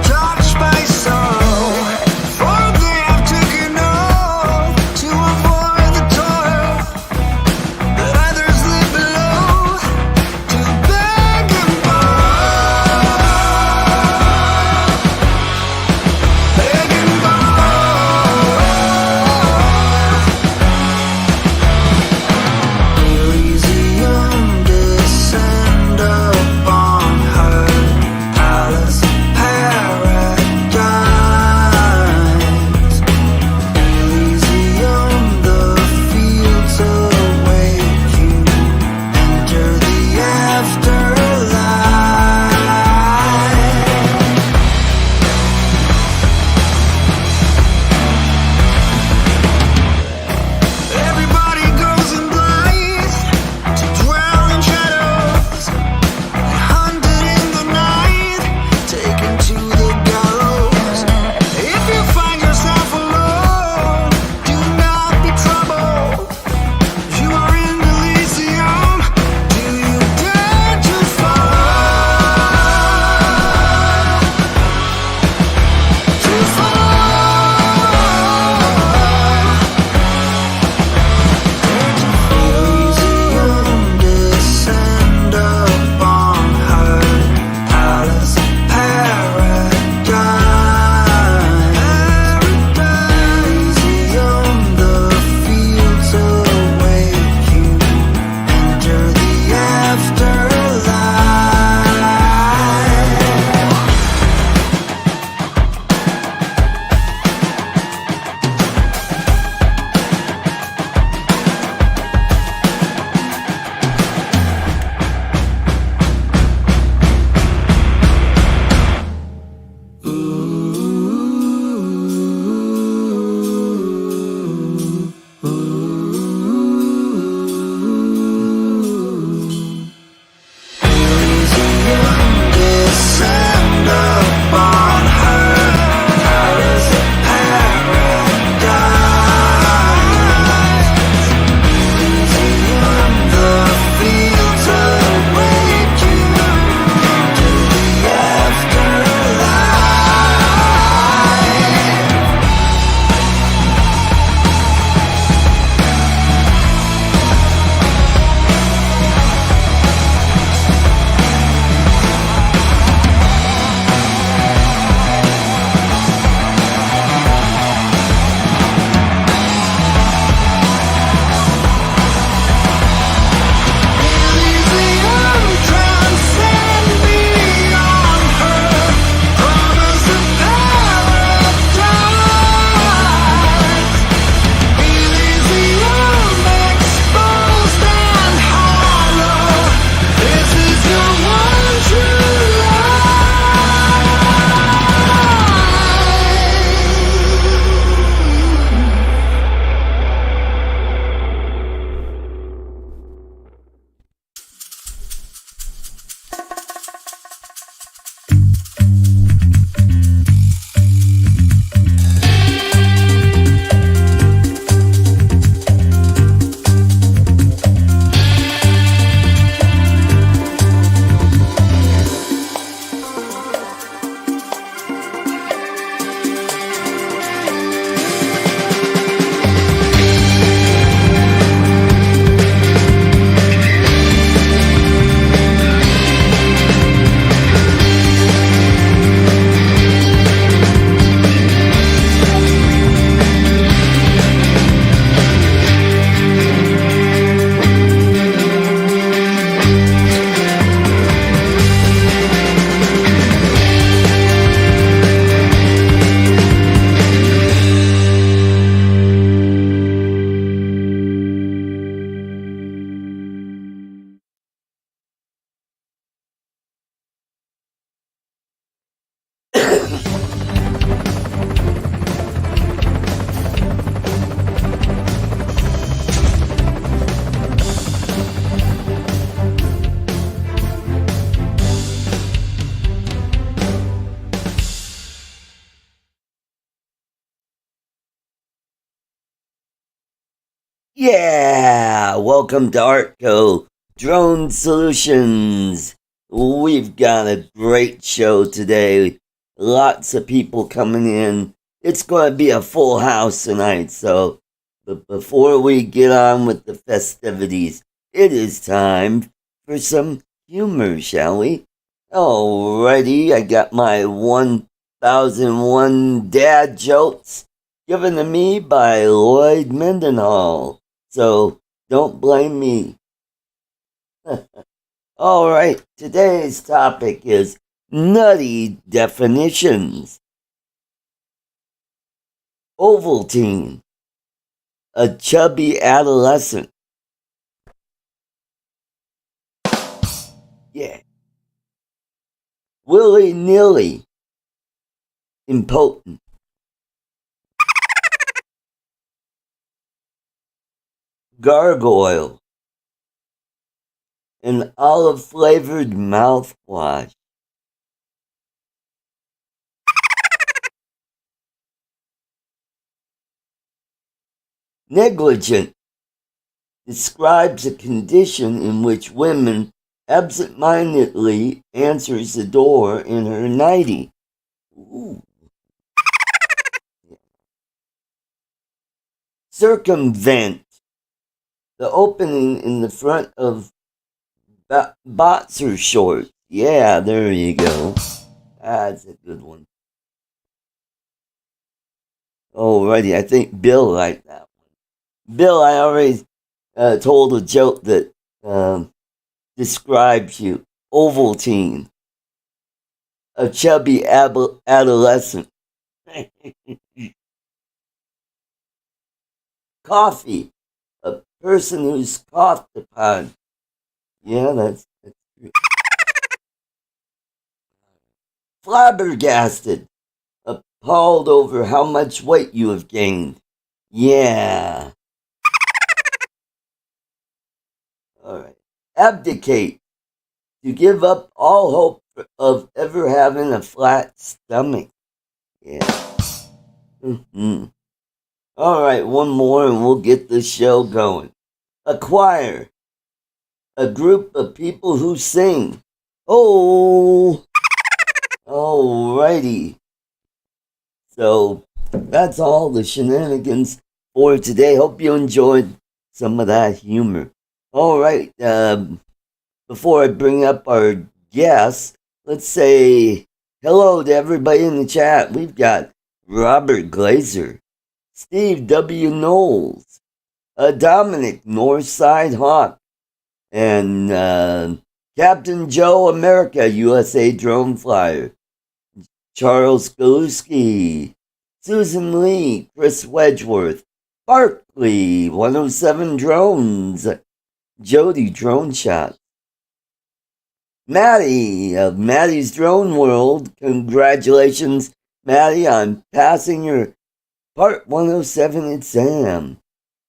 Judged by Yeah, welcome to ArtCo Drone Solutions. We've got a great show today. Lots of people coming in. It's going to be a full house tonight. But before we get on with the festivities, it is time for some humor, shall we? Alrighty, I got my 1001 dad jokes given to me by Lloyd Mendenhall. So don't blame me. All right, today's topic is nutty definitions. Ovaltine, a chubby adolescent. Yeah. Willy-nilly, impotent. Gargoyle, an olive-flavored mouthwash. Negligent describes a condition in which women absent-mindedly answers the door in her nightie. Ooh. Circumvent, the opening in the front of boxer shorts. Yeah, there you go. That's a good one. Alrighty, I think Bill liked that one. Bill, I already told a joke that describes you. Ovaltine, a chubby adolescent. Coffee, a person who's coughed upon. Yeah, that's true. Flabbergasted, appalled over how much weight you have gained. Yeah. All right. Abdicate, to give up all hope of ever having a flat stomach. Yeah. Mm-hmm. All right, one more and we'll get the show going. A choir, a group of people who sing. Oh, alrighty. So that's all the shenanigans for today. Hope you enjoyed some of that humor. All right, before I bring up our guests, let's say hello to everybody in the chat. We've got Robert Glazer, Steve W. Knowles, Dominic Northside Hawk, and Captain Joe America USA Drone Flyer, Charles Galuski, Susan Lee, Chris Wedgeworth, Barkley, 107 Drones, Jody Drone Shot, Maddie of Maddie's Drone World. Congratulations, Maddie, on passing your Part 107 exam.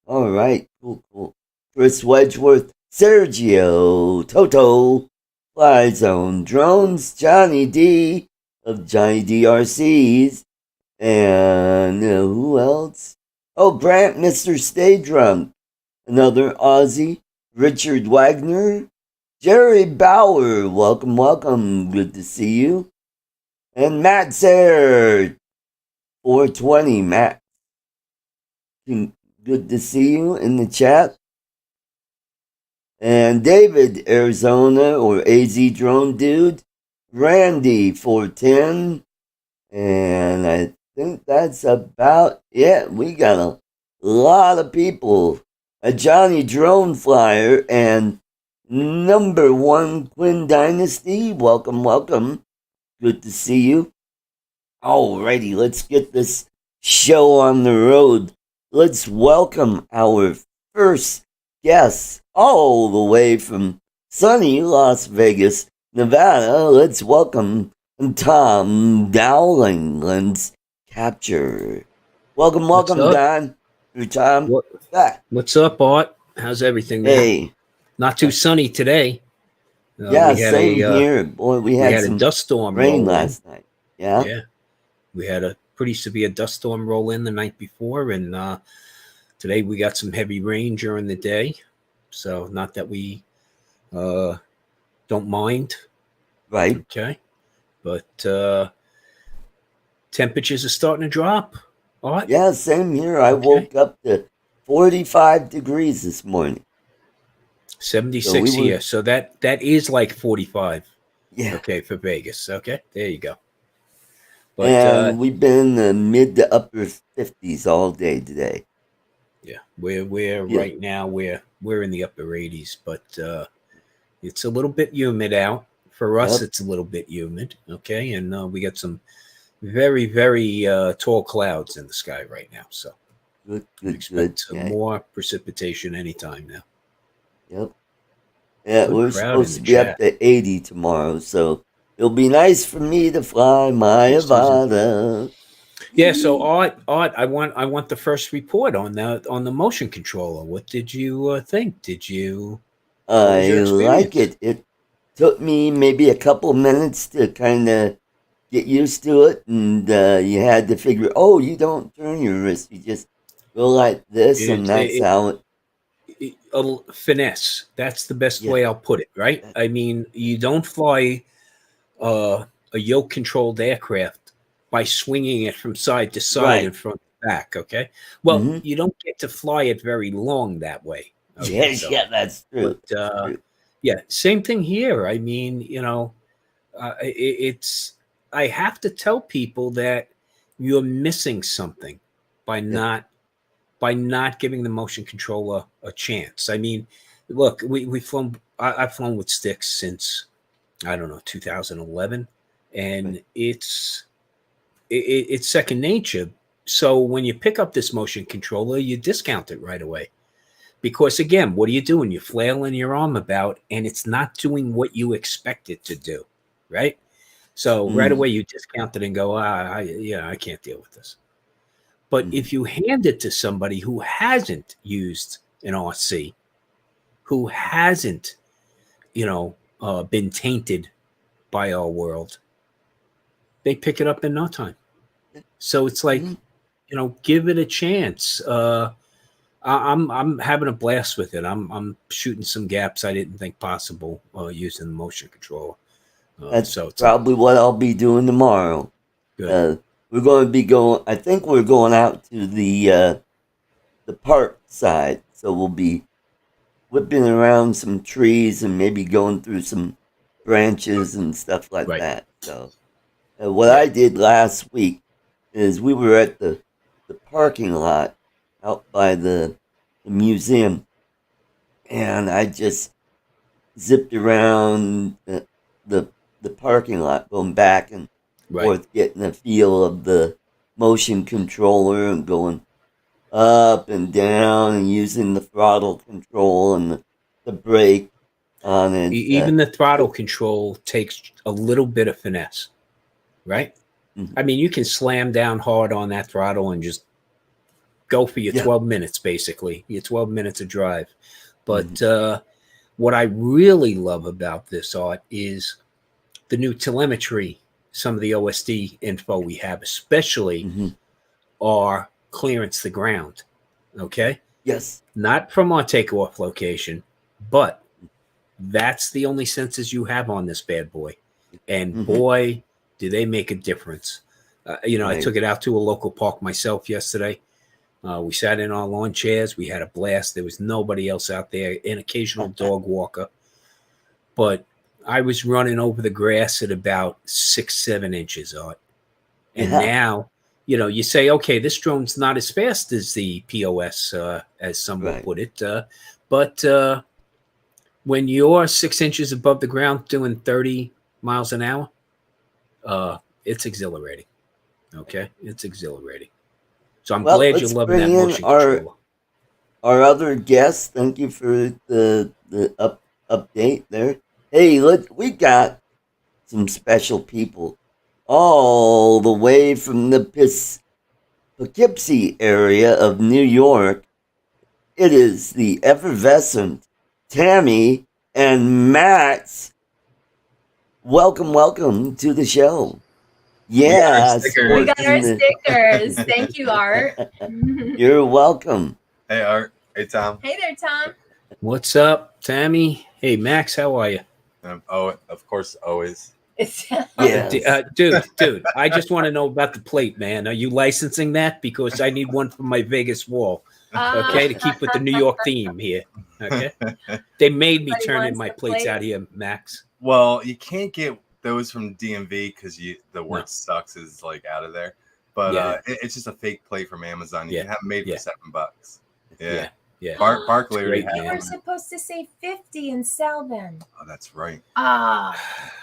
All right, cool. Chris Wedgeworth, Sergio, Toto, Fly Zone Drones, Johnny D of Johnny DRCs, and who else? Oh, Grant, Mr. Stay Drunk, another Aussie, Richard Wagner, Jerry Bauer, welcome, good to see you, and Matt Sayre, 420, Matt, good to see you in the chat. And David, Arizona, or AZ Drone Dude, Randy, 410, and I think that's about it. We got a lot of people. A Johnny Drone Flyer and number one Quinn Dynasty, welcome. Good to see you. Alrighty, let's get this show on the road. Let's welcome our first guest all the way from sunny Las Vegas, Nevada. Let's welcome Tom Dowlingland's Capture. Welcome, Don. Or Tom. What's up, Art? How's everything there? Hey. Not too sunny today. Yeah, same here. Boy, we had some a dust storm rain last night. Yeah. We had a pretty severe dust storm roll in the night before, and Today we got some heavy rain during the day, so not that we don't mind. Right. Okay, but temperatures are starting to drop. All right. Yeah, same here. I woke up to 45 degrees this morning. 76 here, so that is like 45. Yeah. Okay, for Vegas. Okay, there you go. But, and we've been in the mid to upper 50s all day today. Yeah, we're right now we're in the upper 80s, but it's a little bit humid out. For us, it's a little bit humid. Okay, and we got some very, very tall clouds in the sky right now. So expect some more precipitation anytime now. Yep. Yeah, we're supposed to be up to 80 tomorrow, so it'll be nice for me to fly my avata. Yeah, so Art, I want the first report on the motion controller. What did you think? I like it. It took me maybe a couple minutes to kind of get used to it, and you had to figure, oh, you don't turn your wrist, you just go like this, and that's how it. A finesse. That's the best way I'll put it, right? I mean, you don't fly a yoke-controlled aircraft by swinging it from side to side and front to back, okay? Well, you don't get to fly it very long that way. Okay? Yeah, that's true. But, yeah, same thing here. I mean, it's I have to tell people that you're missing something by not giving the motion controller a chance. I mean, look, we've flown. I've flown with sticks since, I don't know, 2011, and it's second nature. So when you pick up this motion controller, you discount it right away, because again, what are you doing? You're flailing your arm about, and it's not doing what you expect it to do, right? So right away you discount it and go, I can't deal with this. But if you hand it to somebody who hasn't used an RC, who hasn't, been tainted by our world, they pick it up in no time. So it's like, give it a chance. I'm having a blast with it. I'm shooting some gaps I didn't think possible using the motion controller. That's probably what I'll be doing tomorrow. Good. We're going to be going. I think we're going out to the park side, so we'll be whipping around some trees and maybe going through some branches and stuff like that. So, what I did last week is we were at the parking lot out by the museum, and I just zipped around the parking lot, going back and forth, getting a feel of the motion controller and going up and down and using the throttle control and the brake on it. Even the throttle control takes a little bit of finesse, right? I mean, you can slam down hard on that throttle and just go for your 12 minutes, basically, your 12 minutes of drive. But what I really love about this, Art, is the new telemetry, some of the OSD info we have, especially our clearance to ground. Okay? Yes. Not from our takeoff location, but that's the only sensors you have on this bad boy. And boy, do they make a difference. I took it out to a local park myself yesterday. We sat in our lawn chairs. We had a blast. There was nobody else out there, an occasional dog walker. But I was running over the grass at about 6-7 inches, Art. And now, you say, okay, this drone's not as fast as the POS, as some will put it. But when you're 6 inches above the ground doing 30 miles an hour, it's exhilarating. Okay? It's exhilarating. So I'm glad you're loving that motion controller. Our other guest, thank you for the update there. Hey, look, we got some special people all the way from the Poughkeepsie area of New York. It is the effervescent Tammie and Max. Welcome to the show. Yeah, we got our stickers. Thank you, Art. You're welcome. Hey, Art. Hey, Tom. Hey there, Tom. What's up, Tammie? Hey, Max, how are you? Oh, of course, always. Yes. Dude, I just want to know about the plate, man. Are you licensing that? Because I need one for my Vegas wall, okay, to keep with the New York theme here, okay? They made me Everybody turn in wants my the plates plate. out here, Max. Well, you can't get those from DMV because the word No. sucks is like out of there. But Yeah. it's just a fake plate from Amazon. You Yeah. can have them made Yeah. for $7. Yeah. Yeah. Barkley already Great, had You man. were them. supposed to say 50 and sell them. Oh, that's right. Ah,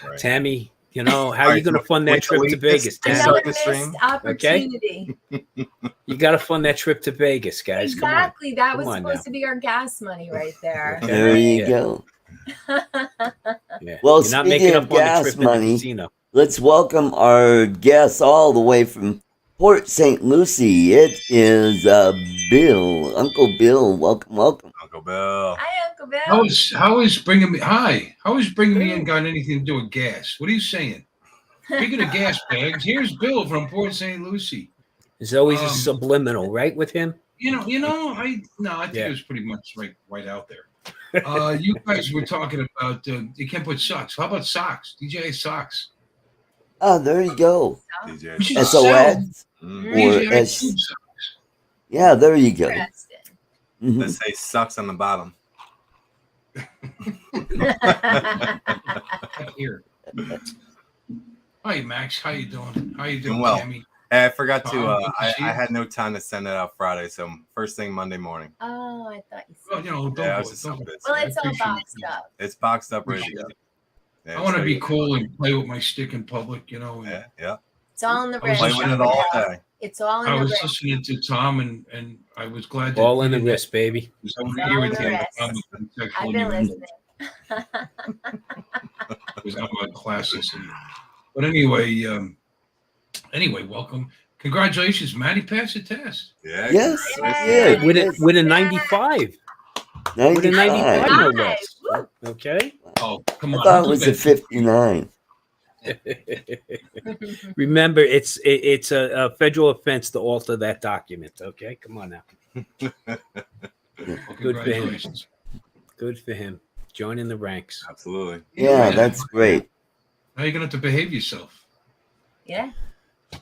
Right. Tammie, you know, how All you right, going to so fund that wait till trip to we Vegas, just- Tammie? start another the stream. missed opportunity. You got to fund that trip to Vegas, guys. Exactly. That was Come on supposed now. to be our gas money right there. Okay. There you Yeah. go. Come on. Yeah. Well, You're not speaking making of up on the gas trip in the money, casino. let's welcome our guest all the way from Port St. Lucie. It is Bill, Uncle Bill. Welcome, welcome. Uncle Bill. Hi, Uncle Bill. How is bringing me? Hi, how is bringing me in got anything to do with gas? What are you saying? Speaking of gas bags, here's Bill from Port St. Lucie. There's always a Um, subliminal, right, with him? I think Yeah. it was pretty much right out there. You guys were talking about you can't put socks. How about socks? DJI socks. Oh, there you go. DJ. We should SOS Mm. or DJI S. tube socks. Yeah, there you go. Interesting. Mhm. Let's say sucks on the bottom. Here. Hi, Max. How you doing? How you doing, Well. Tammie? Hey, I forgot to. Good to I see you. had no time to send it out Friday, so first thing Monday morning. Oh, I thought you Well, said. don't Yeah, I go- was just so don't- busy. Well, it's all appreciate boxed it. up. It's boxed up, ready to Appreciate go. it. Yeah, I want to so be you- cool and play with my stick in public, and Yeah. It's all in the I was wrist. Play with it Uncle all Bill. day. It's all in I the was wrist. listening to Tom, and I was glad that All in you the didn't- wrist, baby. because I would It's be all in the irritated wrist. if Tom was sexual I've been innuendo, listening. because I'm a classist. But anyway, welcome. Congratulations, Maddie passed the test. Yeah. Yes, Yay. yeah, With yes. with a 95. With a 95, 95. no Nice. less. Woo. Okay. Oh, come I on! thought don't it do was a that. 59. Remember, it's a federal offense to alter that document. Okay, come on now. Well, Good for him. congratulations. Good for him. Joining the ranks. Absolutely. Yeah, that's great. Now you're gonna have to behave yourself. Yeah.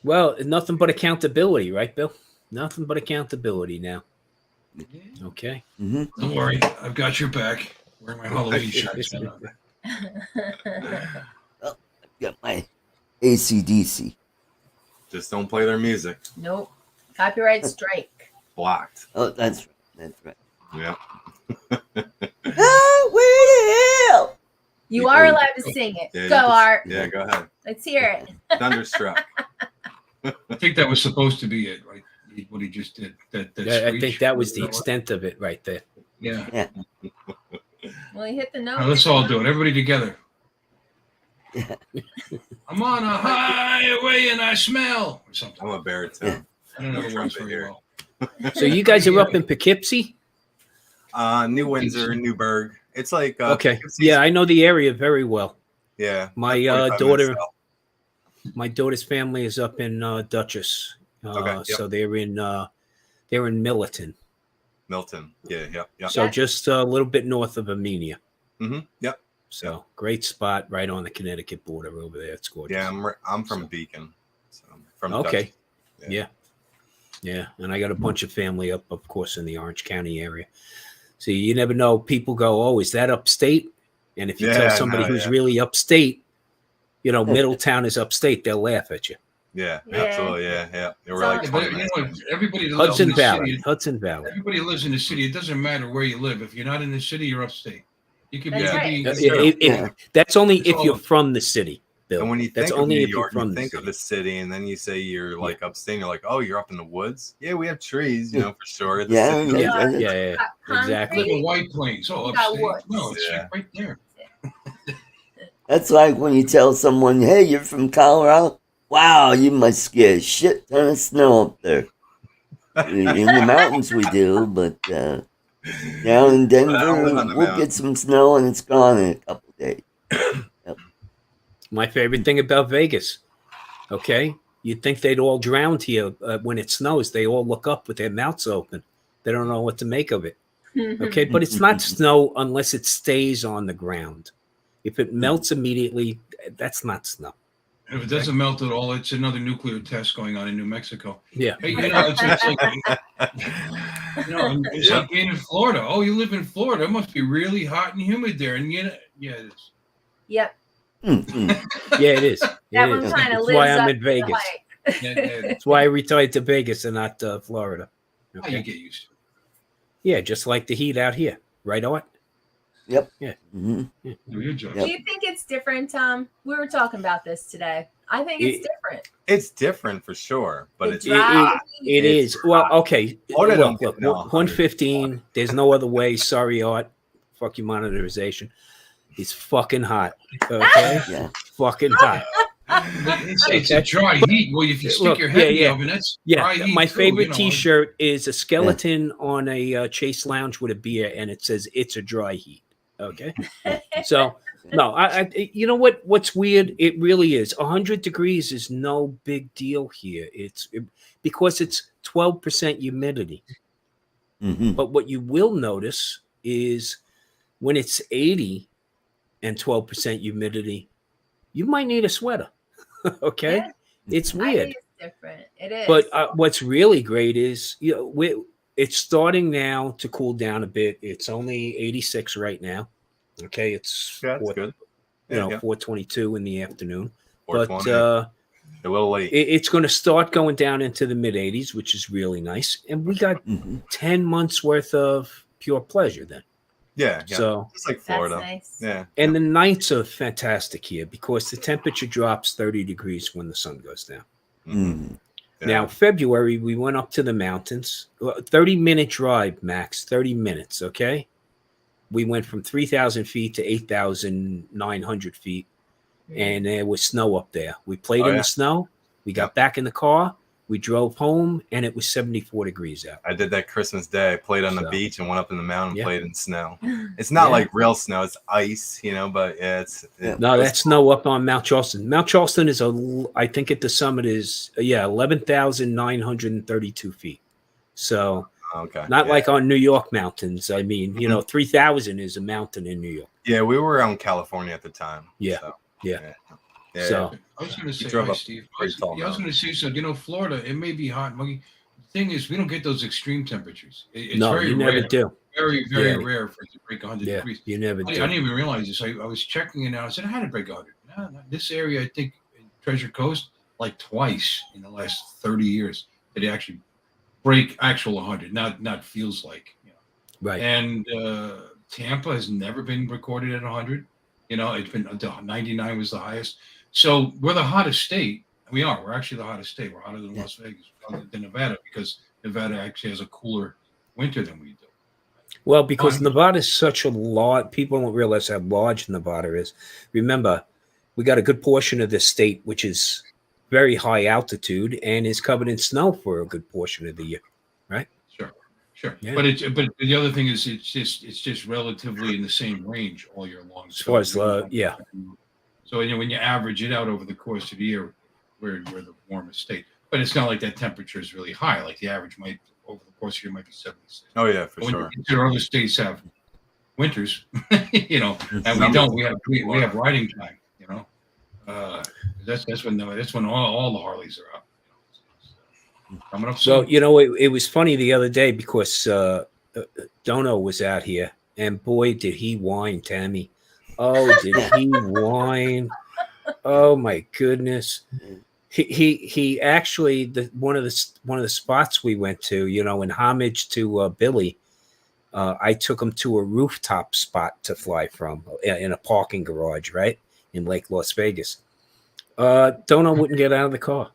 Well, nothing but accountability, right, Bill? Nothing but accountability now. Okay. Hmm. Don't worry, I've got your back. Wearing my Halloween shirts. Got my ACDC. Just don't play their music. Nope. Copyright strike. Blocked. Oh, that's right. That's right. Yeah. Ah, where the hell? You are allowed to sing it. Yeah, you Go, can- Art. Yeah, go ahead. Let's hear it. Thunderstruck. I think that was supposed to be it, right? What he just did. That Yeah, I screech. think that was the What? extent of it right there. Yeah. Well, you hit the note. Now, let's all do it. Everybody together. Yeah. I'm on a highway and I smell or something. I'm a baritone. I don't know the words Trumpet very here. well. So you guys are up in Poughkeepsie? New Windsor, Newburgh. It's like Okay. Poughkeepsie's- Yeah, I know the area very well. yeah. My about 45 daughter, minutes south. my daughter's family is up in Dutchess. Okay, yep. So they're in Milton. Milton. Yeah. So Yeah. just a little bit north of Armenia. Yep. So great spot right on the Connecticut border over there. It's gorgeous. Yeah, I'm from Beacon. So from Okay. Dutchess. Yeah. And I got a bunch of family up, of course, in the Orange County area. So you never know. People go, "Oh, is that upstate?" And if you Yeah, tell I somebody know, who's yeah. really upstate, Middletown is upstate, they'll laugh at you. Yeah, Yeah. absolutely. Yeah. They were So- like Yeah, 20 but you know minutes. what? Everybody that lives in Hudson the Valley. city, Hudson Valley. everybody lives in the city. It doesn't matter where you live. If you're not in the city, you're upstate. You could be. That's you right. could be- Yeah. That's only It's if all- you're from the city, Bill. And when you That's think of only New if you're York, from you the think of city. the city, and then you say you're like upstate, and you're like, oh, you're up in the woods. Yeah, we have trees, for sure. The Yeah, city- yeah. Yeah. Got Exactly. Live in concrete. White Plains. Oh, You got upstate. woods. No, it's Yeah. right there. That's like when you tell someone, hey, you're from Colorado. Wow, you must get a shit ton of snow up there. In the mountains we do, but down in I don't Denver, live on the we'll mountain. get some snow and it's gone in a couple days. My favorite thing about Vegas. Okay. You'd think they'd all drown here when it snows. They all look up with their mouths open. They don't know what to make of it. Okay, but it's not snow unless it stays on the ground. If it melts immediately, that's not snow. If it doesn't melt at all, it's another nuclear test going on in New Mexico. Yeah. Hey, it's like being in Florida. Oh, you live in Florida. It must be really hot and humid there. And yeah, it is. Yep. Yeah, it is. That one kind of That's lives why I'm up in to the Vegas. hype. That's why I retired to Vegas and not Florida. You Okay. get used to it. Yeah, just like the heat out here, right, Art? Yep. Yeah. Mm-hmm. Do your job. Do you think it's different, Tom? We were talking about this today. I think it's different. It's different for sure, but The it's dry It heat. is. Well, okay. Florida don't Look, get no 115. There's no other way. Sorry, Art. Fuck your monetization. It's fucking hot. Okay? Yeah. Fucking hot. It's a dry heat. Well, if you stick your head in the oven, that's dry heat. My too, favorite T-shirt is a skeleton on a Chase Lounge with a beer, and it says "It's a dry heat." Okay, so no, you know what? What's weird? It really is. 100 degrees is no big deal here. Because it's 12% humidity. Mm-hmm. But what you will notice is when it's 80 and 12% humidity, you might need a sweater. Okay, Yeah. it's I weird. think it's different. It is. But what's really great is it's starting now to cool down a bit. It's only 86 right now. Okay, it's that's good. 4:22 in the afternoon. 420. But a little late. it's going to start going down into the mid 80s, which is really nice. And we got 10 months worth of pure pleasure then. Yeah. So it's like Florida. That's nice. Yeah. And the nights are fantastic here because the temperature drops 30 degrees when the sun goes down. Mm-hmm. Yeah. Now, February, we went up to the mountains. 30-minute drive, max. 30 minutes, okay? We went from 3,000 feet to 8,900 feet, and there was snow up there. We played in the snow. We got back in the car. We drove home, and it was 74 degrees out. I did that Christmas Day. I played on the beach and went up in the mountain and played in snow. It's not Yeah. like real snow. It's ice, but No, that's snow up on Mount Charleston. Mount Charleston is I think at the summit is 11,932 feet. So okay. not like on New York mountains. I mean, 3,000 is a mountain in New York. Yeah, we were out in California at the time. Yeah. So, Yeah. Yeah. So I was going to say, drove hi, up Steve. I pretty was tall going to say, so Florida, it may be hot. The thing is, we don't get those extreme temperatures. It's no, very you rare. never do. Very, very Yeah. rare for it to break 100 Yeah, degrees. you never I do. didn't even realize this. I was checking it out. I said, I had to break 100. No, this area, I think, in Treasure Coast, like twice in the last 30 years, did it actually break actual 100. Not feels like. Right. And Tampa has never been recorded at 100. It's been 99 was the highest. So we're the hottest state. We are. We're actually the hottest state. We're hotter than Las Vegas, hotter than Nevada, because Nevada actually has a cooler winter than we do. Well, because Nevada is such a lot, people don't realize how large Nevada is. Remember, we got a good portion of this state, which is very high altitude and is covered in snow for a good portion of the year, right? Sure. Yeah. But the other thing is it's just relatively in the same range all year long. As far as yeah. So when you average it out over the course of the year, we're the warmest state. But it's not like that temperature is really high. Like the average might over the course of the year might be 76. Oh yeah, for When sure. you consider other states have winters, and we don't. We have riding time. That's when all the Harleys are up. Coming up So, soon. it was funny the other day because Dono was out here, and boy, did he whine, Tammie. Oh, did he whine? Oh my goodness. He actually one of the spots we went to, in homage to Billy, I took him to a rooftop spot to fly from in a parking garage, right in Lake Las Vegas. Dono wouldn't get out of the car.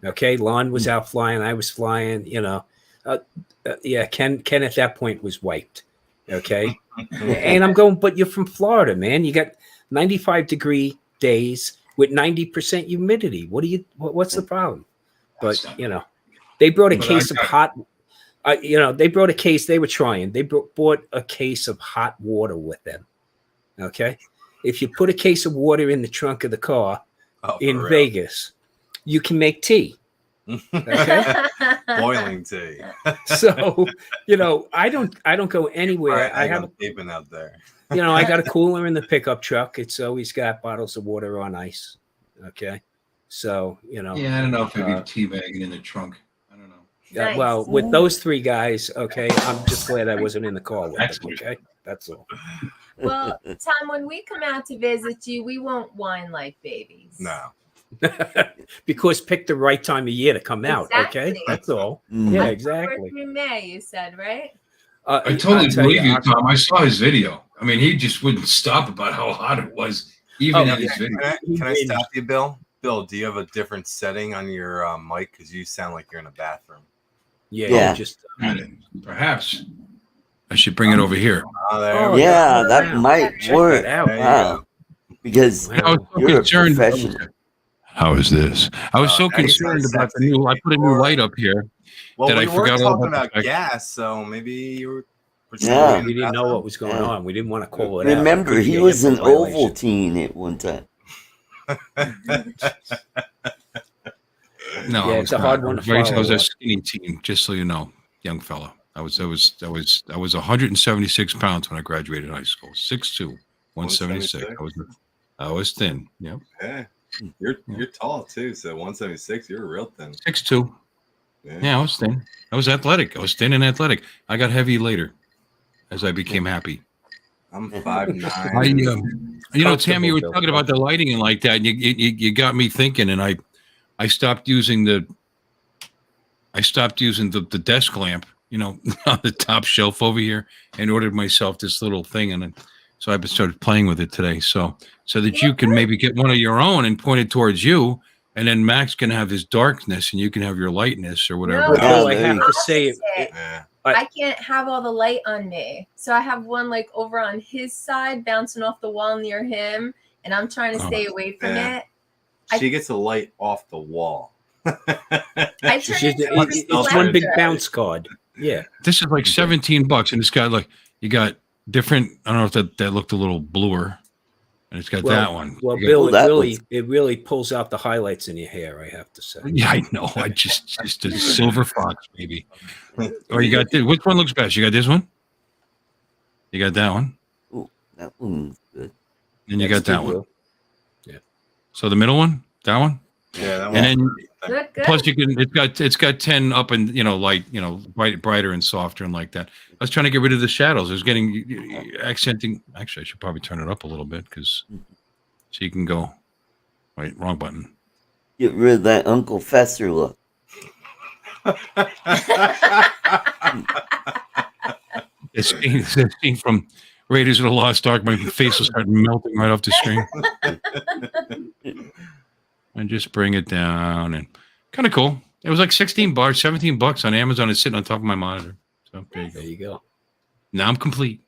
Okay, Lon was out flying, I was flying. Ken at that point was wiped. Okay, and I'm going, but you're from Florida, man. You got 95-degree days with 90% humidity. What's the problem? But they brought a case of hot. They brought a case. They were trying. They brought a case of hot water with them. Okay, if you put a case of water in the trunk of the car in Vegas, you can make tea. Okay, boiling tea. So, I don't go anywhere. I have, taping out there. I got a cooler in the pickup truck. It's always got bottles of water on ice. Okay. So, Yeah, I don't know if it'd be teabagging in the trunk. I don't know. Nice. Well, with those three guys, okay, I'm just glad I wasn't in the car with them. Okay. That's all. Well, Tom, when we come out to visit you, we won't whine like babies. No. Because pick the right time of year to come out. Okay. Exactly. That's all. Mm. Yeah, October exactly. through May, you said, right? I totally I'll tell believe you, October- Tom. I saw his video. I mean, he just wouldn't stop about how hot it was, even in his video. Can I stop you, Bill? Bill, do you have a different setting on your mic? Because you sound like you're in a bathroom. Yeah. Just Perhaps I should bring it over here. Oh, there Oh, we Yeah, go. that might Check work. it out. There you Wow. go. Because I was so you're a concerned. professional. How is this? I was so now you concerned sound about the sexy. new. I put a new light up here. Well, That we I were forgot all talking about about the- gas, so maybe you were. Yeah. we didn't know what was going on. We didn't want to call it out. Remember, he Yeah, was an HIPAA violation. Ovaltine at one time. No, Yeah, I it's was a hard not. one to I was follow a up. skinny teen, just so you know, young fella. I was 176 pounds when I graduated high school. 6'2", 176. I was thin. Yep. Yeah. You're tall too, so 176. You're real thin. 6'2". Yeah, I was thin. I was athletic. I was thin and athletic. I got heavy later, as I became happy. I'm I, 5'9". Tammie, you were Bill. talking about the lighting and like that, and you got me thinking, and I stopped using the desk lamp, on the top shelf over here, and ordered myself this little thing, and so I've started playing with it today, so that you can maybe get one of your own and point it towards you, and then Max can have his darkness, and you can have your lightness or whatever. No, Yeah, Bill, I there have you to say it. Yeah. I can't have all the light on me. So I have one like over on his side, bouncing off the wall near him, and I'm trying to stay away from Yeah. it. She gets a light off the wall. I turn It's it into a it's one big reflector. bounce card. Yeah. This is like $17, and it's got like you got different. I don't know if that looked a little bluer, and it's got that one. Well, You got- Bill, Oh, that was- it really pulls out the highlights in your hair, I have to say. Yeah, I know. I just a silver fox, maybe. Or you got this. Which one looks best? You got this one. You got that one, Ooh, that one's good. and you got That's that good, one. Bill. So the middle one, that one, Yeah, that and then Good, good. plus you can. It's got 10 up and light, brighter and softer and like that. I was trying to get rid of the shadows. I was getting accenting. Actually, I should probably turn it up a little bit so you can go. Wait, wrong button. Get rid of that Uncle Fester look. It's scene from Raiders of the Lost Ark. My face will start melting right off the screen. And just bring it down, and kind of cool. It was like $16, $17 on Amazon. It's sitting on top of my monitor. So There you go. now I'm complete.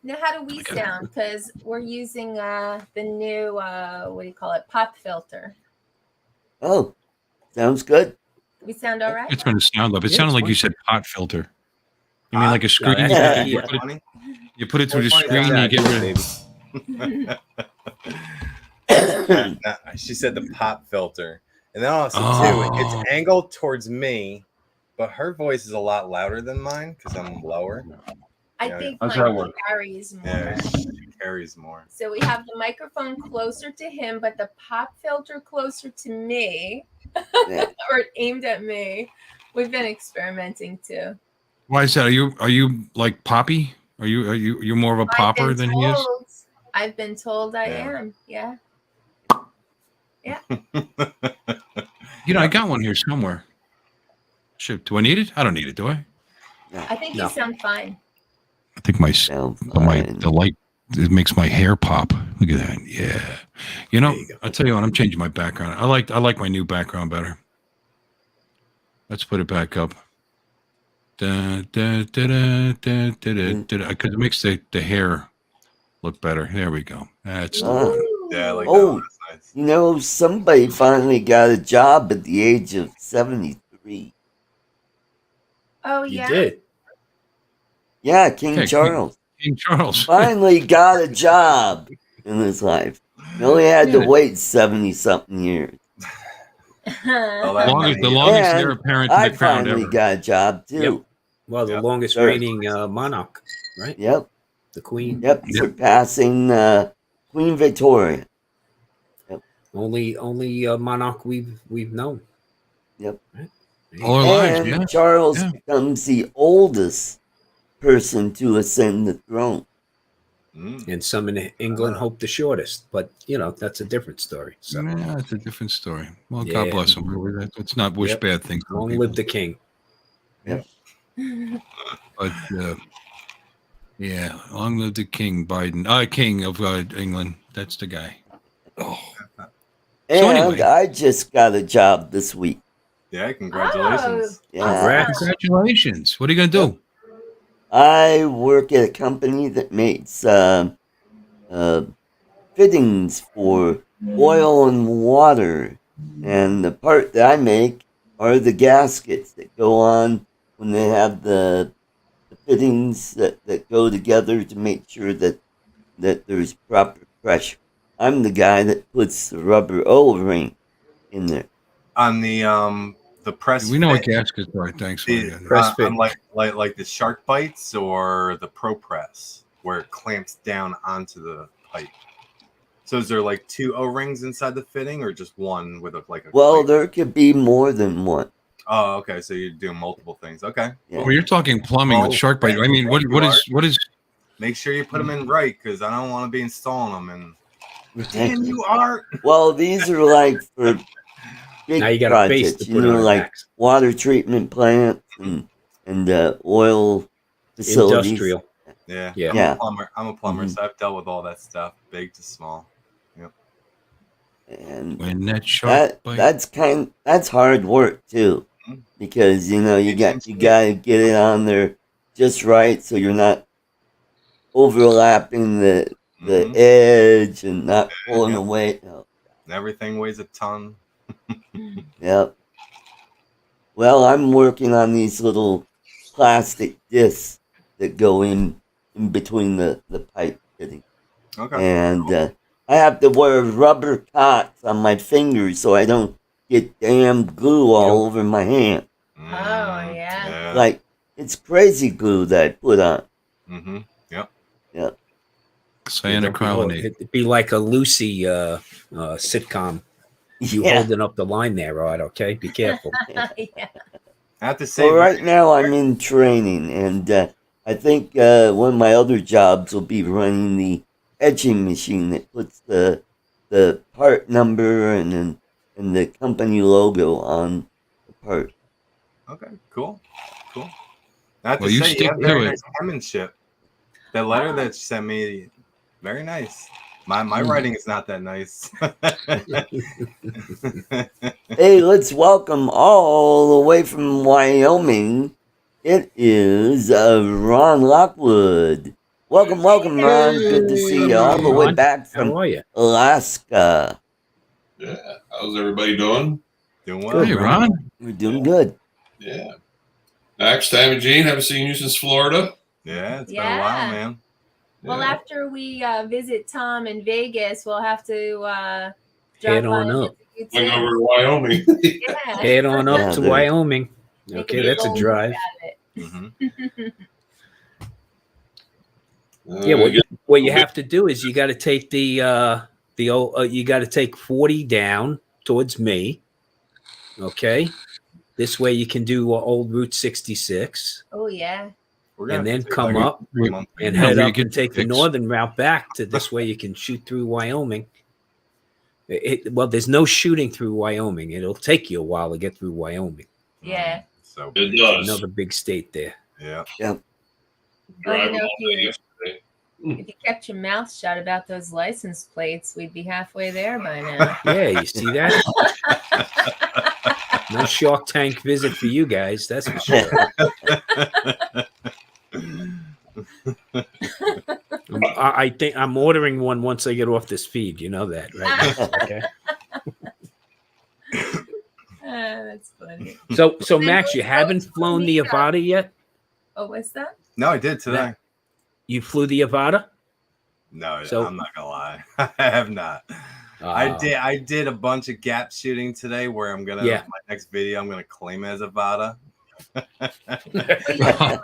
Now, how do we sound? Because we're using the new, what do you call it, pop filter. Oh, sounds good. We sound all right? It's going to sound up. It Yeah, sounded it's like fine. you said pot filter. You mean like a screen? that's you, the put it, funny. you put it through the Well, funny screen and you that, get rid of She said the pop filter, and then also Oh. too, it's angled towards me, but her voice is a lot louder than mine because I'm lower. I Yeah. think How's mine that work? carries more. Yeah, she carries more. So we have the microphone closer to him, but the pop filter closer to me, Yeah. or aimed at me. We've been experimenting too. Why is that? Are you like Poppy? Are you more of a popper than he is? I've been told I Yeah. am. Yeah. I got one here somewhere. Shoot, do I need it? I don't need it, do I? I think No. you sound fine. I think my Sounds fine. the light, it makes my hair pop. Look at that. Yeah. There you go. I'll tell you what, I'm changing my background. I like my new background better. Let's put it back up. Because it makes the hair look better. There we go. That's the Oh. one. Yeah, like Oh. that. That's nice. You know, somebody finally got a job at the age of 73. Oh, You yeah. did. Yeah, King Okay, Charles King Charles. finally got a job in his life. He only had to Yeah. wait 70-something years. Oh, The that longest, might- the longest And heir apparent I to the crown finally ever. got a job too. Well, the Yep. longest Sure. reigning monarch, right? Yep, The queen. yep, Yep. surpassing Queen Victoria. Only monarch we've known. Yep. Right? All our lives, And yeah. Charles Yeah. becomes the oldest person to ascend the throne. Mm. And some in England hope the shortest, but that's a different story. So Yeah, it's a different story. Well, Yeah. God bless him. Let's not wish Yep. bad things on long people. live the king. But yeah, long live the King Biden. King of England. That's the guy. Oh, And anyway. I just got a job this week. Yeah, congratulations. Yeah. Congrats. Congratulations. What are you gonna do? I work at a company that makes fittings for oil and water. And the part that I make are the gaskets that go on when they have the fittings that go together to make sure that there's proper pressure. I'm the guy that puts the rubber O-ring in there. On the press. We know what fit, gaskets are. Thanks. the, Press fit. on like the shark bites or the pro press where it clamps down onto the pipe. So is there like two O-rings inside the fitting or just one with a Well, clamp? there could be more than one. Oh, okay. So you're doing multiple things. Okay. Yeah. Well, you're talking plumbing with shark bite. I mean, what is? Make sure you put them in right because I don't want to be installing them. And Thank damn you, Art. Well, these are like for big Now you got a base projects, to put on the like backs. water treatment plants and oil facilities. Industrial. Yeah. Yeah. Yeah. I'm a plumber, Mhm. so I've dealt with all that stuff, big to small. And When that shark bite. that's hard work too, because you gotta get it on there just right so you're not overlapping the Mhm. edge and not pulling away. No. Everything weighs a ton. Yep. Well, I'm working on these little plastic discs that go in between the pipe fitting. Okay. And I have to wear rubber cocks on my fingers so I don't get damn glue all over my hand. yeah. Like, it's crazy glue that I put on. Mm-hmm. Yep. Yep. Cyanocrylonate. It'd be like a Lucy sitcom. You Yeah. holding up the line there, Rod, okay? Be careful. Yeah. I have to say, So right now I'm in training, and I think one of my other jobs will be running the etching machine that puts the part number and the company logo on the part. Okay, cool. I have Well, to you say, stick have to very it. nice penmanship. That letter that you sent me, very nice. My writing is not that nice. Hey, let's welcome all the way from Wyoming. It is Ron Lockwood. Welcome, Ron. Good to see you all the way Ron, back How from are you? Alaska. Yeah. How's everybody doing? Doing well. Hey, man. Ron. We're doing good. Yeah. Max, Tammie, Jean, haven't seen you since Florida. Yeah, it's been a while, man. Well, Yeah. after we visit Tom in Vegas, we'll have to Head drive by on and up. visit you Went too. over to Wyoming. Yeah. Head on up Yeah, to there- Wyoming. Make Okay, big that's a old drive. look at it. Mm-hmm. Yeah, get- what you have to do is you got to take the old you got to take 40 down towards me. Okay, this way you can do old Route 66 Oh yeah. We're gonna and have then to take come like a up 3-month and No, head we up get and take the fixed. northern route back to this way you can shoot through Wyoming. Well, there's no shooting through Wyoming. It'll take you a while to get through Wyoming. Yeah. So It does. Another big state there. yeah. Driving Well, all you know, day yesterday. if you kept your mouth shut about those license plates, we'd be halfway there by now. Yeah, you see that? No Shark Tank visit for you guys, that's for sure. I think I'm ordering one once I get off this feed. You know that, right? Okay. That's funny. So Max, you haven't flown the Avata yet? Oh, what's that? No, I did today. You flew the Avata? No, So- I'm not gonna lie. I have not. I did a bunch of gap shooting today where I'm gonna my next video I'm gonna claim as avata. Well, you did last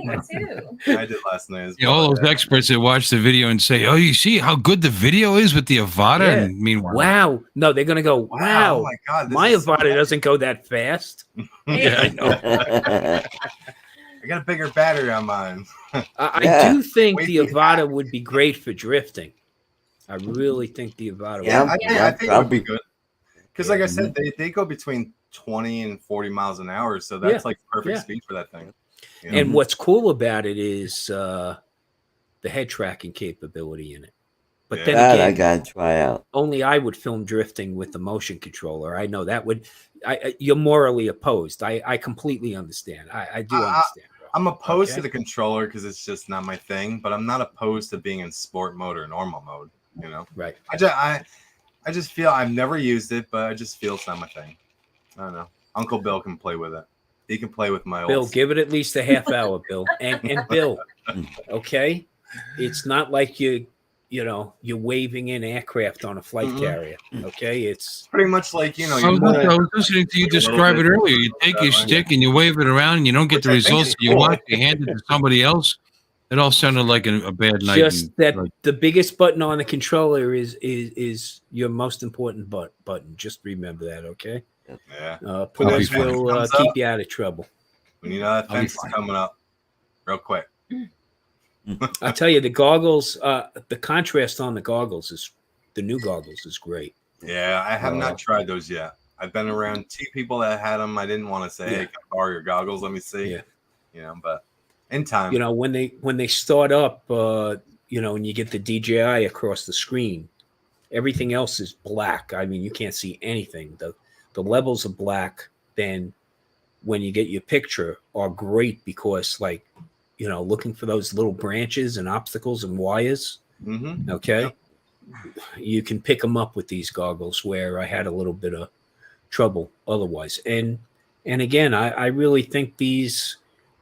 night, too. I did last night as well. All those experts that watch the video and say, "Oh, you see how good the video is with the avata?" Yeah. And meanwhile, Wow. No, they're gonna go, wow. Oh my god, My avata doesn't go that fast. yeah, I know. I got a bigger battery on mine. I do think Way the too avata would be great for drifting. I really think the avata Yeah, would be I think it would be probably. good. Because like I said, they go between 20 and 40 miles an hour, so that's like perfect speed for that thing. You know? And what's cool about it is the head tracking capability in it. But then That again, I gotta try out. only I would film drifting with the motion controller. I know that would. You're morally opposed. I completely understand. I do understand. Bro. I'm opposed to the controller because it's just not my thing, but I'm not opposed to being in sport mode or normal mode. You know, Right? I just feel I've never used it, but I just feel it's not my thing. I don't know. Uncle Bill can play with it. He can play with my Bill, old. give it at least a half hour, Bill. And Bill, okay, it's not like you're waving in aircraft on a flight carrier. Okay, it's pretty much like I was listening to you describe it earlier. You take your stick and you wave it around, and you don't get the results you want. You hand it to somebody else. It all sounded like a bad night. just that the biggest button on the controller is your most important button. Just remember that, okay? Yeah. Pause will keep you out of trouble. When you know that fence is coming up, real quick. I'll tell you, the goggles, the contrast on the goggles the new goggles is great. Yeah, I have not tried those yet. I've been around 2 people that had them. I didn't want to say, "Hey, can I borrow your goggles? Let me see." Yeah. You know, but in time. You know, when they start up, and you get the DJI across the screen, everything else is black. I mean, you can't see anything. The levels of black. Then when you get your picture are great because, like, looking for those little branches and obstacles and wires. Mm-hmm. Okay. Yep. You can pick them up with these goggles where I had a little bit of trouble otherwise. And again, I really think the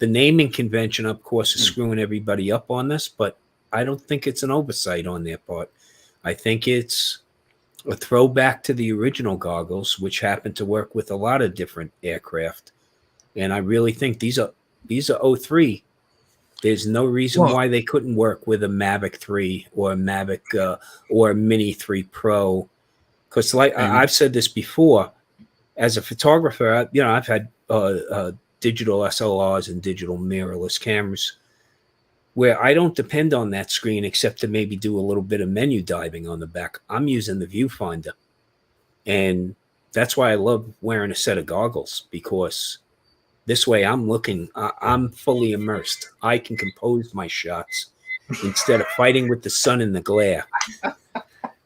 naming convention, of course, is screwing everybody up on this, but I don't think it's an oversight on their part. I think it's a throwback to the original goggles, which happen to work with a lot of different aircraft. And I really think these are 03. There's no reason why they couldn't work with a Mavic 3 or a Mavic or a Mini 3 Pro. Because I've said this before, as a photographer, I've had digital SLRs and digital mirrorless cameras where I don't depend on that screen except to maybe do a little bit of menu diving on the back. I'm using the viewfinder. And that's why I love wearing a set of goggles, because this way I'm fully immersed. I can compose my shots instead of fighting with the sun and the glare.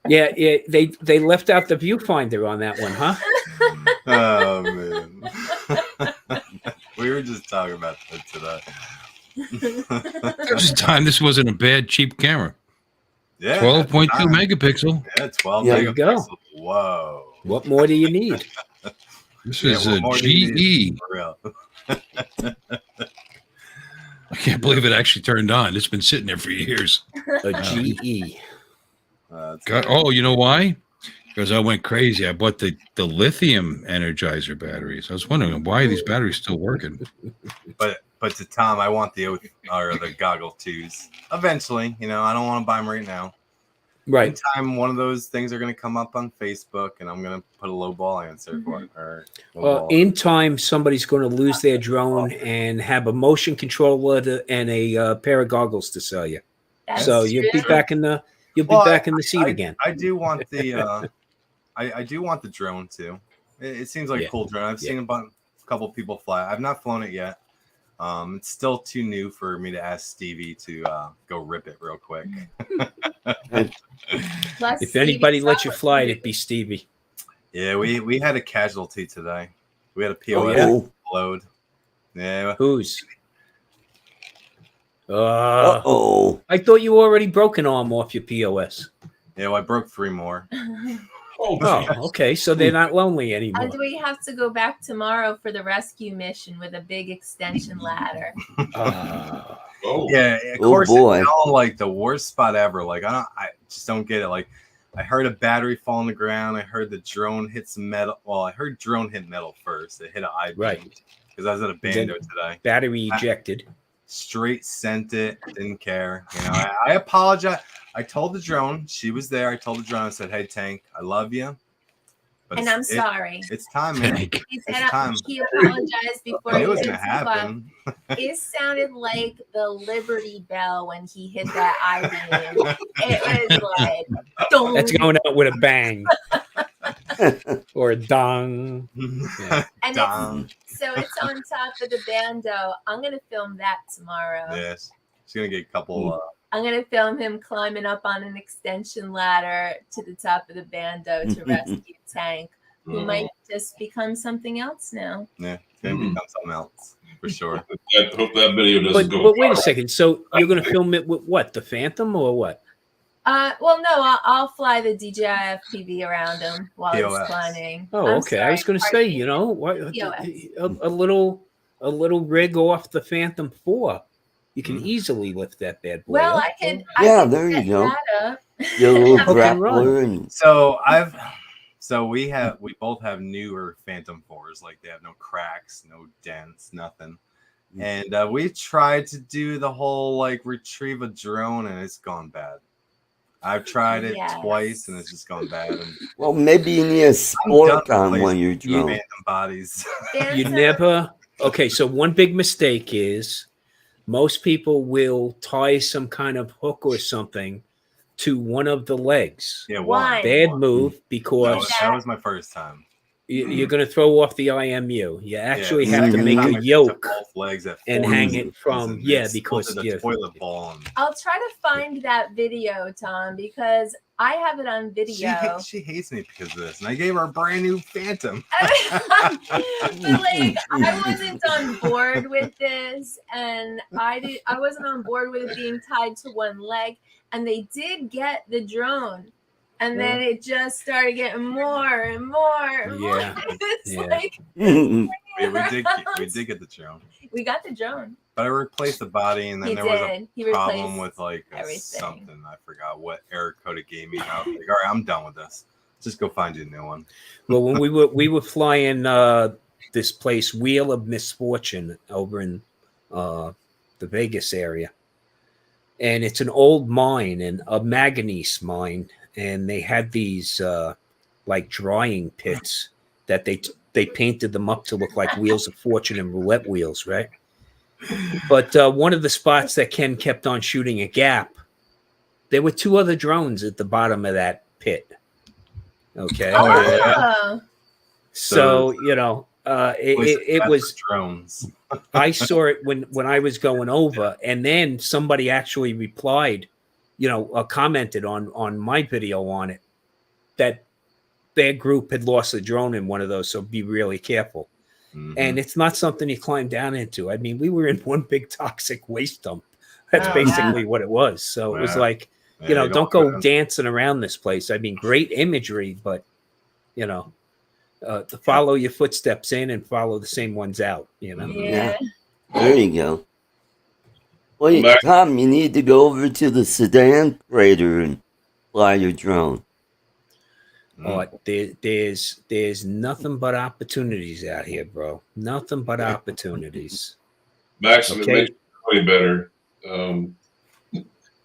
Yeah, they left out the viewfinder on that one, huh? Oh, man. We were just talking about that today. This time, this wasn't a bad, cheap camera. Yeah. 12.2 megapixel. Yeah, 12 There you go. megapixels. Whoa. What more do you need? This is a GE. For real. I can't believe it actually turned on. It's been sitting there for years. A GE. You know why? Because I went crazy. I bought the lithium energizer batteries. I was wondering, why are these batteries still working? But to Tom, I want the goggle 2s. Eventually, I don't want to buy them right now. Right. In time, one of those things are going to come up on Facebook, and I'm going to put a low ball answer for it. In time, somebody's going to lose their drone and have a motion controller and a pair of goggles to sell you. So you'll be back in the back in the seat again. I do want the I do want the drone too. It seems like a cool drone. I've seen a couple people fly. I've not flown it yet. It's still too new for me to ask Stevie to go rip it real quick. If anybody lets you fly it, it'd be Stevie. Yeah, we had a casualty today. We had a POS explode. Yeah. Whose? I thought you already broke an arm off your POS. Yeah, well, I broke 3 more. Okay. So they're not lonely anymore. And we have to go back tomorrow for the rescue mission with a big extension ladder. Yeah, of course. It's all like the worst spot ever. Like I just don't get it. Like I heard a battery fall on the ground. I heard the drone hit some metal. Well, I heard drone hit metal first. It hit an I-beam. Right. Because I was at a bando today. Battery ejected. Straight sent it. Didn't care. You know, I apologize. I told the drone. She was there. I told the drone. I said, "Hey, Tank, I love you. But And I'm sorry. It's time, man. He said It's time." he apologized before It was hit gonna happen. It sounded like the Liberty Bell when he hit that I-beam. It was like, dong. That's going out with a bang. Or a dong. Yeah. And Dong. so it's on top of the bando. I'm gonna film that tomorrow. Yes, she's gonna get a couple. I'm gonna film him climbing up on an extension ladder to the top of the bando to rescue Tank, who might just become something else now. Yeah, it's gonna become something else for sure. I hope that video doesn't go. But wait a second. So you're going to film it with what? The Phantom or what? Well, no, I'll fly the DJI FPV around him while POS. he's climbing. Oh, I'm okay. I sorry, was going to say, pardon you me. know, what POS. a little rig off the Phantom 4. You can easily lift that bad boy. Well, up. I could. Yeah, I could there you set go. that up. Your little Hook and run. grappler and So we both have newer Phantom 4s. Like they have no cracks, no dents, nothing. And we tried to do the whole like retrieve a drone, and it's gone bad. I've tried it Yes. twice, and it's just gone bad. And well, maybe you need a I'm sport done on with one of your these drones. Phantom bodies. You Phantom- never. Okay, so one big mistake is most people will tie some kind of hook or something to one of the legs. Yeah, Why? Bad move That because was my first time. you're going to throw off the IMU. You actually Yeah, have to second make time I a took yoke. both legs at and 40 hang it from- and yeah, it because- split yeah. the toilet bowl. And I'll try to find that video, Tom, because I have it on video. she hates me because of this, and I gave her a brand new Phantom. But like, I wasn't on board with this, and I wasn't on board with it being tied to one leg. And they did get the drone, and then it just started getting more and more and more. Yeah, It's yeah. like we did get the drone, we got the drone. but I replaced the body, and then He there was a did. He problem replaced with like everything. something. I forgot what error code it gave me. I was like, all right, I'm done with this. Just go find you a new one. Well, when we were flying this place, Wheel of Misfortune, over in the Vegas area, and it's an old mine and a manganese mine, and they had these like drying pits that they painted them up to look like wheels of fortune and roulette wheels, right? But one of the spots that Ken kept on shooting a gap, there were two other drones at the bottom of that pit. Okay. Oh, yeah. Oh, So, you know, it That's was, for drones. I saw it when I was going over, and then somebody actually replied, you know, commented on my video on it, that their group had lost a drone in one of those, so be really careful. Mhm. And it's not something you climb down into. I mean, we were in one big toxic waste dump. That's Oh, basically what it was. So it was Wow. like, Yeah, you know, they don't go around. dancing around this place. I mean, great imagery, but, you know, to follow your footsteps in and follow the same ones out, you know. yeah. There you go. Well, Back- Tom, you need to go over to the Sedan crater and fly your drone. But there's nothing but opportunities out here, bro. Nothing but opportunities. Max, if Okay. it makes it way better.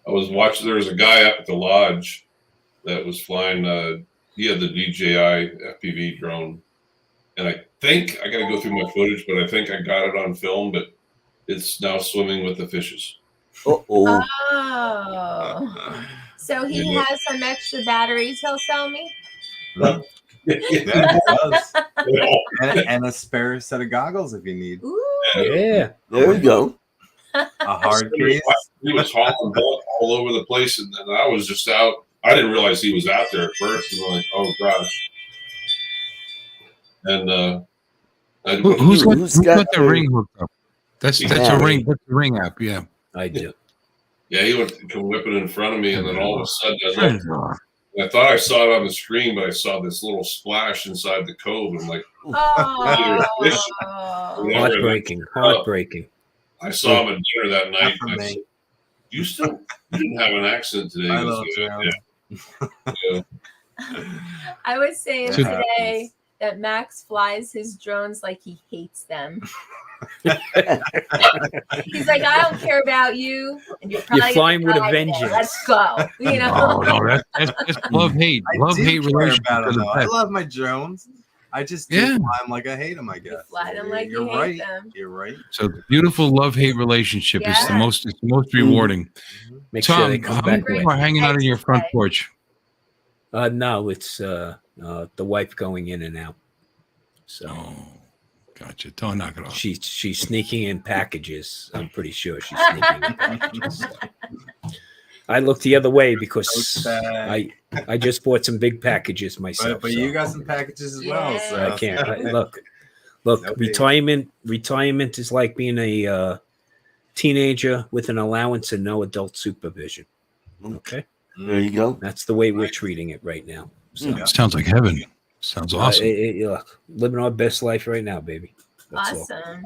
I was watching. There was a guy up at the lodge that was flying. He had the DJI FPV drone, and I think I got to go through my footage, but I think I got it on film. But it's now swimming with the fishes. Uh-oh. Oh. So he Yeah. has some extra batteries he'll sell me? Yeah, it does. Yeah. And a spare set of goggles if you need. Ooh. Yeah. There you go. A hard case. He was hauling butt all over the place, and then I was just out. I didn't realize he was out there at first, and I'm like, "Oh gosh!" And Who's got the their- ring hooked up? That's Yeah. a ring. That's the ring app. Yeah. I do. yeah, he went to come whipping in front of me, and then all of a sudden, Sure. I thought I saw it on the screen, but I saw this little splash inside the cove, and I'm like, Oh. Heartbreaking. Heartbreaking. I saw him at dinner that night. for And I me. said, you didn't have an accident today. I He love goes, drones. yeah. Yeah. I was saying It today happens. that Max flies his drones like he hates them. He's like, I don't care about you, and you're probably flying gonna with a die today. vengeance. Let's go. You know. Oh no, that's love hate. I Love do hate care relationship about to them, the though. I best. love my drones. I just do Yeah. fly them like I hate them, I guess. fly them like You're you hate right. them. You're right. So the beautiful love hate relationship is the Yeah. most rewarding. Make sure they Tom, come how back many with. people are hanging out on your front Right. porch? No, it's the wife going in and out. So Oh, gotcha. Don't knock it off. she's sneaking in packages. I'm pretty sure she's sneaking in packages. So. I looked the other way because I just bought some big packages myself. But so you got some packages as well. Yeah. So I can't. Look, Okay. retirement is like being a teenager with an allowance and no adult supervision. Okay, There you go. that's the way we're treating it right now. So Yeah. Sounds like heaven. Sounds awesome. look, living our best life right now, baby. That's all. Awesome.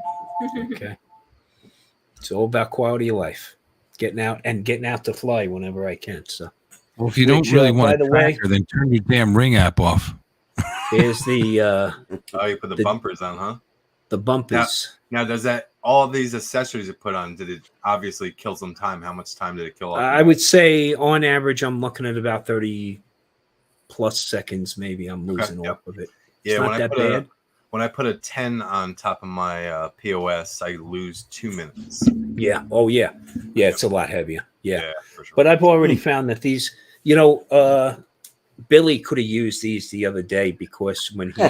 Okay. It's all about quality of life. Getting out to fly whenever I can. So Well, if you don't really by want the to way- track her, then turn your damn Ring app off. here's the Oh, you put the bumpers on, huh? bumpers. Now, does that all these accessories you put on? Did it obviously kill some time? How much time did it kill? I would say on average, I'm looking at about 30 plus seconds. Maybe I'm losing Okay, off of it. Yeah, It's not that bad. when I put a 10 on top of my POS, I lose 2 minutes. Yeah. Oh yeah. Yeah. It's a lot heavier. Yeah. For sure. But I've already found that these, Billy could have used these the other day because when he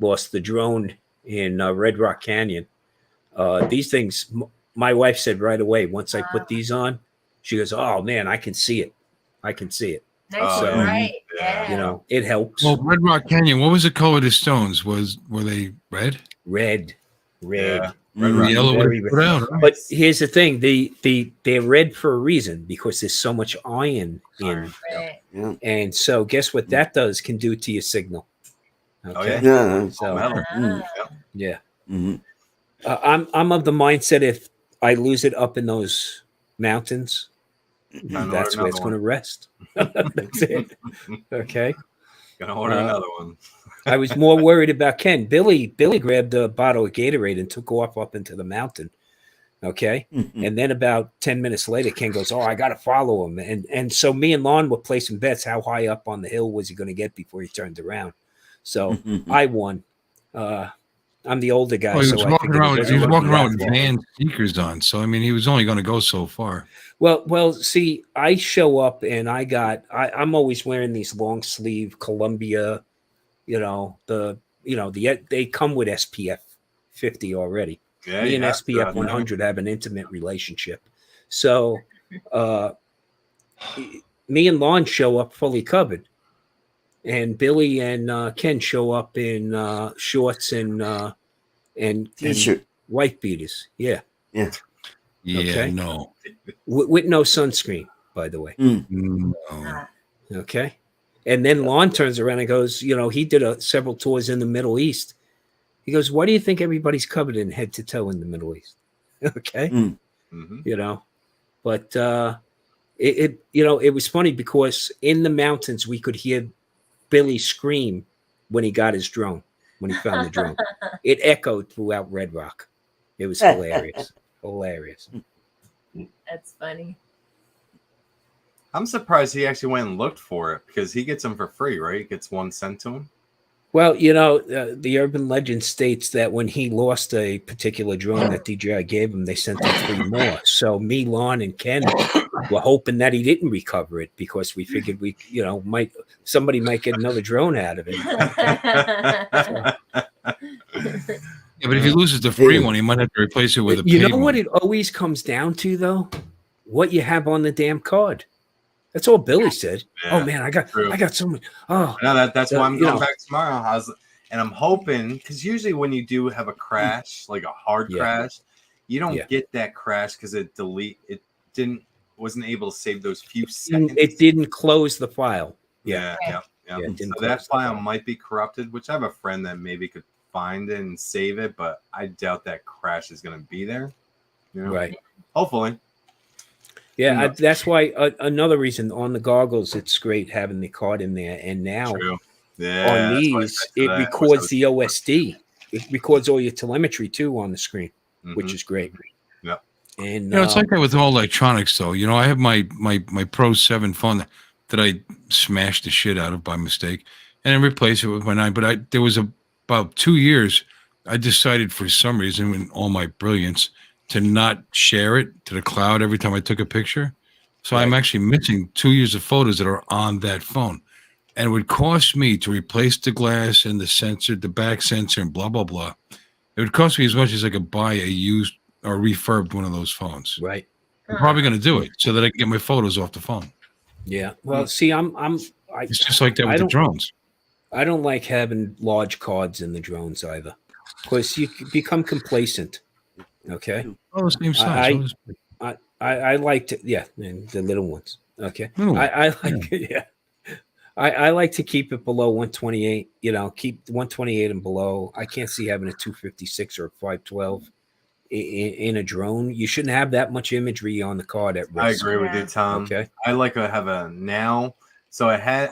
lost the drone in Red Rock Canyon, these things, my wife said right away, once I put these on, she goes, oh man, I can see it. I can see it. Nice Oh, and yeah. bright. Yeah. Yeah. It helps. Well, Red Rock Canyon, what was the color of the stones? Were they red? Red. Yeah. Red Rock. Yellow would Very have put out. Right? But here's the thing: they're red for a reason because there's so much iron in, Right. Yeah. and so guess what that does can do to your signal. Okay, yeah. so Metal. yeah, Mm-hmm. I'm of the mindset if I lose it up in those mountains, Gonna that's order where it's another going to rest. That's it. Okay. Gonna order another one. I was more worried about Ken. Billy grabbed a bottle of Gatorade and took off up into the mountain. Okay. Mm-hmm. And then about 10 minutes later, Ken goes, oh, I got to follow him. And so me and Lon were placing bets. How high up on the hill was he going to get before he turned around? So Mm-hmm. I won. I'm the older guy. Well, he so was I walking figured around. it He was wasn't walking gonna around be with that Van sneakers on. So I mean, he was only going to go so far. Well, see, I show up and I'm always wearing these long sleeve Columbia, they come with SPF 50 already. Yeah, Me you and have to, SPF 100 have an intimate relationship. So me and Lon show up fully covered. And Billy and Ken show up in shorts and T-shirt. white beaters. Yeah. Yeah. Yeah, Okay. no. With no sunscreen, by the way. No. Okay. And then Lon turns around and goes, he did several tours in the Middle East. He goes, why do you think everybody's covered in head to toe in the Middle East? Okay. Mm-hmm. But it was funny because in the mountains, we could hear Billy scream when he got his drone, when he found the drone. It echoed throughout Red Rock. It was hilarious. Hilarious. That's funny. I'm surprised he actually went and looked for it because he gets them for free, right? He gets one sent to him. Well, the urban legend states that when he lost a particular drone that DJI gave him, they sent him 3 more. So me, Lon, and Ken were hoping that he didn't recover it because we figured somebody might get another drone out of it. Yeah, but if he loses the free one, he might have to replace it with a You paid know what one. it always comes down to, though? What you have on the damn card. That's all Billy said. Yeah, oh man, I got so much. Oh, no, that's why I'm you going know. back tomorrow. And I'm hoping because usually when you do have a crash, like a hard crash, you don't get that crash because it wasn't able to save those few seconds. it didn't close the file. Yeah. it didn't So that close the file might be corrupted, which I have a friend that maybe could find it and save it, but I doubt that crash is going to be there. Right. Hopefully. Yeah, that's why another reason on the goggles, it's great having the card in there. And now True. Yeah, on that's what I these, said it today. I wish I records was- the OSD. It records all your telemetry too on the screen, which is great. Yeah. And You know, it's like that with all electronics, though. You know, I have my Pro 7 phone that I smashed the shit out of by mistake, and then replaced it with my 9. But there was about 2 years, I decided for some reason, in all my brilliance, to not share it to the cloud every time I took a picture. So I'm actually missing 2 years of photos that are on that phone. And it would cost me to replace the glass and the sensor, the back sensor, and blah, blah, blah. It would cost me as much as I could buy a used or refurbed one of those phones. right. I'm probably going to do it so that I can get my photos off the phone. Yeah. Well, see, It's just like that with the drones. I don't like having large cards in the drones either, because you become complacent. Okay. Oh, the same size. I like to, and the little ones. Okay. Little one. I like, I like to keep it below 128. You know, keep 128 and below. I can't see having a 256 or a 512 in a drone. You shouldn't have that much imagery on the card at risk. I agree with you, Tom. Okay. I like to have a now. So I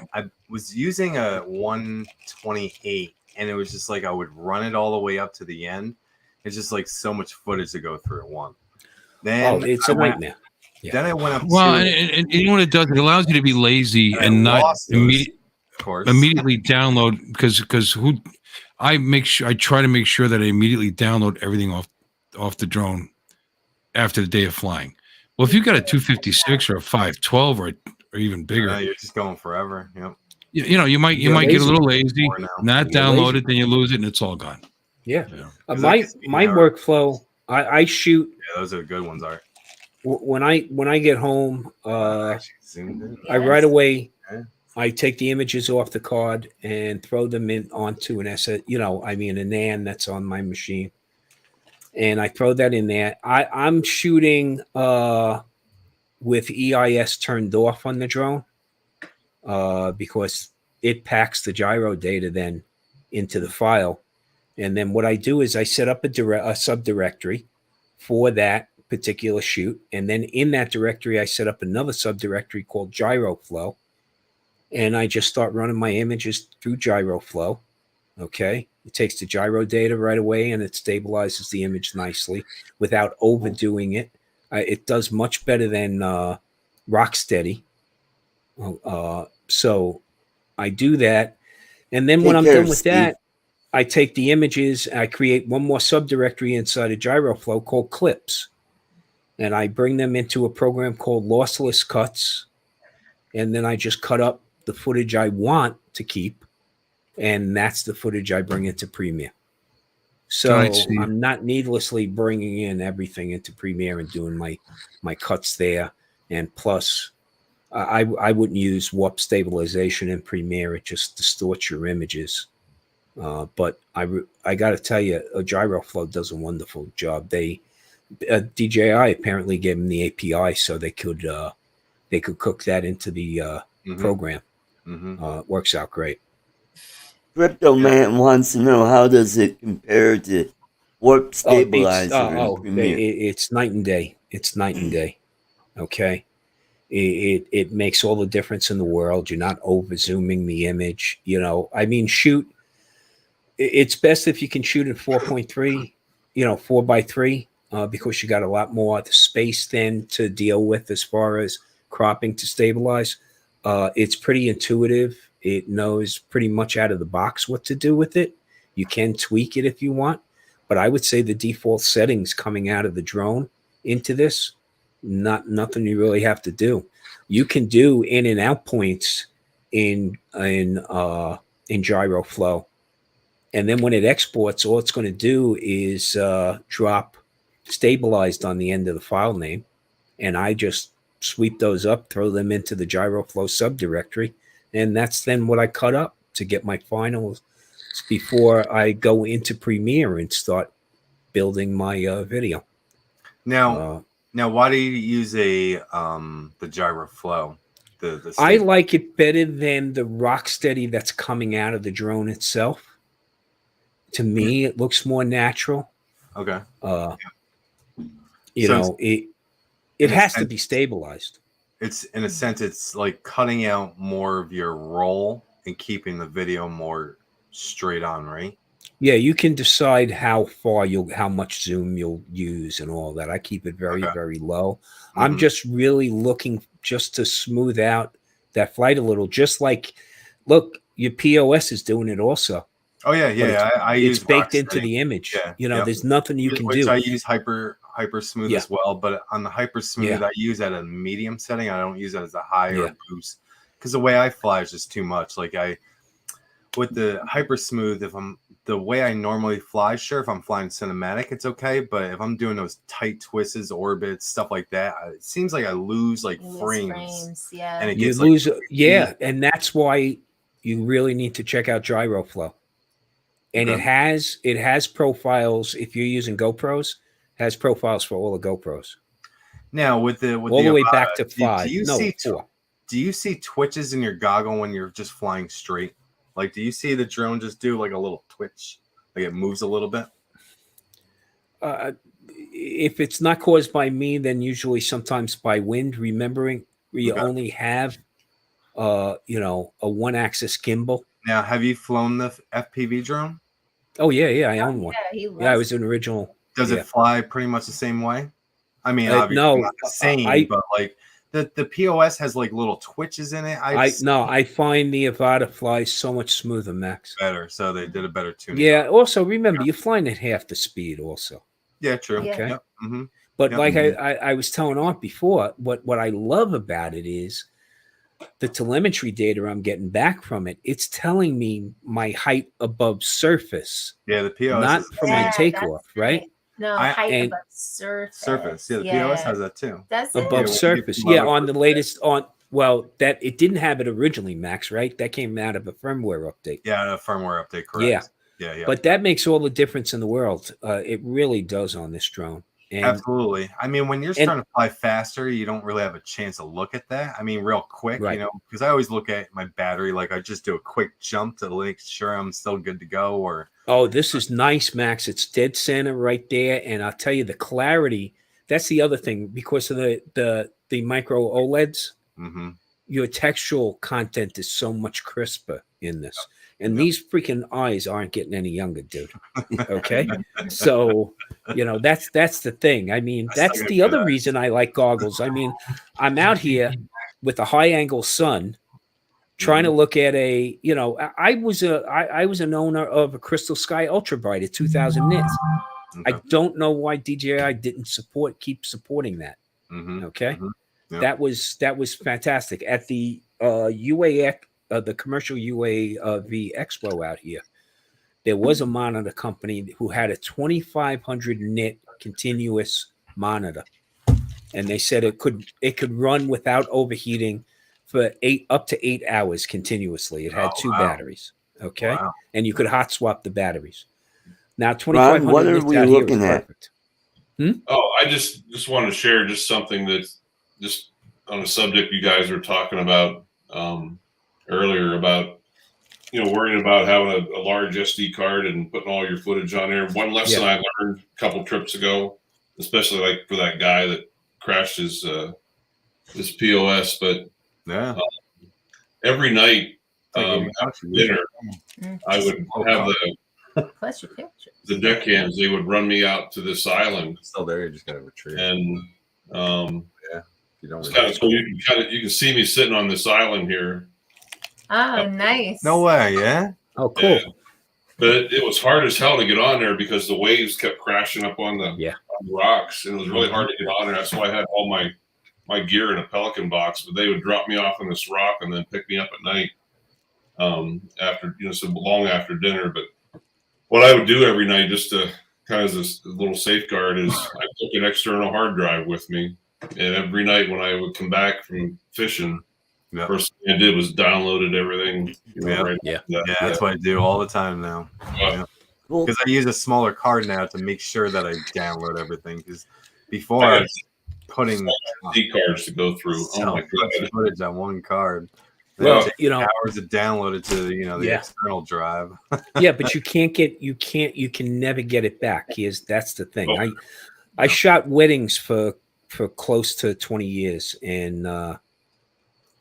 was using a 128, and it was just like I would run it all the way up to the end. It's just like so much footage to go through at one. Then it's a nightmare. Yeah. Then I went up. Well, and you know what it does? It allows you to be lazy and not immediately download because I try to make sure that I immediately download everything off the drone after the day of flying. Well, if you got a 256 or a 512 or even bigger, you're just going forever. Yep. You know, you might get a little lazy, not download it, then you lose it, and it's all gone. Yeah. My workflow, I shoot. Yeah, those are good ones, Art. When I get home, I right away I take the images off the card and throw them in onto an a NAND that's on my machine, and I throw that in there. I'm shooting with EIS turned off on the drone because it packs the gyro data then into the file. And then what I do is I set up a subdirectory for that particular shoot. And then in that directory, I set up another subdirectory called gyro flow. And I just start running my images through gyro flow. Okay. It takes the gyro data right away and it stabilizes the image nicely without overdoing it. It does much better than Rocksteady. So I do that. And then when I'm done with that, I take the images, I create one more subdirectory inside of GyroFlow called clips. And I bring them into a program called lossless cuts. And then I just cut up the footage I want to keep. And that's the footage I bring into Premiere. So I'm not needlessly bringing in everything into Premiere and doing my cuts there. And plus, I wouldn't use warp stabilization in Premiere. It just distorts your images. But I got to tell you, GyroFlow does a wonderful job. DJI apparently gave them the API so they could cook that into the program. Works out great. Crypto Man wants to know, how does it compare to warp stabilizer? It's night and day. It's night and day. Okay. It makes all the difference in the world. You're not over zooming the image. You know, I mean, shoot. It's best if you can shoot at 4.3, 4:3, because you got a lot more space then to deal with as far as cropping to stabilize. It's pretty intuitive. It knows pretty much out of the box what to do with it. You can tweak it if you want, but I would say the default settings coming out of the drone into this, nothing you really have to do. You can do in and out points in GyroFlow. And then when it exports, all it's going to do is drop stabilized on the end of the file name. And I just sweep those up, throw them into the GyroFlow subdirectory. And that's then what I cut up to get my finals before I go into Premiere and start building my video. Now, why do you use the GyroFlow? I like it better than the Rocksteady that's coming out of the drone itself. To me, it looks more natural. Okay. It has to be stabilized. It's in a sense, it's like cutting out more of your roll and keeping the video more straight on, right? Yeah, you can decide how much zoom you'll use and all that. I keep it very, very low. I'm just really looking just to smooth out that flight a little. Just like, look, your POS is doing it also. Oh yeah. I use baked into the image. Yeah, there's nothing you can do. I use hyper smooth as well, but on the hyper smooth, I use at a medium setting. I don't use it as a high or boost, because the way I fly is just too much. Like with the hyper smooth, the way I normally fly, sure, if I'm flying cinematic, it's okay. But if I'm doing those tight twists, orbits, stuff like that, it seems like I lose frames. Yeah, and you lose. And that's why you really need to check out gyro flow. And it has profiles. If you're using GoPros, it has profiles for all the GoPros. Now with the way back to 5. Do you see twitches in your goggle when you're just flying straight? Like, do you see the drone just do like a little twitch, like it moves a little bit? If it's not caused by me, then usually sometimes by wind. Remembering you only have, a one-axis gimbal. Now, have you flown the FPV drone? Oh yeah, I own one. Yeah, I was an original. Does it fly pretty much the same way? I mean, obviously not the same, but like the POS has like little twitches in it. I find the Avata flies so much smoother, Max. Better, so they did a better tuning. Yeah. Also, remember, you're flying at half the speed. Also. Yeah. True. Okay. Yep. Mm-hmm. But like I was telling Art before, what I love about it is the telemetry data I'm getting back from it. It's telling me my height above surface. Yeah, the POS not from my takeoff, right? No, height above surface. Surface. Yeah, the POS has that too. That's above surface. Yeah, on the latest that it didn't have it originally, Max, right? That came out of a firmware update. Yeah, a firmware update, correct. Yeah. But that makes all the difference in the world. It really does on this drone. And, absolutely. I mean, when you're trying to fly faster, you don't really have a chance to look at that. I mean, real quick, because I always look at my battery. Like I just do a quick jump to make sure I'm still good to go. Or this is nice, Max. It's dead center right there, and I'll tell you the clarity. That's the other thing, because of the micro OLEDs. Mm-hmm. Your textual content is so much crisper in this. And these freaking eyes aren't getting any younger, dude. Okay. So, that's the thing. I mean, that's the other reason I like goggles. I mean, I'm out here with a high angle sun trying to look at I was an owner of a Crystal Sky Ultra Bright at 2000 nits. I don't know why DJI didn't keep supporting that. Okay. Yeah. That was fantastic. At the UAX, the commercial UAV Expo out here, there was a monitor company who had a 2500 nit continuous monitor, and they said it could run without overheating for up to 8 hours continuously. It had two batteries, and you could hot swap the batteries. Now 2500 what are nits we out looking here is at? perfect. Oh, I just want to share just something that's just on a subject you guys were talking about earlier about worrying about having a large SD card and putting all your footage on there. One lesson I learned a couple trips ago, especially like for that guy that crashed his POS, but every night after dinner, I would have plus your picture. The deckhands. They would run me out to this island. Still there, you just gotta retrieve. And you don't. So you can see me sitting on this island here. Oh, nice. No way, yeah. Oh, cool. Yeah. But it was hard as hell to get on there because the waves kept crashing up on the rocks, and it was really hard to get on there. That's why I had all my gear in a Pelican box. But they would drop me off on this rock and then pick me up at night after so long after dinner. But what I would do every night, just to kind of as this little safeguard, is I took an external hard drive with me, and every night when I would come back from fishing, first thing I did was downloaded everything. That's what I do all the time now. Because I use a smaller card now to make sure that I download everything. Because before I was putting SD cards to go through. Oh my god, footage on one card. Well, hours to download it to the external drive. But you can never get it back. That's the thing. I shot weddings for for close to 20 years, and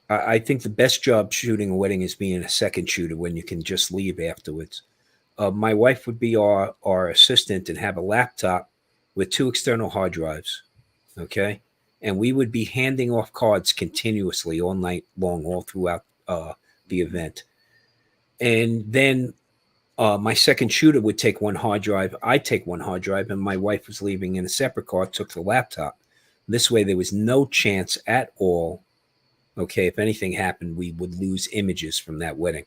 I think the best job shooting a wedding is being a second shooter when you can just leave afterwards. My wife would be our assistant and have a laptop with 2 external hard drives. Okay. And we would be handing off cards continuously all night long, all throughout the event. And then my second shooter would take 1 hard drive. I'd take 1 hard drive, and my wife was leaving in a separate car, took the laptop. This way, there was no chance at all. Okay. If anything happened, we would lose images from that wedding.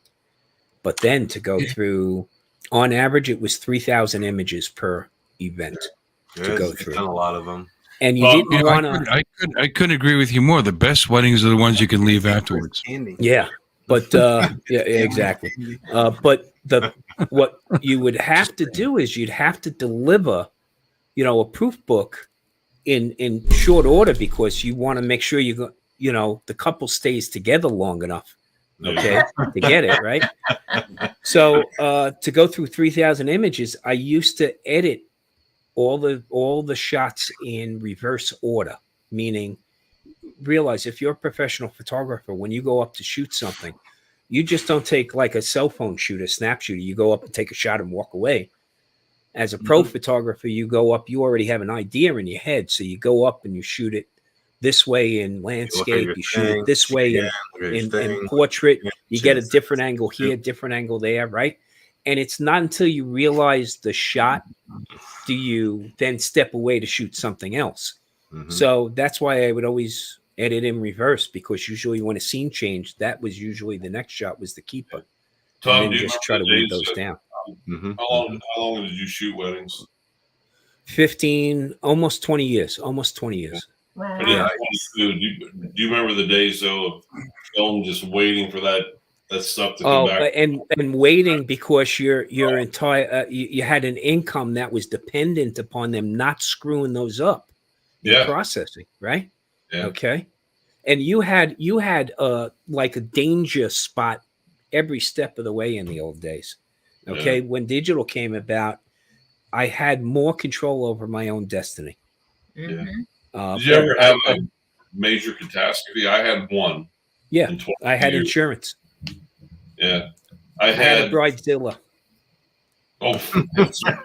But then to go through, on average, it was 3,000 images per event to go through. A lot of them. And you didn't want to. I couldn't agree with you more. The best weddings are the ones you can leave afterwards. Yeah, but yeah, exactly. But what you would have to do is you'd have to deliver, a proof book in short order, because you want to make sure the couple stays together long enough, okay, to get it right. So to go through 3,000 images, I used to edit all the shots in reverse order, meaning realize if you're a professional photographer, when you go up to shoot something, you just don't take like a cell phone shoot, a snap shooter. You go up and take a shot and walk away. As a pro photographer, you go up, you already have an idea in your head. So you go up and you shoot it this way in landscape, you shoot it this way in portrait, you get a different angle here, different angle there, right? And it's not until you realize the shot do you then step away to shoot something else. So that's why I would always edit in reverse, because usually when a scene changed, that was usually the next shot was the keeper. Tom, and then just try to read those down. How long did you shoot weddings? 15, almost 20 years. Almost 20 years. Wow. Yeah. Do you remember the days though of film just waiting for that stuff to come back? And waiting because your entire you had an income that was dependent upon them not screwing those up. Yeah. Processing, right? Yeah. Okay. And you had like a danger spot every step of the way in the old days. Okay. Yeah. When digital came about, I had more control over my own destiny. Yeah. Did you ever have a major catastrophe? I had one. Yeah. I had insurance. Yeah. I had a bridezilla. Oh.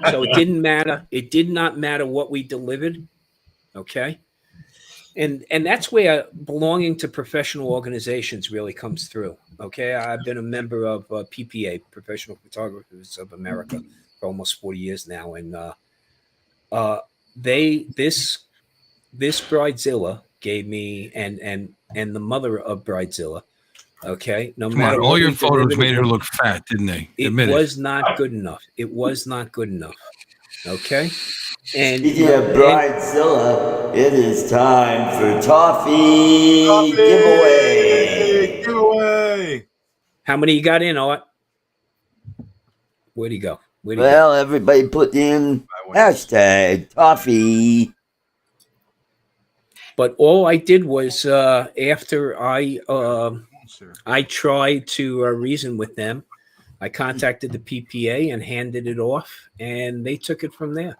So it didn't matter. It did not matter what we delivered. Okay. And that's where belonging to professional organizations really comes through. Okay. I've been a member of PPA, Professional Photographers of America, for almost 40 years now. And this bridezilla gave me and the mother of bridezilla. Okay. No matter all your photos made her look fat, didn't they? It was not good enough. It was not good enough. Okay. And bridezilla, it is time for toffee giveaway. Giveaway. How many you got in, Art? Where'd he go? Everybody put in hashtag toffee. But all I did was after I tried to reason with them, I contacted the PPA and handed it off, and they took it from there.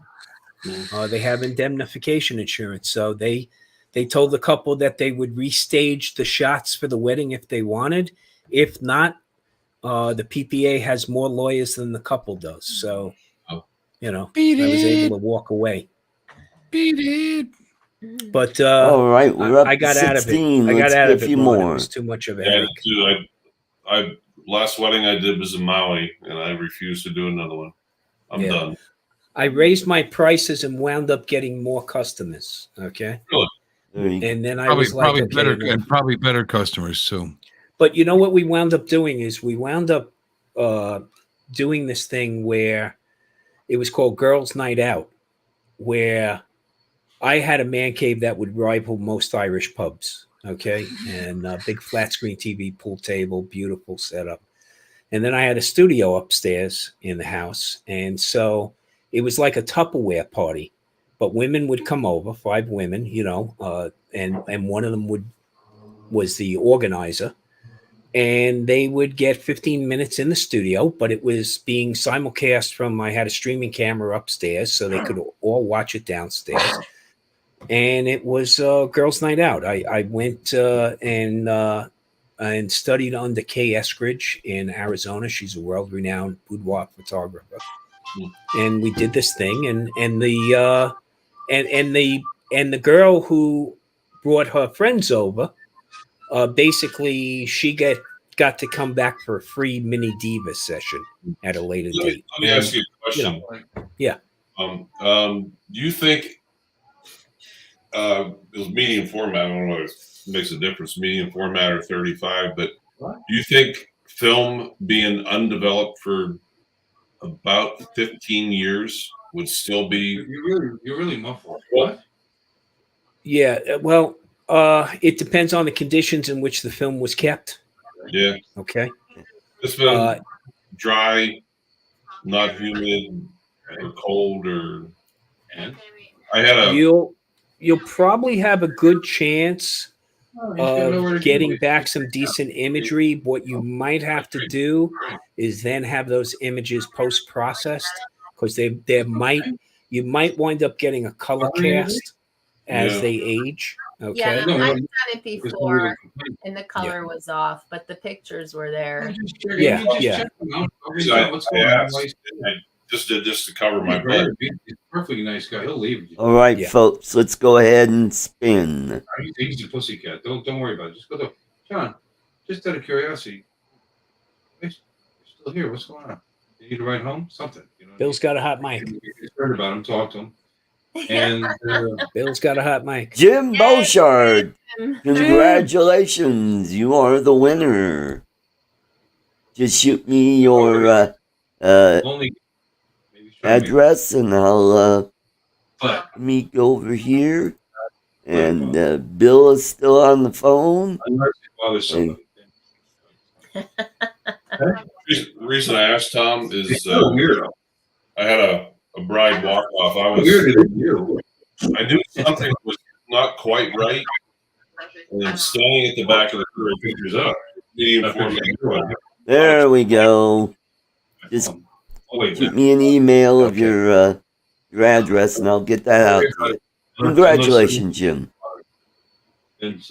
They have indemnification insurance, so they told the couple that they would restage the shots for the wedding if they wanted. If not, the PPA has more lawyers than the couple does. So, I was able to walk away. Beat it. But all right, we're up. I got to 16. out of it. I got out of it. It was too much of a headache. I last wedding I did was in Maui, and I refused to do another one. I'm done. I raised my prices and wound up getting more customers. Okay. Really? And then I was probably better customers too. But you know what we wound up doing is we wound up doing this thing where it was called Girls' Night Out, where I had a man cave that would rival most Irish pubs. Okay. And a big flat screen TV, pool table, beautiful setup. And then I had a studio upstairs in the house. And so it was like a Tupperware party, but women would come over, 5 women, and one of them was the organizer. And they would get 15 minutes in the studio, but it was being simulcast from, I had a streaming camera upstairs so they could all watch it downstairs. and it was girls' night out. I went and studied under Kay Eskridge in Arizona. She's a world-renowned boudoir photographer, and we did this thing. And the girl who brought her friends over, basically she got to come back for a free mini diva session at a later date. Let me ask you a question. Yeah. Do you think it was medium format? I don't know if it makes a difference, medium format or 35, but do you think film being undeveloped for about 15 years would still be? You're really muffled. What? Yeah. Well, it depends on the conditions in which the film was kept. Yeah. Okay. It's been dry, not humid, or cold, or. And I had a. You'll probably have a good chance of getting back some decent imagery. What you might have to do is then have those images post-processed, because you might wind up getting a color cast as they age. Okay. Yeah, I've done it before, and the color was off, but the pictures were there. Yeah. I just did this to cover my butt. He's a perfectly nice guy. He'll leave. All right, folks, let's go ahead and spin. He's a pussycat. Don't worry about it. Just go to John. Just out of curiosity, you're still here. What's going on? You need to ride home? Something. You know. Bill's got a hot mic. Heard about him. Talk to him. And Bill's got a hot mic. Jim Beauchard, congratulations! You are the winner. Just shoot me your address, and I'll meet over here. And Bill is still on the phone. The reason I asked Tom is I had a bride walk off. I knew something was not quite right, and then standing at the back of the crew, pictures up. There we go. Just keep me an email of your address, and I'll get that out to you. Congratulations, Jim. And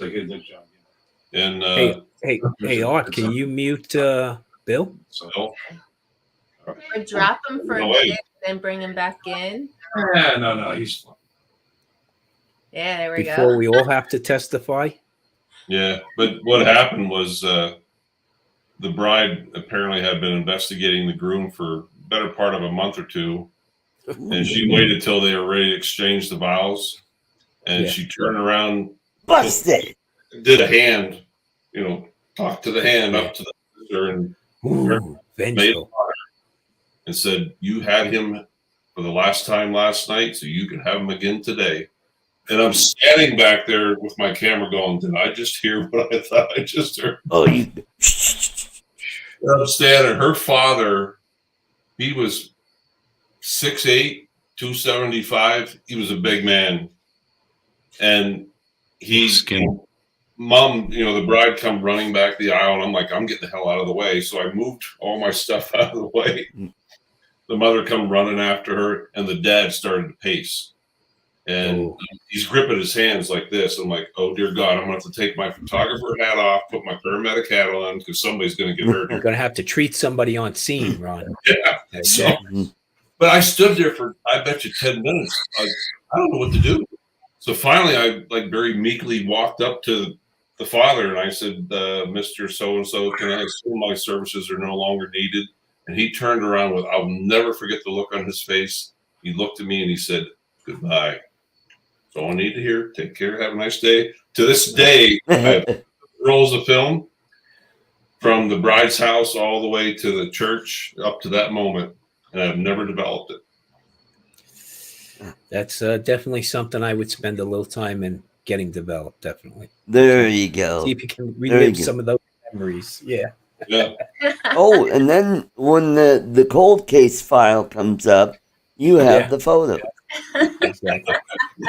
hey, Art, can you mute Bill? Or drop him for a minute, then bring him back in. No, he's fine. Yeah, there we go. Before we all have to testify. Yeah, but what happened was the bride apparently had been investigating the groom for the better part of a month or two, and she waited till they were ready to exchange the vows, and she turned around, busted, did a hand, talked to the hand up to the sister, and made and said, "You had him for the last time last night, so you can have him again today." And I'm standing back there with my camera going, did I just hear what I thought I just heard? Oh, you. I'm standing. Her father, he was 6'8", 275. He was a big man. And Mom, the bride come running back the aisle, and I'm like, I'm getting the hell out of the way. So I moved all my stuff out of the way. The mother come running after her, and the dad started to pace. And he's gripping his hands like this. I'm like, oh, dear God, I'm going to have to take my photographer hat off, put my paramedic hat on, because somebody's going to get hurt. You're going to have to treat somebody on scene, Ron. Yeah. Okay. So, but I stood there for, I bet you, 10 minutes. I don't know what to do. So finally, I very meekly walked up to the father, and I said, Mr. So-and-so, can I assume my services are no longer needed? And he turned around with, I'll never forget the look on his face. He looked at me and he said, goodbye. That's all I need to hear. Take care. Have a nice day. To this day, I have rolls of film from the bride's house all the way to the church up to that moment, and I've never developed it. That's definitely something I would spend a little time in getting developed. Definitely. There you go. See if you can relive some of those memories. Yeah. Yeah. Oh, and then when the cold case file comes up, you have the photo. Exactly.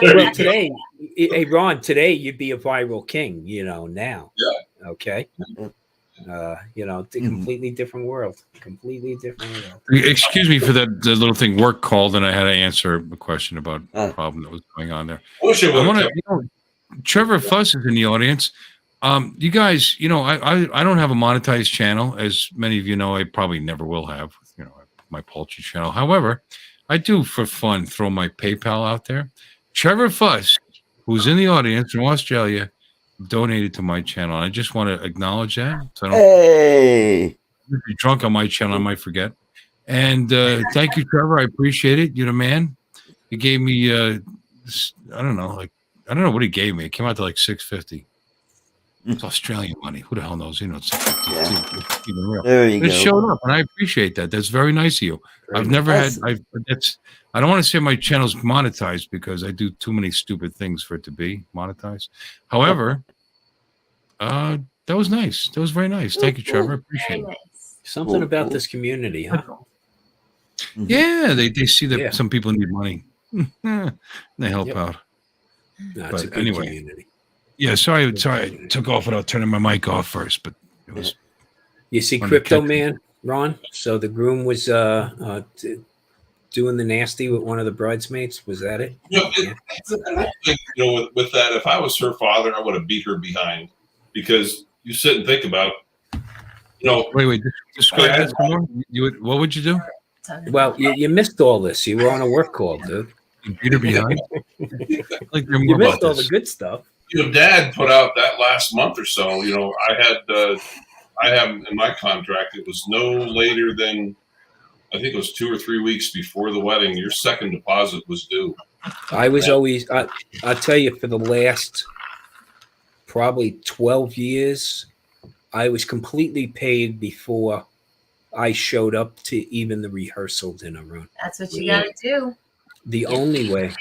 Well, today, hey Ron, today you'd be a viral king, now. Yeah. Okay. It's a completely different world. Completely different world. Excuse me for that the little thing. Work called, and I had to answer a question about a problem that was going on there. Trevor Fuss is in the audience. You guys, I don't have a monetized channel, as many of you know. I probably never will have. My poultry channel. However, I do for fun throw my PayPal out there. Trevor Fuss, who's in the audience from Australia, donated to my channel. I just want to acknowledge that. So I don't if you're drunk on my channel, I might forget. And thank you, Trevor. I appreciate it. You're the man. He gave me I don't know what he gave me. It came out to like $650. It's Australian money. Who the hell knows? It's $650. Even real. There you go. It showed up, and I appreciate that. That's very nice of you. I've never had. I don't want to say my channel's monetized because I do too many stupid things for it to be monetized. However, that was nice. That was very nice. Thank you, Trevor. I appreciate it. Something about this community, huh? Yeah, they see that some people need money. They help out. No, it's a good community. Yeah, sorry, I took off without turning my mic off first, but it was. You see, Crypto Man, Ron. So the groom was doing the nasty with one of the bridesmaids. Was that it? With that, if I was her father, I would have beat her behind, because you sit and think about, Wait, describe that some more. What would you do? Well, you missed all this. You were on a work call, dude. You beat her behind. You missed all the good stuff. Dad put out that last month or so. I have in my contract, it was no later than, I think it was 2 or 3 weeks before the wedding, your second deposit was due. I was always, I'll tell you, for the last probably 12 years, I was completely paid before I showed up to even the rehearsal dinner room. That's what you got to do. The only way,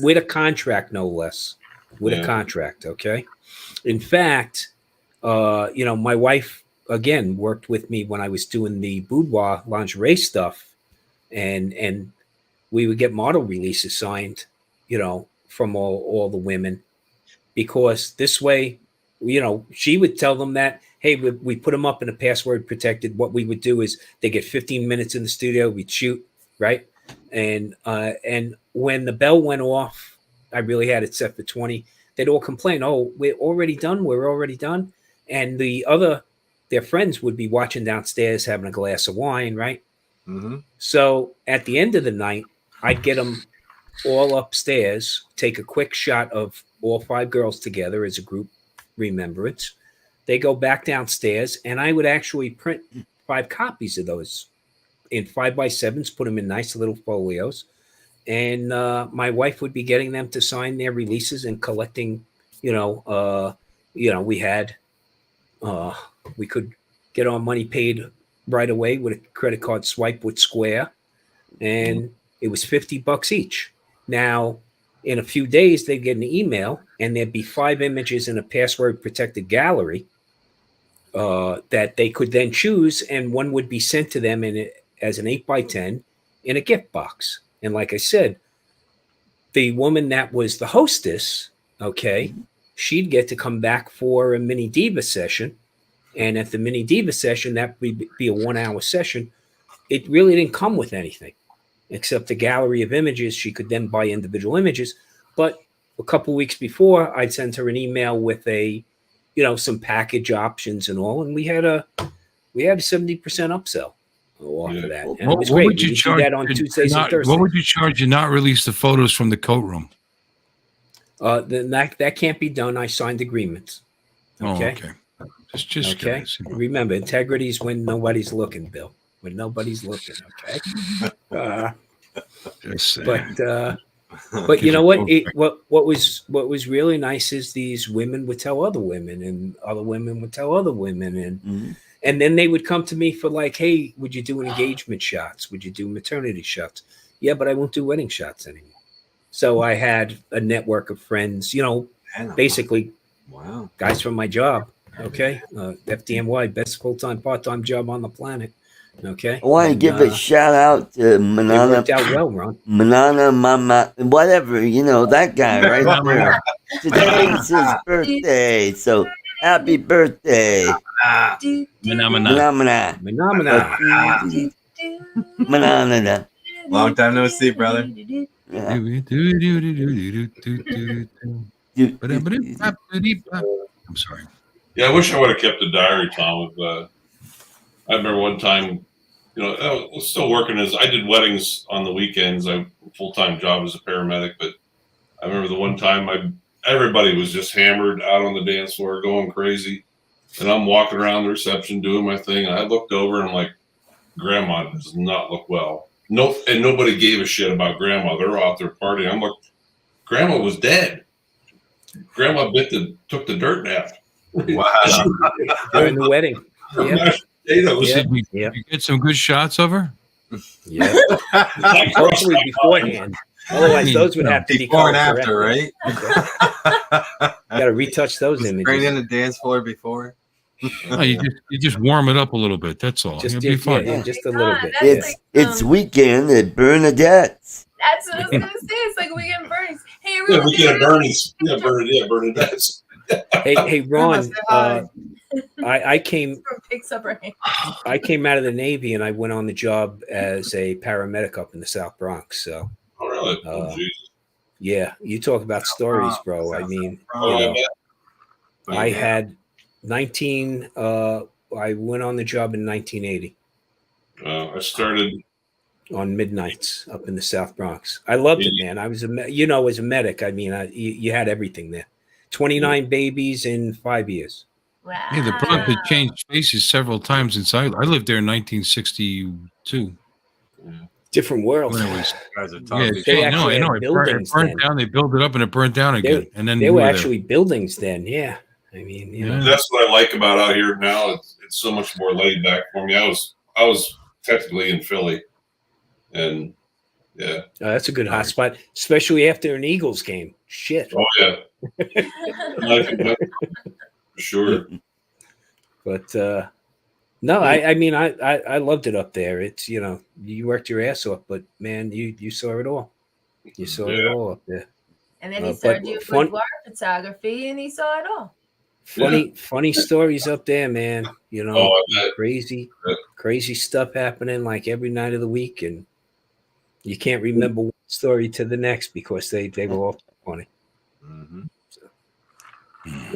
with a contract, no less. With a contract, okay? In fact, my wife, again, worked with me when I was doing the boudoir lingerie stuff, and we would get model releases signed, from all the women, because this way, she would tell them that, hey, we put them up in a password protected. What we would do is they get 15 minutes in the studio, we'd shoot, right? And when the bell went off, I really had it set for 20. They'd all complain, oh, we're already done. And their friends would be watching downstairs having a glass of wine, right? Mm-hmm. So at the end of the night, I'd get them all upstairs, take a quick shot of all 5 girls together as a group remembrance. They go back downstairs, and I would actually print 5 copies of those in 5x7s, put them in nice little folios. And my wife would be getting them to sign their releases and collecting, we could get our money paid right away with a credit card swipe with Square. And it was $50 each. Now, in a few days, they'd get an email, and there'd be 5 images in a password protected gallery that they could then choose. And one would be sent to them as an 8x10 in a gift box. And like I said, the woman that was the hostess, she'd get to come back for a mini diva session. And at the mini diva session, that would be a 1-hour session. It really didn't come with anything except a gallery of images. She could then buy individual images. But a couple weeks before, I'd send her an email with some package options and all. And we had a 70% upsell off of that. And what would you charge that on Tuesdays and Thursdays? What would you charge to not release the photos from the coat room? Then that can't be done. I signed agreements. Okay. Oh, okay. Just okay. Curious. Remember, integrity is when nobody's looking, Bill. When nobody's looking. Okay. But you know what? What was really nice is these women would tell other women, and other women would tell other women, and. And then they would come to me for like, hey, would you do engagement shots? Would you do maternity shots? Yeah, but I won't do wedding shots anymore. So I had a network of friends, basically guys from my job. Okay. FDNY, best full-time, part-time job on the planet. Okay. I want to give a shout out to Manana. It worked out well, Ron. Manana, Mama, whatever, that guy right there. Today's his birthday. So Happy birthday. Phenomena. Phenomena. Phenomena. Long time no see, brother. Yeah. I'm sorry. Yeah, I wish I would have kept a diary, Tom. I remember one time, I was still working I did weddings on the weekends. I full-time job as a paramedic, but I remember the one time everybody was just hammered out on the dance floor, going crazy, and I'm walking around the reception doing my thing, and I looked over and I'm like, Grandma does not look well. No, and nobody gave a shit about Grandma. They're out there partying. I'm like, Grandma was dead. Grandma took the dirt nap. Wow. During the wedding. Yeah. Potatoes. You get some good shots of her? Yeah. Hopefully beforehand. Otherwise, those would have to be before and after, right? Got to retouch those images. Straight in the dance floor before. No, you just warm it up a little bit. That's all. It'll be fun. Yeah, just a little bit. It's weekend at Bernadette's. That's what I was gonna say. It's like weekend Bernie's. Hey, Yeah, everyone. we get Bernie's. Yeah, Bernadette's. Hey, Ron. I came Picks up her hand. I came out of the Navy and I went on the job as a paramedic up in the South Bronx. So, Oh, really? Oh, Jesus. yeah, you talk about stories, bro. I mean, Yeah. I had 19. I went on the job in 1980 I started. on midnights up in the South Bronx. I loved it, man. I was as a medic. I mean, you had everything there. 29 babies in 5 years. Wow. Yeah, the Bronx had changed spaces several times since I lived there in 1962. Different world. When it was, Guys are yeah, talking. They I know. actually It had buildings burnt then. down. They built it up and it burnt down again. And then They we were there. actually buildings then. Yeah. I mean, you know. That's what I like about out here now. It's so much more laid back for me. I was technically in Philly, and yeah. That's a good hot spot, especially after an Eagles game. Shit. Oh yeah. For sure. But no, I mean, I loved it up there. It's, you worked your ass off, but man, you saw it all. You saw it all up there. And then he but started doing fun- boudoir photography, and he saw it all. Funny stories up there, man. Oh, I bet. Crazy stuff happening like every night of the week, and you can't remember one story to the next because they were all funny. Mm-hmm.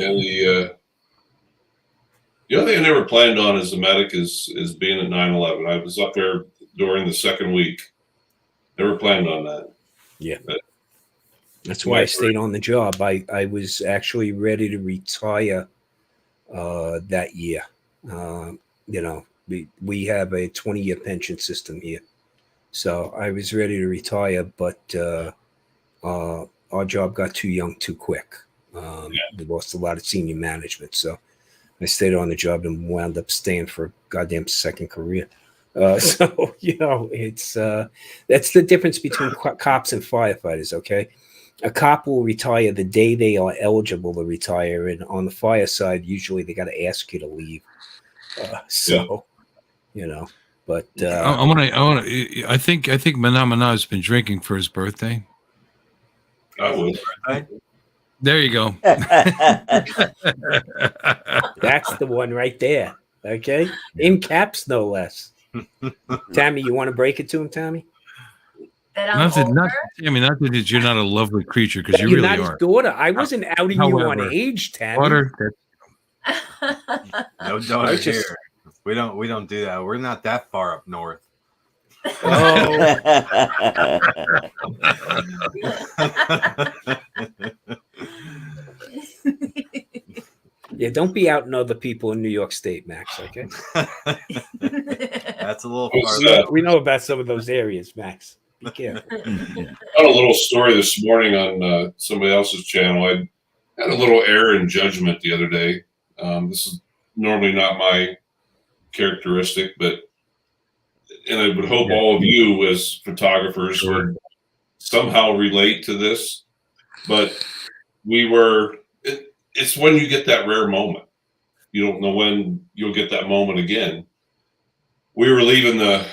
And the other thing I never planned on as a medic is being at 9/11. I was up there during the second week. Never planned on that. Yeah. But that's why I stayed on the job. I was actually ready to retire that year. We have a 20-year pension system here. So I was ready to retire, but our job got too young too quick. We lost a lot of senior management. So I stayed on the job and wound up staying for a goddamn second career. So, it's that's the difference between cops and firefighters, okay? A cop will retire the day they are eligible to retire, and on the fire side, usually they got to ask you to leave. But I think Manamana has been drinking for his birthday. I would. There you go. That's the one right there. Okay, in caps, no less. Tammie, you want to break it to him, Tammie? Not that you're not a lovely creature, because you you're really not are. His daughter. I wasn't outing you on age, Tammie. No daughter here. We don't do that. We're not that far up north. Yeah, don't be outing other people in New York State, Max. Okay, that's a little far. We know about some of those areas, Max. Be careful. I had a little story this morning on somebody else's channel. I had a little error in judgment the other day. This is normally not my characteristic, and I would hope all of you as photographers would somehow relate to this. But it's when you get that rare moment. You don't know when you'll get that moment again. We were leaving the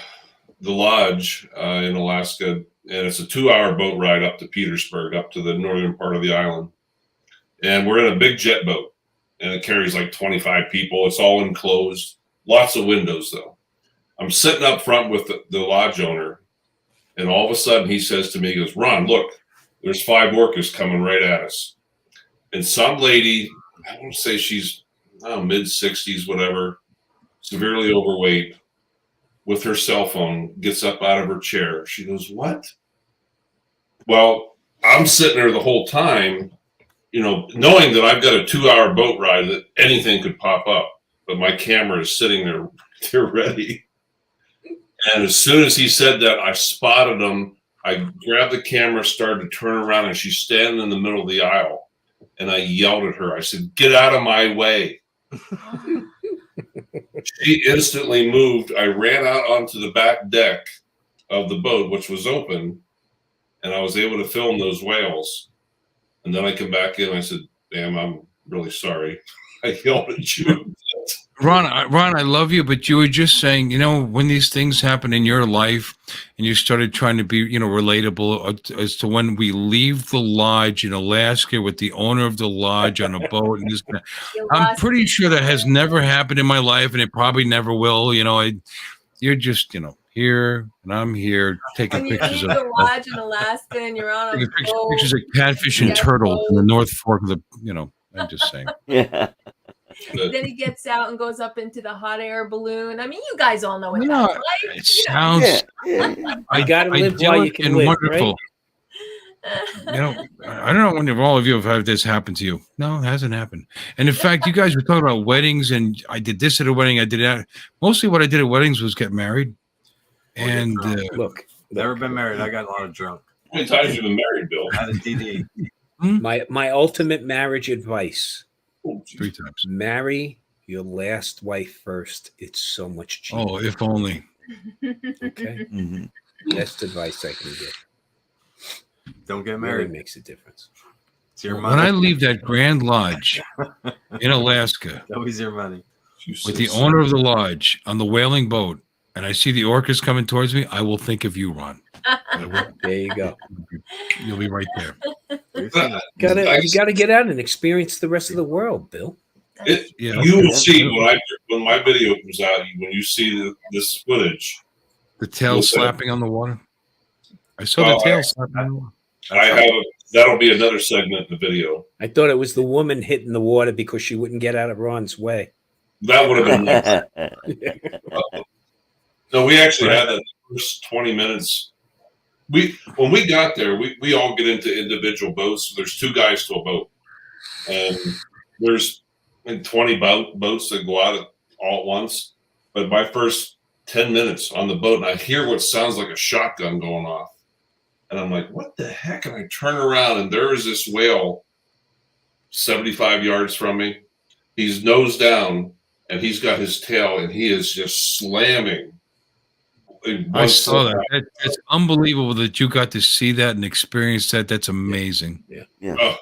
lodge in Alaska, and it's a 2-hour boat ride up to Petersburg, up to the northern part of the island. And we're in a big jet boat. and it carries like 25 people. It's all enclosed. Lots of windows, though. I'm sitting up front with the lodge owner, and all of a sudden he says to me, he goes, Ron, look, there's 5 workers coming right at us. And some lady, I want to say she's mid-60s, whatever, severely overweight, with her cell phone, gets up out of her chair. She goes, what? Well, I'm sitting there the whole time, knowing that I've got a 2-hour boat ride that anything could pop up, but my camera is sitting there ready. And as soon as he said that, I spotted him. I grabbed the camera, started to turn around, and she's standing in the middle of the aisle. And I yelled at her. I said, get out of my way. She instantly moved. I ran out onto the back deck of the boat, which was open, and I was able to film those whales. And then I come back in. I said, damn, I'm really sorry. I yelled at you. Ron, I love you, but you were just saying, when these things happen in your life and you started trying to be, relatable as to when we leave the lodge in Alaska with the owner of the lodge on a boat. And I'm pretty sure that has never happened in my life, and it probably never will. You're just, here, and I'm here taking pictures of the lodge in Alaska and you're on a boat. Pictures of catfish and turtles in the North Fork of the, I'm just saying. Yeah. Then he gets out and goes up into the hot air balloon. I mean, you guys all know what that's like. It sounds. I gotta live while you can live, wonderful. Right? I don't know when all of you have had this happen to you. No, it hasn't happened. And in fact, you guys were talking about weddings, and I did this at a wedding. I did that. Mostly, what I did at weddings was get married. And look, never been married. I got a lot of drunk. How many times have you been married, Bill? I had a DD. My ultimate marriage advice. 3 times. Marry your last wife first. It's so much cheaper. Oh, if only. Okay. Best advice I can give. Don't get Really married. makes a difference. It's your When money. I leave that Grand Lodge in Alaska Always your money. with the owner of the lodge on the whaling boat, and I see the orcas coming towards me, I will think of you, Ron. There you go. You'll be right there. You gotta get out and experience the rest of the world, Bill. You will see when my video comes out. When you see this footage, The tail slapping on the water. I saw the tail slapping on the water. That'll be another segment in the video. I thought it was the woman hitting the water because she wouldn't get out of Ron's way. That would have been. No, we actually had that first 20 minutes. When we got there, we all get into individual boats. So there's 2 guys to a boat, and there's like 20 boats that go out all at once. But my first 10 minutes on the boat, and I hear what sounds like a shotgun going off, and I'm like, "What the heck?" And I turn around, and there is this whale 75 yards from me. He's nose down, and he's got his tail, and he is just slamming. I saw that. It's unbelievable that you got to see that and experience that. That's amazing. Yeah. Oh,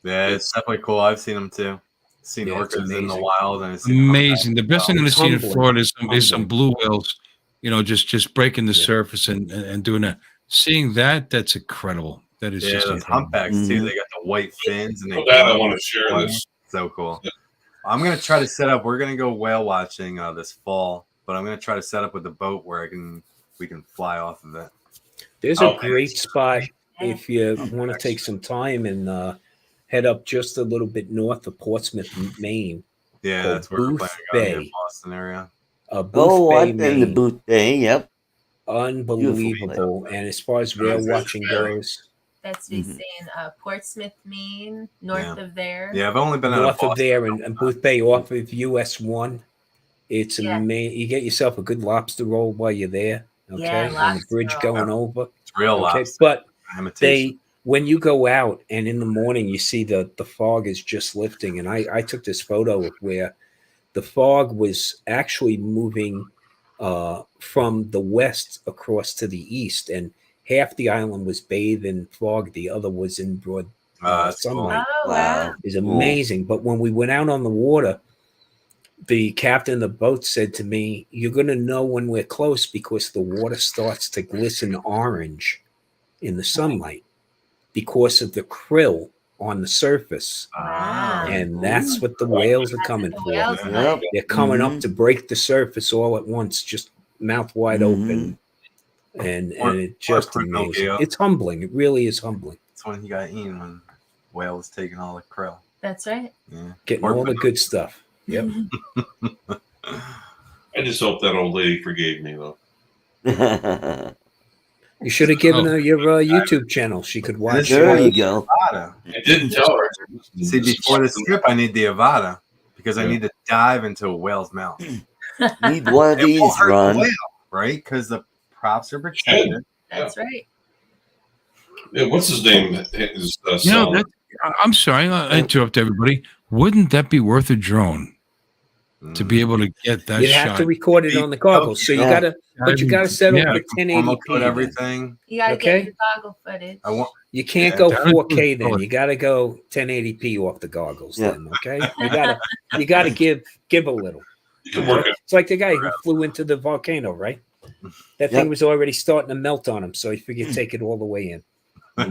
Yeah, it's definitely cool. I've seen them too. Seen orcas in the wild, and it's Amazing. The best thing I've seen in Florida is some blue whales, just breaking the surface and doing that. Seeing that's incredible. That is just those humpbacks too. They got the white fins, and I want to share this. So cool. I'm gonna try to set up. We're gonna go whale watching this fall, but I'm gonna try to set up with the boat where we can fly off of it. There's a great spot if you want to take some time and head up just a little bit north of Portsmouth, Maine. Yeah, that's where we're planning on in the Boston area. Booth Bay, I've been to Booth Bay. Yep. Unbelievable. And as far as whale watching goes, that's what he's saying. Portsmouth, Maine, north of there. Yeah, I've only been north of there and Booth Bay off of US 1. It's amazing. You get yourself a good lobster roll while you're there. Okay, on the bridge going over. It's real lobster. But when you go out and in the morning you see the fog is just lifting, and I took this photo of where the fog was actually moving from the west across to the east, and half the island was bathed in fog, the other was in broad sunlight. Oh, wow. It's amazing. But when we went out on the water, the captain of the boat said to me, "You're going to know when we're close because the water starts to glisten orange in the sunlight because of the krill on the surface. Wow. And that's what the whales are coming The for. whales Yep. like. They're coming up to break the surface all at once, just mouth wide open. And it's just amazing. Pinocchio. It's humbling. It really is humbling. That's when he got eaten, when whale was taking all the krill. That's right. Yeah. Getting Or all the good stuff. Yep. I just hope that old lady forgave me, though. You should have given her your YouTube channel. She could watch. There you go. Avata. I didn't tell her. See, before this trip, I need the avata because I need to dive into a whale's mouth. Need one of It these, won't hurt the Ron. whale, right? Because the props are protected. That's right. Yeah, what's his name? His, You know, son. that, I'm sorry, I interrupt everybody. Wouldn't that be worth a drone to be able to get that You shot? have to record it on the goggles. So you Yeah. gotta, but you gotta set Yeah. over Normal 1080p. code, then. everything. You gotta Okay. get your goggle footage. I want. You can't Yeah, go that would 4K be then. good. You gotta go 1080p off the goggles Yeah. then. Okay. You gotta give a little. You can work it. It's like the guy who flew into the volcano, right? That thing Yep. was already starting to melt on him, so he figured take it all the way in.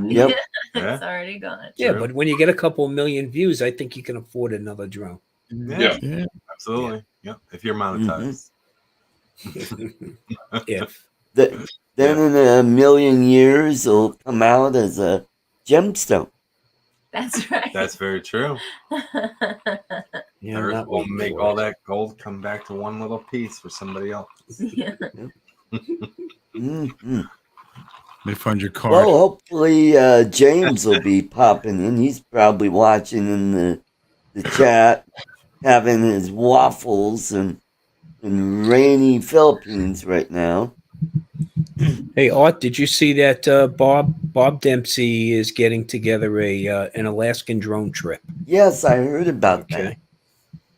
Yep. It's already gone. Yeah, True. but when you get a couple million views, I think you can afford another drone. Yeah, Yeah. absolutely. Yeah, if you're monetized. If Then in a million years, it'll come out as a gemstone. That's right. That's very true. yeah, Earth not will waiting make for all it. that gold come back to one little piece for somebody else. Yeah. Mm-hmm. They find your card. Well, hopefully James will be popping in. He's probably watching in the chat, having his waffles in rainy Philippines right now. Hey Art, did you see that Bob Dempsey is getting together an Alaskan drone trip? Yes, I heard about that. Okay.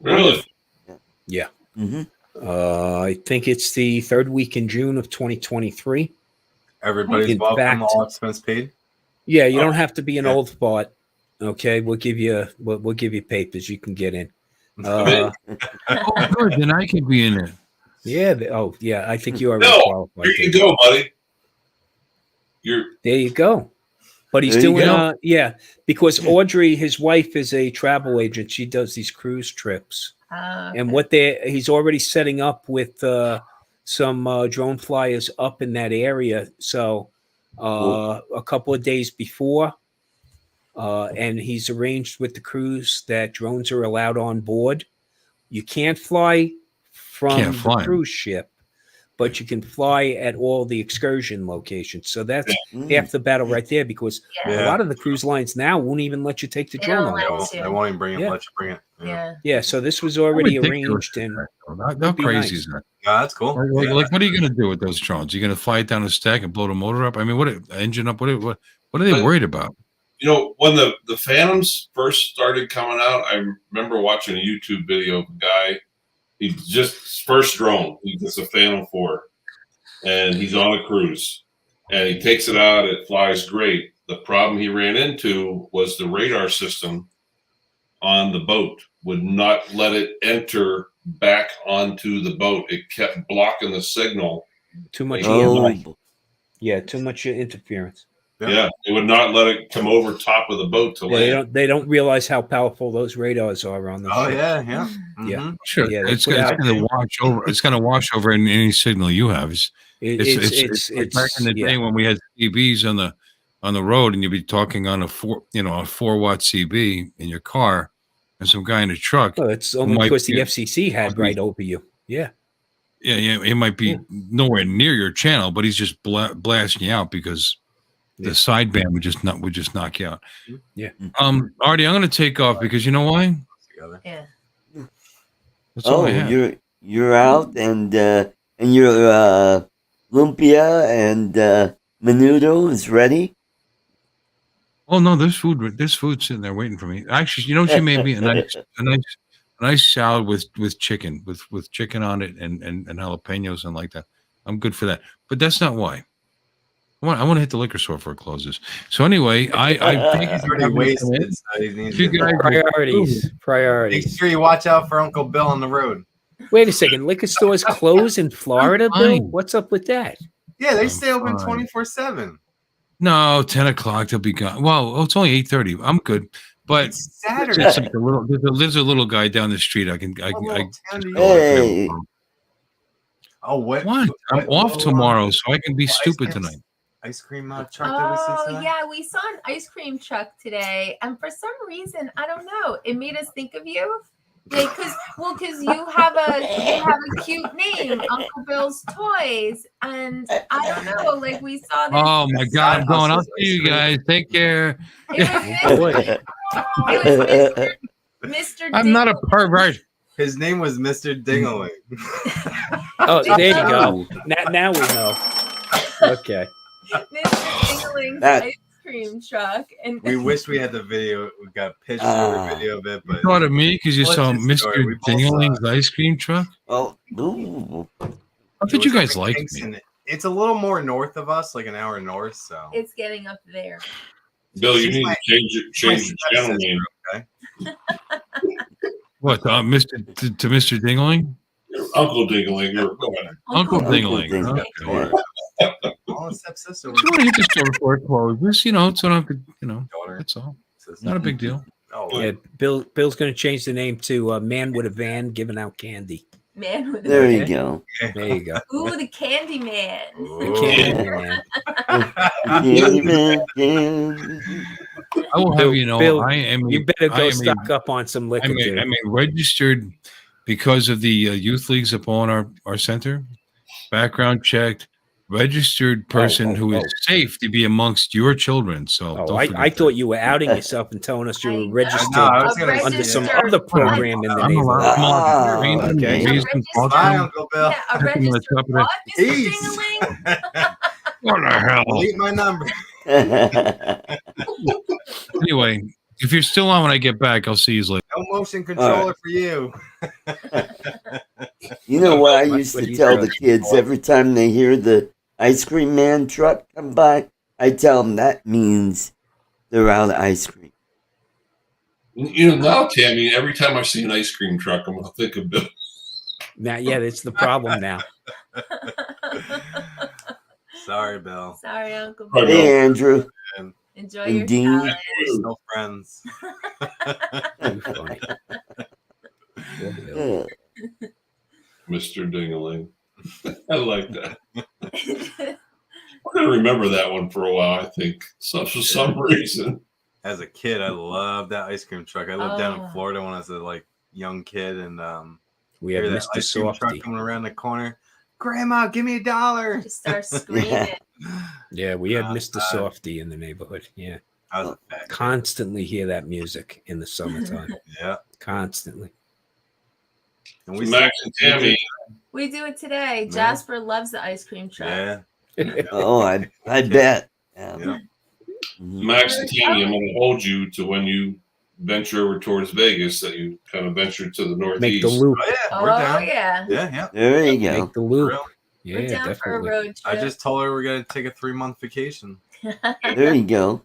Really? Yeah. Mm-hmm. I think it's the third week in June of 2023. Everybody's In welcome, fact- all expense paid. Yeah, you don't have to be an Yeah. old fart. Okay, we'll give you papers. You can get in. Oh, good. Then I can be in it. Yeah. I think you already No, qualified. here you there. go, buddy. You're There you go. But he's There you doing go. because Audrey, his wife, is a travel agent. She does these cruise trips. And what he's already setting up with some drone flyers up in that area. So a couple of days before, and he's arranged with the cruise that drones are allowed on board. You can't fly from Can't fly 'em. the cruise ship, but you can fly at all the excursion locations. So that's half the battle right there, because Yeah. a lot of the cruise lines now won't even let you take the They drone don't on let board. us. They won't even bring it. Yeah. Let you bring it. Yeah. Yeah, so this was already Ridiculous. arranged, and How Would be crazy nice. is that? Yeah, that's cool. Like, what are you going to do with those drones? You going to fly it down the stack and blow the motor up? I mean, engine up? What are they But- worried about? You know, when the Phantoms first started coming out, I remember watching a YouTube video of a guy. He just his first drone. He gets a Phantom 4, and he's on a cruise, and he takes it out. It flies great. The problem he ran into was the radar system on the boat would not let it enter back onto the boat. It kept blocking the signal. too much Oh, EMI. Yeah, too much interference. Yeah. Yeah, it would not let it come over top of the boat to land. They don't realize how powerful those radars are on the Oh ship. yeah, yeah. Yeah. Mhm. Sure, Yeah, they it's put going out- to wash over. It's going to wash over any signal you have. It's like back in the day when we had CBs on the road, and you'd be talking on a 4-watt CB in your car, and some guy in a truck. Well, it's only might because the be- FCC had right over you. Yeah. Yeah, it might be nowhere near your channel, but he's just blasting you out because the sideband would just knock you out. Yeah. Artie, I'm going to take off because you know why? Together. Yeah. That's all oh, I have. you're out, and your lumpia and menudo is ready. Oh no, there's food sitting there waiting for me. Actually, you know, she made me a nice salad with chicken, with chicken on it and jalapenos and like that. I'm good for that. But that's not why. I want to hit the liquor store before it closes. So anyway, I thank you He's for already having me come in. wasted. So he needs You to guys- Priorities. Make Priorities. sure you watch out for Uncle Bill on the road. Wait a second. Liquor stores close in Florida, Bill? fine. What's up with that? Yeah, they I'm stay open fine. 24/7. No, 10 o'clock they'll be gone. Well, it's only 8:30. I'm good, but It's Saturday. it's like there's a little guy down the street. I can town just do you go like Hey. that. Oh, what? What? I'm off little, tomorrow, so I can be ice stupid cream- tonight. Ice cream truck that we see Oh tonight? yeah, we saw an ice cream truck today, and for some reason, I don't know, it made us think of you. Like, cause you have a cute name, Uncle Bill's Toys, and I don't know, like we saw this. Oh my God, I'm going. I'll see you guys. Take care. It was Mr. I'm not a Dingle. pervert. His name was Mr. Dingaling. Oh, there you go. Now we know. Okay. Mr. Dingling's That- ice cream truck, and We wish we had the video. We got pictures or video of it, You but thought of me because you What's saw his story? We Mr. both saw Dingling's ice cream truck. Oh, ooh. I it thought was you guys in liked me. Kingston. It's a little more north of us, like an hour north. So it's getting up there. Bill, you She's need my- to change your channel name. What, to Mr. Dingling? Your Uncle Dingling. Or Uncle Uncle Dingling. Dingling. Okay. Oh, stepsister. If you want to hit the store before it closes, so I don't have to, Daughter. that's all. Sister. Not a big deal. Oh, Yeah, Bill's going to change the name to Man with a Van giving out candy. Man with There a you go. There you go. Ooh, the Candy Man. The Ooh. candy man. I will have you know, Bill, I am. You better I go am stock up on some liquor, I'm dude. a registered because of the youth leagues upon our center. Background checked, registered person who is safe to be amongst your children. So Oh, don't I forget thought that. you were outing yourself and telling us you I were know. registered No, I was A gonna under some registered- other program in the I'm allowed neighborhood. to come on Ah, the train, okay. raise and talk to Bye, them. Uncle Bill. Yeah, a Put them on the registered top of what, Mr. Peace. Dingling? What the hell? Delete my number. Anyway, if you're still on when I get back, I'll see you later. No motion controller for you. You know what I What- used what to do you tell do? the kids every time they hear the ice cream man truck come by? I tell them that means they're out of ice cream. You know, now, Tammie, every time I see an ice cream truck, I'm going to think of Bill. Now, yeah, that's the problem now. Sorry, Bill. Sorry, Uncle Right, Bill. Hey, Andrew. Enjoy And your Dean. salad. Still friends. Too funny. Yeah. Mr. Dingaling. I like that. I'm going to remember that one for a while, I think. So, for some reason. As a kid, I loved that ice cream truck. I lived down in Oh. Florida when I was a young kid, and We have hear that Mr. ice cream truck Softy. coming around the corner. Grandma, give me $1. Just start screaming. Yeah, we had Uh, Mr. Softy in the neighborhood. Yeah. I was a fat kid. Constantly hear that music in the summertime. Yeah. Constantly. And we Max and Tammie, We do it today. Yeah. Jasper loves the ice cream truck. Yeah. Oh, I bet. Yeah. Mhm. Max and Tammie, I'm going to hold you to when you venture over towards Vegas, that you kind of venture to the Make northeast. the loop. Oh, yeah. Oh, We're down. yeah. Yeah, yeah. There you go. Make the loop. Real. Yeah, We're down for a definitely. road trip. I just told her we're going to take a 3-month vacation. There you go.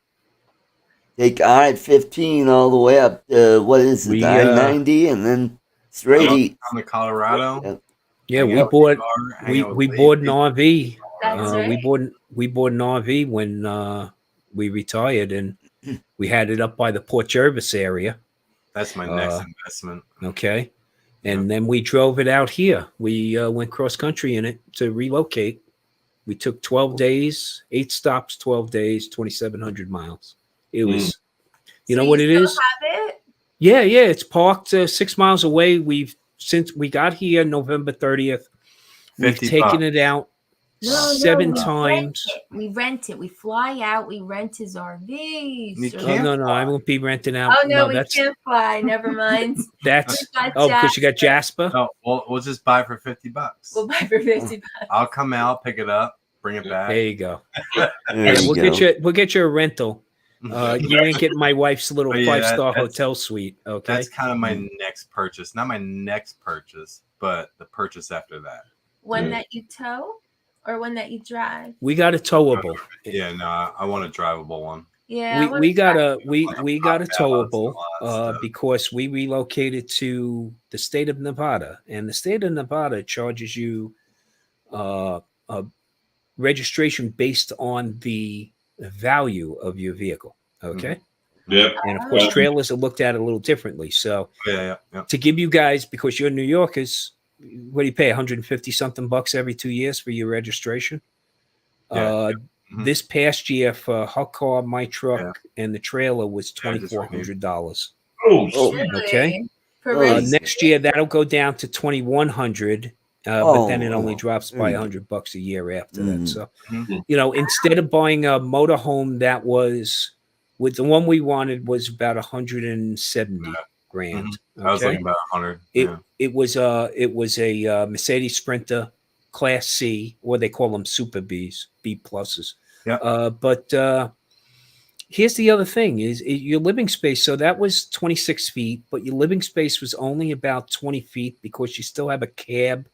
Take I-15 all the way up to, what is it, We, I-90, and then straight Yep. east. On to Colorado. Yeah, hang we out with bought Gar, hang we out with we Lee. bought an RV. That's right. We bought an RV when we retired, and we had it up by the Port Jervis area. That's my next investment. Okay, and then we drove it out here. We went cross country in it to relocate. We took 12 days, 8 stops, 12 days, 2,700 miles. It was, you know what it still is? Have it? Yeah, it's parked 6 miles away. Since we got here November 30th, we've 50 taken bucks. it out No, 7 we times. We rent it. We fly out. We rent his RV. You So- can't No, I won't be renting out. Oh no, we that's can't fly. Never mind. that's We got because you got Jasper. No, we'll just buy for $50. We'll buy for 50 bucks. I'll come out, pick it up, bring it back. There you go. There Yeah, you we'll get you a rental. You ain't getting my wife's little But yeah, 5-star that's- hotel suite. Okay. That's kind of my next purchase. Not my next purchase, but the purchase after that. One Yeah. that you tow or one that you drive? We got a towable. Yeah, no, I want a drivable one. Yeah. I wanna We got try- we got a Balance, towable a lot of stuff. because we relocated to the state of Nevada, and the state of Nevada charges you a registration based on the the value of your vehicle. Okay. Yep. And of course, trailers are looked at a little differently. So to give you guys, because you're New Yorkers, what do you pay? 150 something bucks every 2 years for your registration. This past year for her car, my truck, and the trailer was $2,400. Oh, okay. Next year that'll go down to $2,100, but then it only drops by $100 a year after that. So, you know, instead of buying a motorhome that was with the one we wanted was about 170 grand. I was thinking about 100. It was a Mercedes Sprinter Class C, or they call them Super Bs, B pluses. But here's the other thing: is your living space. So that was 26 feet, but your living space was only about 20 feet because you still have a cab,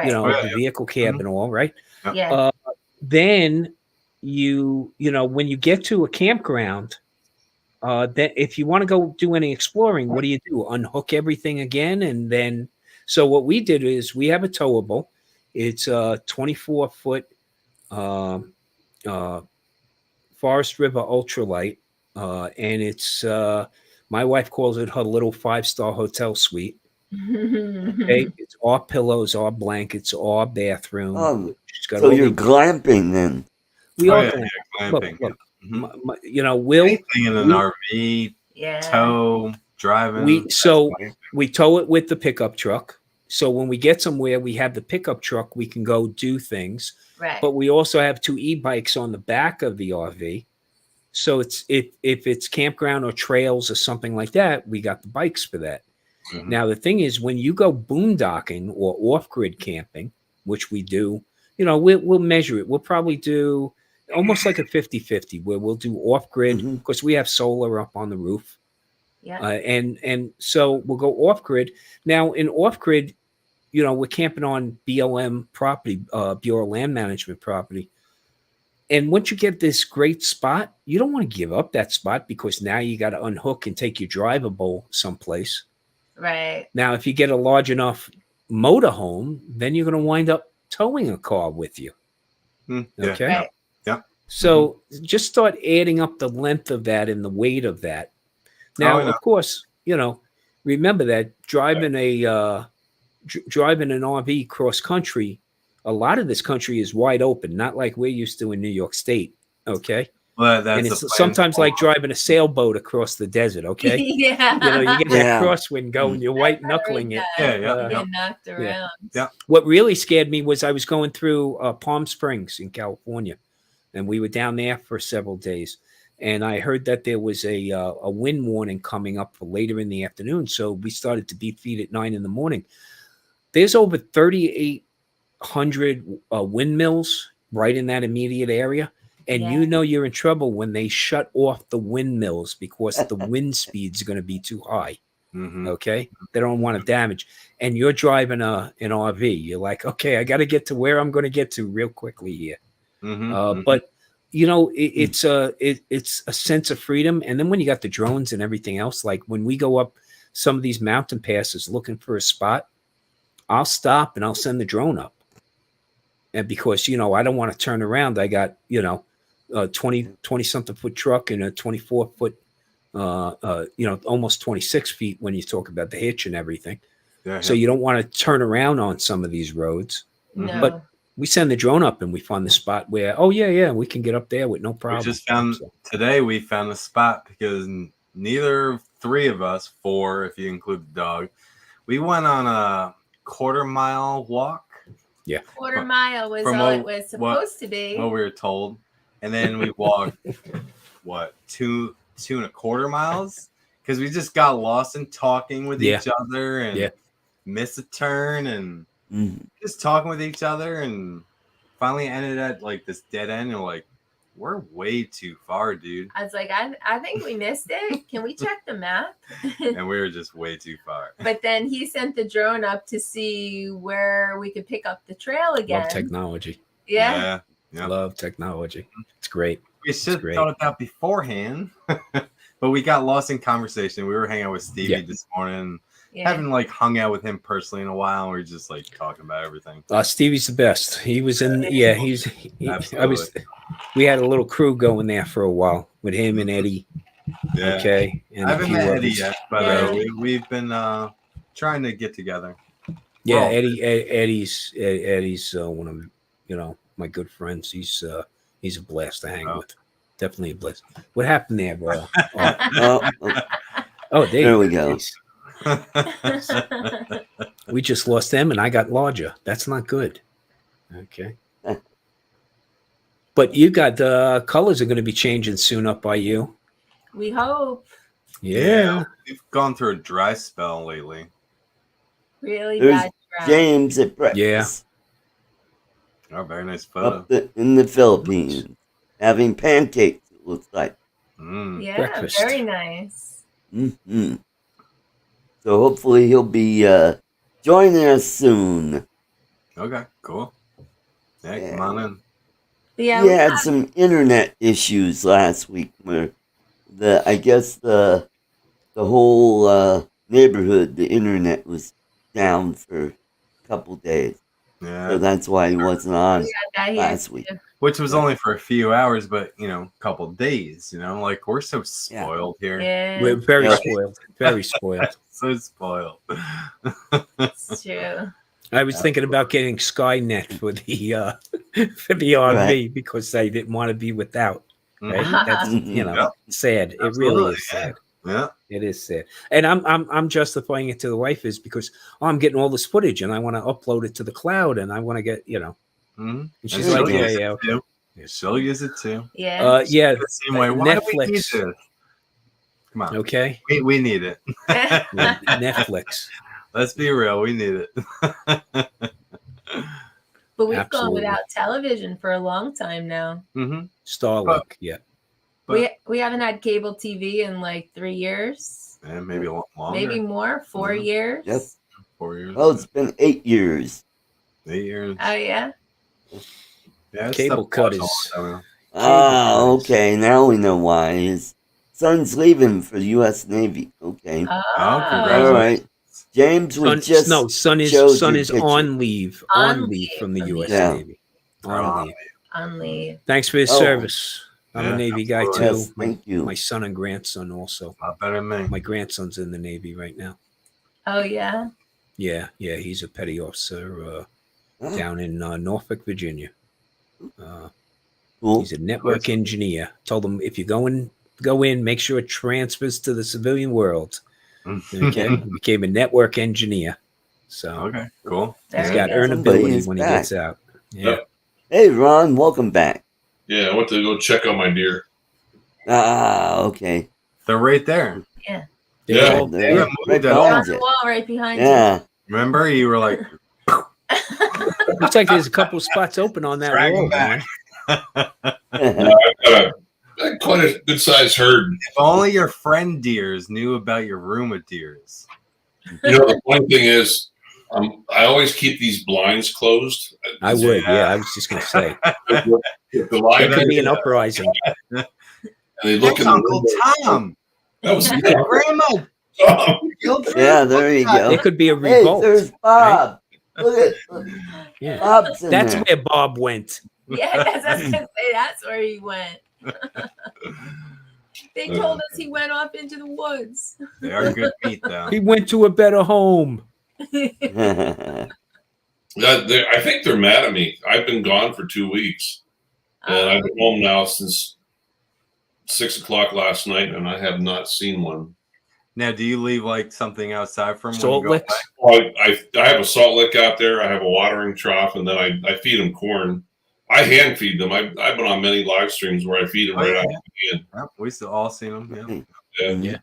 you know, the vehicle cab and all, right? Then you know, when you get to a campground, that if you want to go do any exploring, what do? Unhook everything again, and then. So what we did is we have a towable. It's a 24-foot Forest River ultralight, and it's my wife calls it her little 5-star hotel suite. Okay, it's our pillows, our blankets, our bathroom. So you're glamping then? We are glamping. Look, you know, anything in an RV, tow, driving. We tow it with the pickup truck. So when we get somewhere, we have the pickup truck. We can go do things. Right. But we also have 2 e-bikes on the back of the RV. So it's if it's campground or trails or something like that, we got the bikes for that. Now, the thing is, when you go boondocking or off-grid camping, which we do, you know, we'll measure it. We'll probably do almost like a 50-50 where we'll do off-grid because we have solar up on the roof. And so we'll go off-grid. Now, in off-grid, you know, we're camping on BLM property, Bureau of Land Management property. And once you get this great spot, you don't want to give up that spot because now you got to unhook and take your drivable someplace. Right. Now, if you get a large enough motorhome, then you're going to wind up towing a car with you. Okay. Right. So just start adding up the length of that and the weight of that. Now, of course, you know, remember that driving driving an RV cross country, a lot of this country is wide open, not like we're used to in New York State. Okay. Well, that's and it's sometimes like driving a sailboat across the desert. Okay. You know, you get that crosswind going, you're white knuckling it. Get knocked around. What really scared me was I was going through Palm Springs in California, and we were down there for several days. And I heard that there was a wind warning coming up for later in the afternoon. So we started to beat feet at 9 in the morning. There's over 3,800 windmills right in that immediate area. And you know you're in trouble when they shut off the windmills because the wind speeds are going to be too high. Okay? They don't want to damage. And you're driving an RV. You're like, okay, I got to get to where I'm going to get to real quickly here. But you know, it's a sense of freedom. And then when you got the drones and everything else, like when we go up some of these mountain passes looking for a spot, I'll stop and I'll send the drone up. And because, you know, I don't want to turn around. I got, you know, a 20 something foot truck and a 24 foot, you know, almost 26 feet when you talk about the hitch and everything. So you don't want to turn around on some of these roads. But we send the drone up and we find the spot where, we can get up there with no problem. Today we found the spot because neither 3 of us, 4 if you include the dog, we went on a quarter-mile walk. Quarter-mile was all it was supposed to be. What we were told. And then we walked, 2.25 miles? Because we just got lost in talking with each other and missed a turn and just talking with each other and finally ended at like this dead end and like, we're way too far, dude. I was like, I think we missed it. Can we check the map? And we were just way too far. But then he sent the drone up to see where we could pick up the trail again. Love technology. Yeah. Love technology. It's great. We should have thought about beforehand. But we got lost in conversation. We were hanging out with Stevie this morning. Haven't like hung out with him personally in a while. And we were just like talking about everything. Stevie's the best. He was in. I was we had a little crew going there for a while with him and Eddie. Yeah. Okay. And I a haven't few met Eddie others. yet, but Yeah. we've been trying to get together. Yeah, Well, Eddie's one of my good friends. He's a blast to hang with. Definitely a blast. What happened there, bro? There we go. We just lost them, and I got larger. That's not good. Okay. But you got the colors are going to be changing soon up by you. We hope. Yeah. We've gone through a dry spell lately. Really There's bad drought. James at breakfast. Oh, very nice photo. In the Philippines, having pancakes. It looks like. Yeah, Breakfast. very nice. Mm-hmm. So hopefully he'll be joining us soon. Okay, cool. Yeah, Yeah. come on in. Yeah, He had some internet issues last week where I guess the whole neighborhood, the internet was down for a couple days. Yeah. So that's why he wasn't on that here last week. too. Which was only for a few hours, but a couple days. Like we're so spoiled here. Yeah, We're very Yeah. spoiled. Very spoiled. So spoiled. it's true. I was thinking about getting Skynet for the RV because I didn't want to be without. Right? That's Yep. sad. It Absolutely, really is yeah. sad. Yeah. It is sad. And I'm justifying it to the wife is because I'm getting all this footage and I want to upload it to the cloud and I want to get Mm-hmm. And she's There like, you go. yeah. She'll use it too. Yeah. Yeah. The same way. Why do we need Netflix. this? Come on. Okay. We need it. Netflix. Let's be real. We need it. But we've Absolutely. gone without television for a long time now. Mm-hmm. Starlink. Yeah. We haven't had cable TV in like 3 years, And maybe a lot longer. maybe more, 4 Mhm. years. Yep. 4 years. Oh, it's been 8 years. 8 years. Oh yeah. Yeah, Cable stuff cut goes is- all the time. Ah, okay. Now we know why. His son's leaving for the U.S. Navy. Okay. Oh, All congratulations. right. James was just son showed is your picture. on leave. On On leave leave from the from the U.S. Yeah. Navy. Oh, On leave. on leave. Thanks for his Oh. service. I'm Yeah, a Navy guy too. absolutely. Yes, thank you. My son and grandson also. A lot better than me. My grandson's in the Navy right now. Oh yeah. Yeah, he's a petty officer Ah, down in Norfolk, Virginia. cool. He's a network engineer. Told him if you go in, make sure it transfers to the civilian world. Okay, he became a network engineer. So Okay, cool. he's There got you go. Somebody earnability is when back. he gets out. Yeah. Yep. Hey, Ron, welcome back. Yeah, I went to go check on my deer. Ah, okay. They're right there. They're Yeah. all- They're Yeah, right moved it On behind the you. wall right behind Yeah. Remember, you were like, looks like there's a couple spots open on that Drag 'em wall. back. Man. I've got quite a good sized herd. if only your friend deers knew about your room with deers. The funny thing is, I always keep these blinds closed. I would. Yeah, I was just gonna say If the line it could be an uprising. and they look That's in the Uncle window. Tom. That was Grandma. Yeah, there you go. It could be a Hey, revolt. there's Bob. Look. Yeah. Bob's in That's there. where Bob went. Yeah, that's where he went. They told us he went off into the woods. They are good meat, though. He went to a better home. I think they're mad at me. I've been gone for 2 weeks, and I've been home now since 6 o'clock last night, and I have not seen one. Now, do you leave like something outside from Salt when you go licks. away? Well, I have a salt lick out there. I have a watering trough, and then I feed them corn. I hand feed them. I've been on many live streams where I feed them Oh, right yeah. out of the hand. Yep, we still all seen them. Yeah.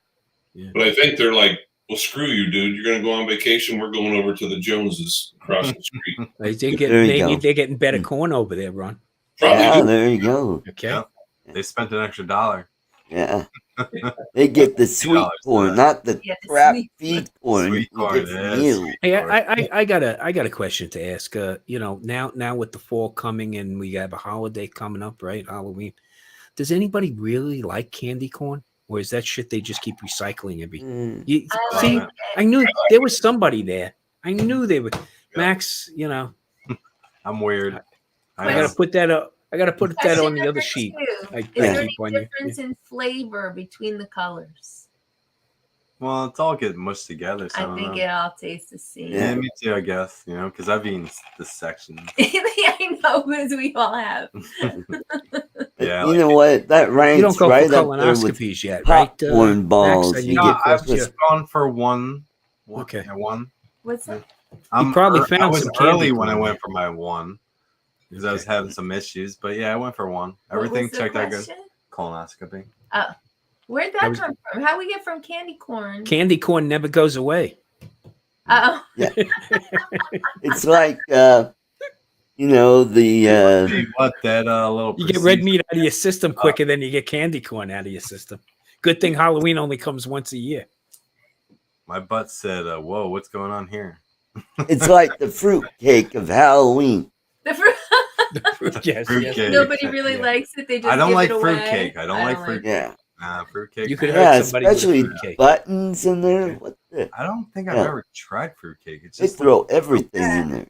Yeah. But I think they're like, well, screw you, dude. You're going to go on vacation. We're going over to the Joneses across the street. There you go. They're getting better corn over there, Ron. Probably Yeah, do. there you go. Okay. Yeah. They spent an extra $1. Yeah. They get the sweet $2 corn, not the Yeah, the crap sweet feed corn. Sweet you corn, get from yeah, you. sweet Hey, corn. I got a question to ask. Now with the fall coming and we have a holiday coming up, right? Halloween. Does anybody really like candy corn, or is that shit they just keep recycling every? Mm. You, I see, like I knew there was somebody there. I knew they would. Max, I'm weird. I gotta put that up. I got to put that Question on the other number sheet. 2. I Is there keep on any you. difference in flavor between the colors? Well, it's all getting mushed together. So I think it all tastes the same. Yeah, me too, I guess. You know, because I've eaten this section. I know, because we all have. Yeah, You know what? That ranks You don't go right for up there with colonoscopies yet, right? popcorn Max? balls. I You need no, get I've Christmas. just gone for one. Okay. Yeah, one. What's that? You probably I found was some candy early when I corn. went for my one because I was having some issues. But yeah, I went for one. Everything What was the checked out good. question? Colonoscopy. Oh, where'd that That was- come from? How we get from candy corn? Candy corn never goes away. Oh, It's like, you know, the Hey, what that little? You get red meat out of your system quicker than you get candy corn out of your system. Good thing Halloween only comes once a year. My butt said, "Whoa, what's going on here?" it's like the fruit cake of Halloween. the fruit. Yes, Fruitcake. yes. Nobody really likes it. They just I don't give like it away. fruitcake. I don't like fruit. Yeah, Fruitcake. You could yeah, hurt somebody with a especially fruitcake. buttons in there. What the? I don't think I've Yeah. ever tried fruitcake. It's They just throw everything in there.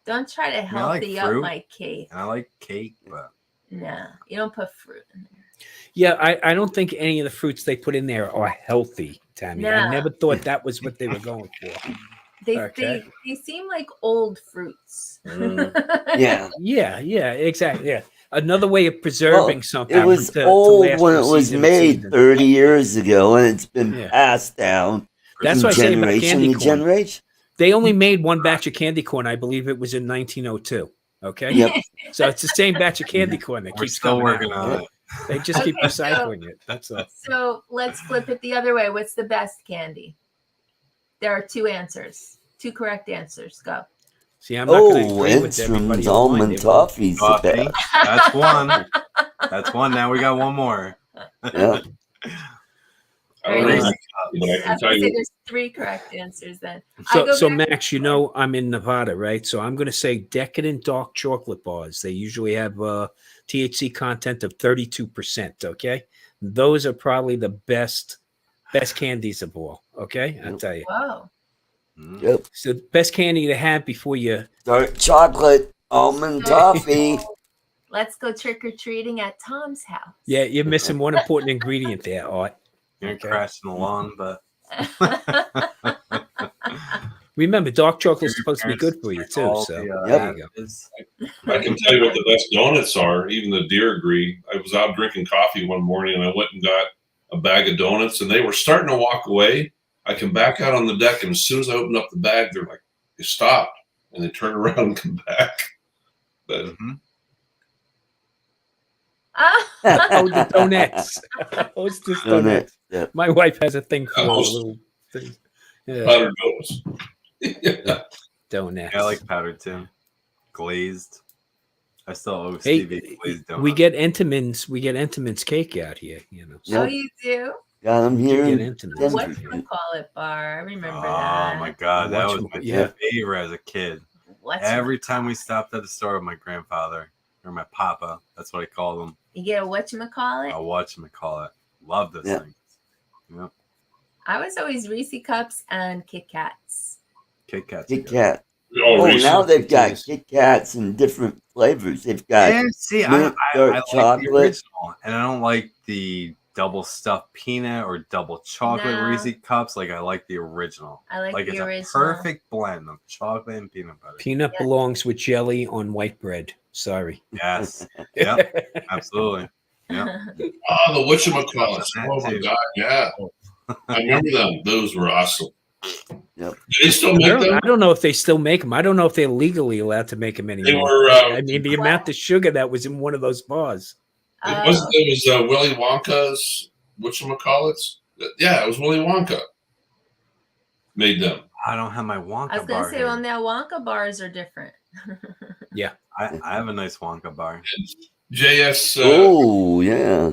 Don't try to I like healthy up fruit. my cake. and I like cake, but No, you don't put fruit in there. Yeah, I don't think any of the fruits they put in there are healthy, Tammie. I No. never thought that was what they were going for. Okay. They seem like old fruits. Yeah, Yeah, exactly. Yeah. Another way of preserving something. it was to old last when for it was season to made season. 30 years ago, and it's been Yeah. passed down That's from what I say about generation candy to corn. generation. They only made one batch of candy corn. I believe it was in 1902. Okay. Yep. So it's the same batch of candy corn that we're keeps still coming working out. on it. They just keep Okay, so- recycling it. That's all. So let's flip it the other way. What's the best candy? There are 2 answers, 2 correct answers. Go. See, I'm not going to Oh, agree with everybody. Enstrom's online. almond They won't. toffee's the Toffee. best. That's one. That's one. Now we got one more. Yeah. I don't know, Very but nice. I I can was tell gonna say you. there's 3 correct answers then. I go So back- Max, you know I'm in Nevada, right? So I'm going to say decadent dark chocolate bars. They usually have THC content of 32%. Okay, those are probably the best candies of all. Okay, I'll Yep. tell you. Whoa. Mm. Yep. So the best candy to have before you. Dark chocolate, almond toffee. Let's go trick or treating at Tom's house. Yeah, you're missing one important ingredient there, Art. You're Okay. crashing the lawn, but Remember, dark chocolate is supposed to be good for you too. all So the, Yep. there you go. additives. I can tell you what the best donuts are. Even the deer agree. I was out drinking coffee one morning and I went and got a bag of donuts and they were starting to walk away. I come back out on the deck and as soon as I opened up the bag, they're like, they stopped and they turn around and come back. But Mhm. Oh, the donuts. Oh, it's just donuts. Yep. My wife has a thing for Oh. those little things. Yeah, powdered donuts. Yeah. donuts. Yeah, I like powdered too. Glazed. I still owe Hey, Stevie glazed donuts. we get Entenmann's cake out here. You know, so Oh, Yep. you do? Got them you here. get in Entenmann's. Denver. Whatchamacallit bar. I remember Oh that. my god, that was my Yeah. favorite as a kid. Every time we stopped at the store with my grandfather or my papa, that's what I call them. You get a whatchamacallit? I'll watch them call it. Love this Yeah. thing. Yep. I was always Reese Cups and Kit Kats. Kit Kats. Kit Kat. Oh, Oh, Reese's. now they've got Yes. Kit Kats in different flavors. They've got Yeah, see, mint I dark like the chocolate. original, and I don't like the double stuffed peanut or double chocolate No. Reese cups. Like I like the original. I like Like the it's original. a perfect blend of chocolate and peanut butter. Peanut Yeah. belongs with jelly on white bread. Sorry. Yes. Yep. Absolutely. Yeah. Oh, the whatchamacallits. Oh my Too. god, yeah. I remember them. Those were awesome. Yep. Do they still I make them? don't know if they still make them. I don't know if they're legally allowed to make them anymore. They were. I mean, the amount of sugar that was in one of those bars. It was Willy Wonka's whatchamacallits. Yeah, it was Willy Wonka. Made them. I don't have my Wonka I was bar. gonna say, here. well, now Wonka bars are different. I have a nice Wonka bar. JS. Oh, yeah.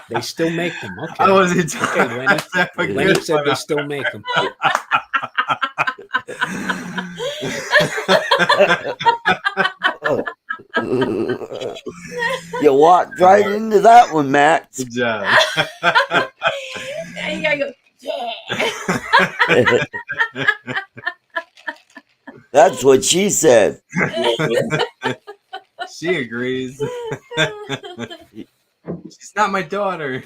They still make them. Okay. I wasn't Okay, Lenny. Lenny said they still make them. You walked right into that one, Max. Good job. And you gotta go, yeah. That's That's what she said. She agrees. She's not my daughter.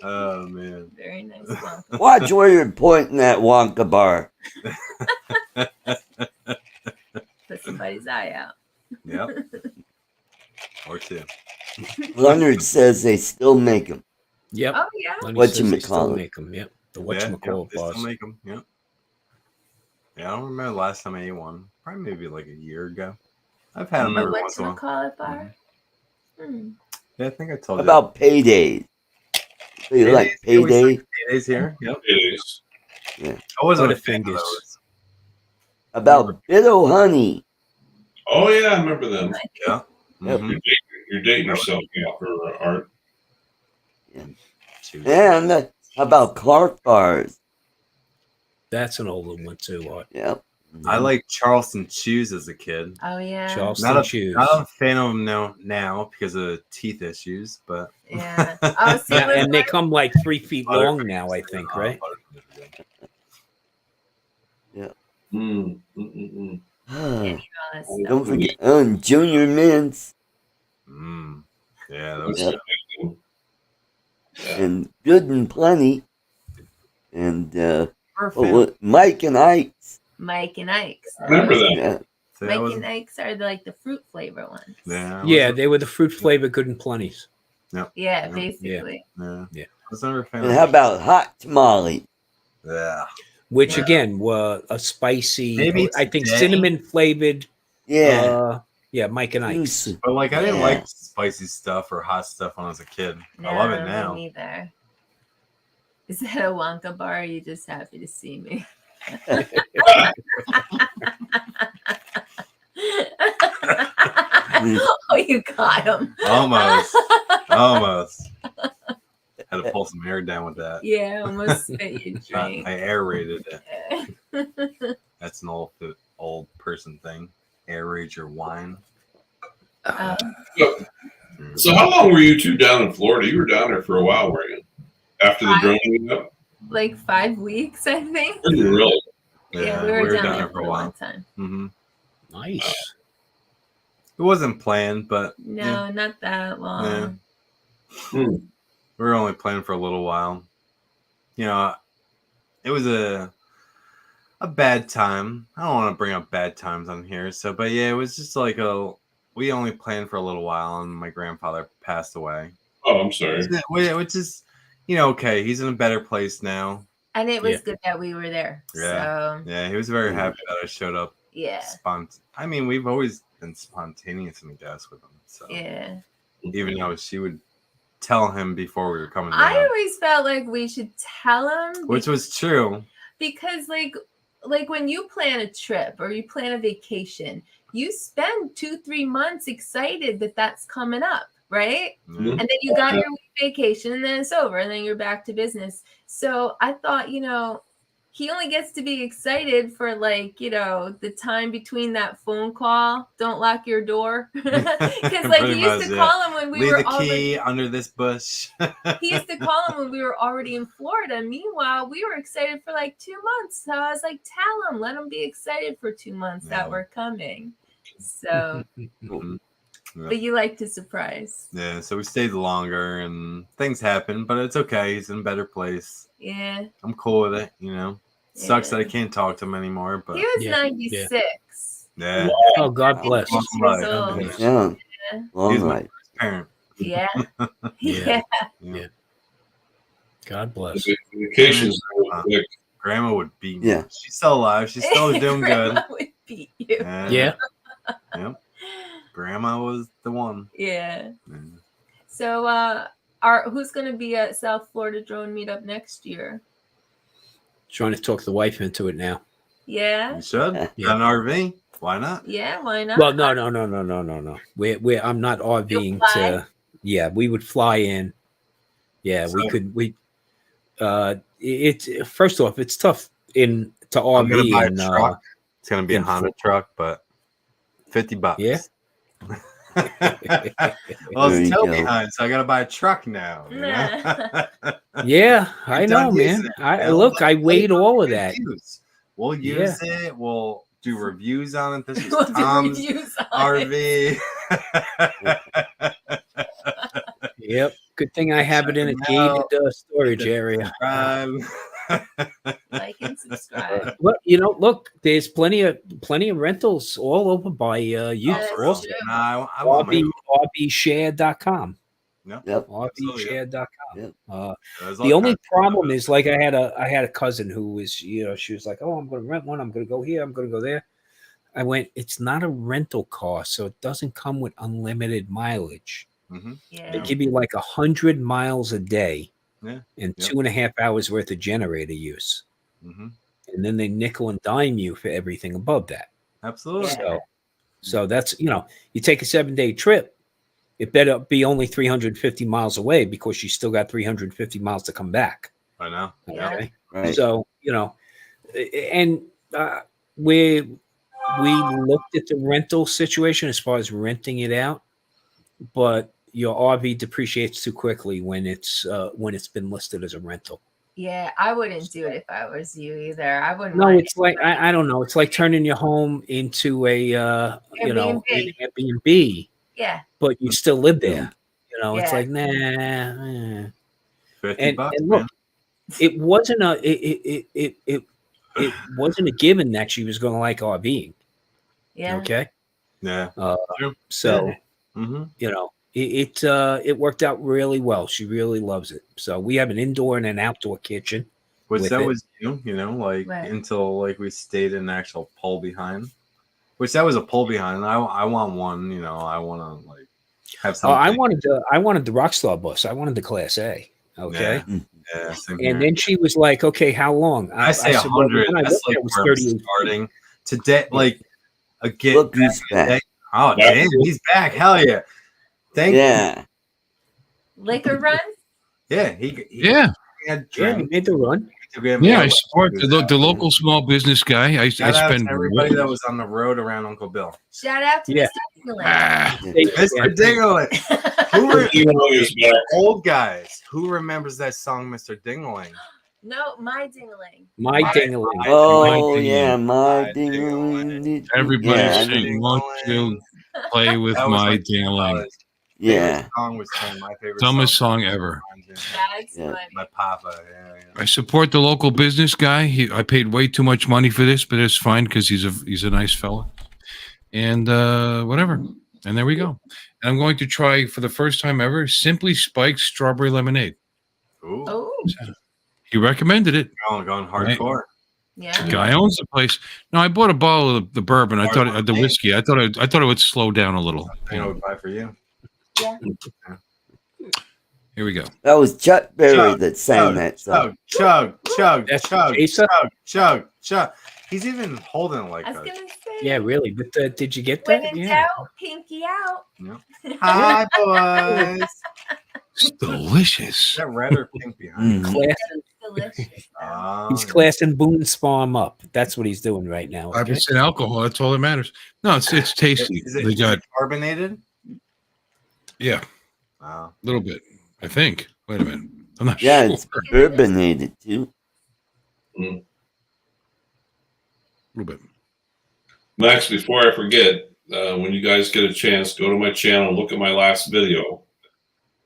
Oh man. Very nice Wonka. Watch where you're pointing that Wonka bar. Put somebody's eye out. Yep. Or two. Leonard says they still make them. Yep. Oh yeah. Lenny Whatchamacallit. says they still make them. Yep. The Yeah, whatchamacallit they still bars. make them. Yep. Yeah, I don't remember the last time I ate one. Probably maybe like a year ago. I've had them The every once in a while. whatchamacallit bar? Yeah, I think I told you. About paydays. Do you like payday? Paydays here. Yep. It is. I wasn't a Butterfingers. fan of those. About Biddle Honey. Oh yeah, I remember them. Yeah. Yep. Mhm. You're dating yourself now for art. And how about Clark bars? That's an older one too. Art. Yep. I like Charleston Chews as a kid. Oh yeah. Charleston Chews. Not a fan of them now because of teeth issues, but Yeah. Oh, see, Yeah, with and they my- come like 3 feet long now, I think, right? Mm, mm, mm, mm. Ah, all that stuff. don't forget Junior Mints Yeah, those. Yep. Yeah. and Good and Plenty. And Perfect. Mike and Ike's. Mike and Ike's. I remember that. Yeah. So that Mike was- and Ike's are like the fruit flavor ones. Yeah. Yeah, they were the fruit flavor good and plenties. Yeah, basically. Yeah. Yeah. I was never a fan And of how about Hot Tamale? Yeah. Which Yeah. again were a spicy, Maybe I think today. cinnamon flavored. Yeah. Yeah, Mike and Ike's. Juicy. But like I didn't Yeah. like spicy stuff or hot stuff when I was a kid. I love it No, now. Me neither. Is that a Wonka bar? Or are you just happy to see me? Oh, you got him. Almost. Almost. Had to pull some hair down with that. Yeah, almost spit your I drink. aerated it. That's an old person thing. Aerate your wine. So how long were you two down in Florida? You were down there for a while, were you? After the drone went up? Like 5 weeks, I think. Really? Yeah, we were down there for a long time. Mm-hmm. Nice. It wasn't planned, but No, not that long. we were only playing for a little while. You know, it was a bad time. I don't want to bring up bad times on here. So, but yeah, it was just like we only planned for a little while, and my grandfather passed away. Oh, I'm sorry. Which is, okay, he's in a better place now. And it was Yeah. good that we were there. Yeah. So, Yeah, he was very happy that I showed up. yeah. I mean, we've always been spontaneous in the guest with him. So Yeah. even though she would tell him before we were coming down, I always felt like we should tell him. which was true. Because like when you plan a trip or you plan a vacation, you spend 2-3 months excited that that's coming up, right? Yeah. And then you got your week vacation and then it's over and then you're back to business. So I thought, he only gets to be excited for the time between that phone call. Don't lock your door. Because Pretty he used much, to yeah. call him when we Leave were the already key under this bush. he used to call him when we were already in Florida. Meanwhile, we were excited for like 2 months. So I was like, tell him, let him be excited for 2 months that Yeah. we're coming. So, Mhm. Yeah. but you like to surprise. Yeah, so we stayed longer and things happened, but it's okay. He's in a better place. Yeah. I'm cool with it, Sucks Yeah. that I can't talk to him anymore, but He was Yeah, 96. yeah. Oh, God bless. Long Years life. old. Yes. Yeah. Yeah. Long He's my life. first parent. Yeah. Yeah. Yeah. God bless. The vacations were quick. Grandma would beat me. Yeah. She's still alive. She's still doing good. Grandma would beat you. Yeah. Yep. Grandma was the one. Yeah. Yeah. So, who's going to be at South Florida Drone Meetup next year? Trying to talk the wife into it now. Yeah. You should. Yeah. Got an RV. Why not? Yeah. Why not? Well, no. I'm not RVing fly? to. Yeah, we would fly in. Yeah, we So- could. It's first off, it's tough to I'm gonna buy RV a and truck. It's gonna be a in Honda truck, but $50. Yeah. Well, There it's you tow go. behind, so I got to buy a truck now. You know? Yeah, I You're know, done using man. it, I Bill. look, I Let weighed it all of be that. used. We'll use it. We'll do reviews on it. This is We'll do Tom's reviews on it. RV. Yep. Good thing I have it in a Check 'em gated out. storage area. Like and subscribe. Well, look, there's plenty of rentals all over by you. That's Also, true. Nah, I want my RVshare.com. no. Yep. RVshare.com. Yep. There's The all only kinds of problem stuff. is, like, I had a cousin who was, she was like, "Oh, I'm going to rent one. I'm going to go here. I'm going to go there." I went, "It's not a rental car, so it doesn't come with unlimited mileage. Mhm. They Yeah. give you like 100 miles a day Yeah. and Yep. 2.5 hours worth of generator use. Mhm. And then they nickel and dime you for everything above that. Absolutely. Yeah. So that's, you take a 7-day trip, it better be only 350 miles away because you still got 350 miles to come back." I know. Yeah. Okay. Right. So, and we looked at the rental situation as far as renting it out, but your RV depreciates too quickly when it's been listed as a rental. Yeah, I wouldn't do it if I was you either. I wouldn't No, want it's like I don't know. It's like turning your home into a an Airbnb. Airbnb, Yeah. but you still live there. It's Yeah. like nah. $50, And man. look, it wasn't it wasn't a given that she was going to like RVing. Yeah. Okay. Yeah. So Mm-hmm. it worked out really well. She really loves it. So we have an indoor and an outdoor kitchen. Which with that it. was like Right. until like we stayed in an actual pull behind. Which that was a pull behind. I want one. I want to like have Oh, something. I wanted the Rockstar bus. I wanted the Class A. Okay. Yeah. Same And here. then she was like, "Okay, how long?" I say said, well, 100. when I That's looked, like it was where I'm 38 starting today. Yeah. Like a get Look who's back. Oh Yeah. damn, he's back! Hell yeah! Thank you. Yeah. Liquor run? Yeah, he Yeah. had Yeah, we drinks. made the run. Yeah, I support the local small business guy. I Shout out spend to everybody that was on the road around Uncle Bill. Shout out to Yeah. Mr. England. Mr. Dingling. Old guys. Who remembers that song, Mr. Dingling? No, my dingling. My dingling. Oh My yeah, my ding-a-ling. ding. Everybody Yeah, I sing, know. "Won't you play with That was my my dingling?" Yeah. Favorite song was my favorite Dumbest song ever. That's Yeah. funny. My papa. Yeah. I support the local business guy. I paid way too much money for this, but it's fine because he's a nice fella. And whatever. And there we go. And I'm going to try for the first time ever Simply Spiked strawberry lemonade. Ooh. Oh, He recommended it. Going hardcore. yeah. The guy owns the place. No, I bought a bottle of the bourbon. I thought the whiskey. I thought it would slow down a little. I would buy for you. Yeah. Here we go. That was Chuck Berry Chug, that sang that song. Chug. That's Chug. Jason? Chug. He's even holding it like I was that. gonna say. Yeah, really. But did you get When that? in Yeah. doubt, pinky out. Hi, boys. Is It's delicious. that red or pink behind? Mm. Classing, Delicious. he's classing Boone Sparm up. That's what he's doing right now. Okay? 5% alcohol. That's all that matters. No, it's tasty. Is They got carbonated? a Wow. little bit. I think. Wait a minute. I'm not Yeah, sure. it's bourbonated too. A little bit. Max, before I forget, when you guys get a chance, go to my channel, look at my last video.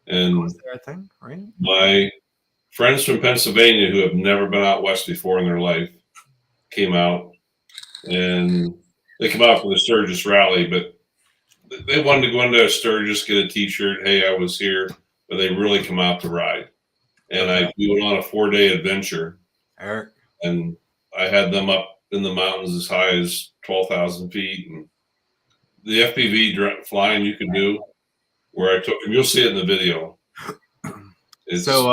And Was there a thing, right? my friends from Pennsylvania who have never been out west before in their life came out, and they come out for the Sturgis rally, but they wanted to go into Sturgis, get a t-shirt. Hey, I was here, but they really come out to ride. And I went on a 4-day adventure, Eric. and I had them up in the mountains as high as 12,000 feet. And the FPV flying you can do, where I took them, you'll see it in the video. So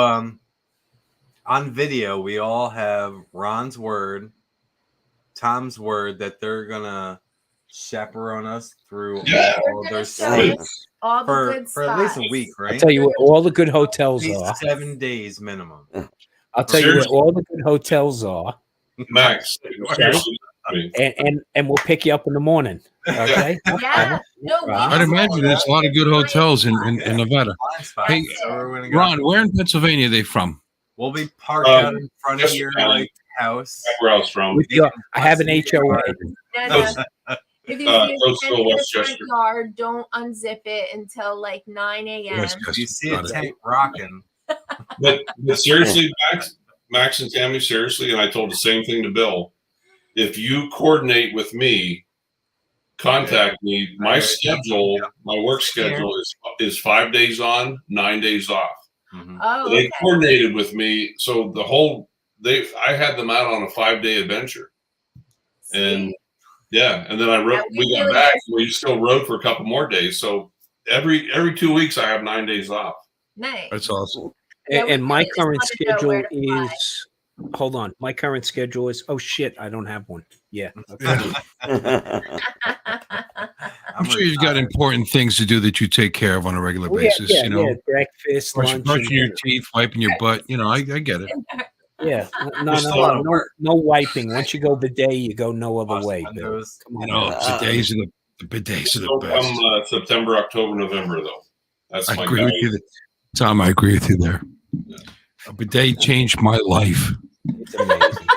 on video, we all have Ron's word, Tom's word that they're gonna chaperone us through all of their sites All the for good at least a spots. week, right? I'll tell you what all the good hotels At least are. 7 days minimum. I'll tell you what all the good hotels are. Max, seriously, and we'll pick you up in the morning. Okay. Yeah. No, I'd imagine there's a lot of good hotels in Nevada. Hey, Ron, where in Pennsylvania are they from? We'll be parked out in front of your house. Where else from? I have an HOA. If you see a tent in the front yard, don't unzip it until like 9 a.m. You see a tent rocking. But seriously, Max and Tammie, seriously, and I told the same thing to Bill. If you coordinate with me, contact me. My schedule, my work schedule is 5 days on, 9 days off. Mm-hmm. Oh, they coordinated with me, so I had them out on a 5-day adventure, and and then we got back. We still rode for a couple more days, so every 2 weeks I have 9 days off. Nice. That's awesome. And my current schedule is. Hold on. My current schedule is. Oh shit! I don't have one. Yeah. Okay. I'm sure you've got important things to do that you take care of on a regular basis. Yeah, breakfast, lunch, brushing your teeth, wiping your butt. I get it. Yeah. No wiping. Once you go bidet, you go no other way. Bill. Come on. The bidets are the best. Come September, October, November, though. That's I agree with you, Tom. I agree with you there. Yeah. A bidet changed my life. It's amazing.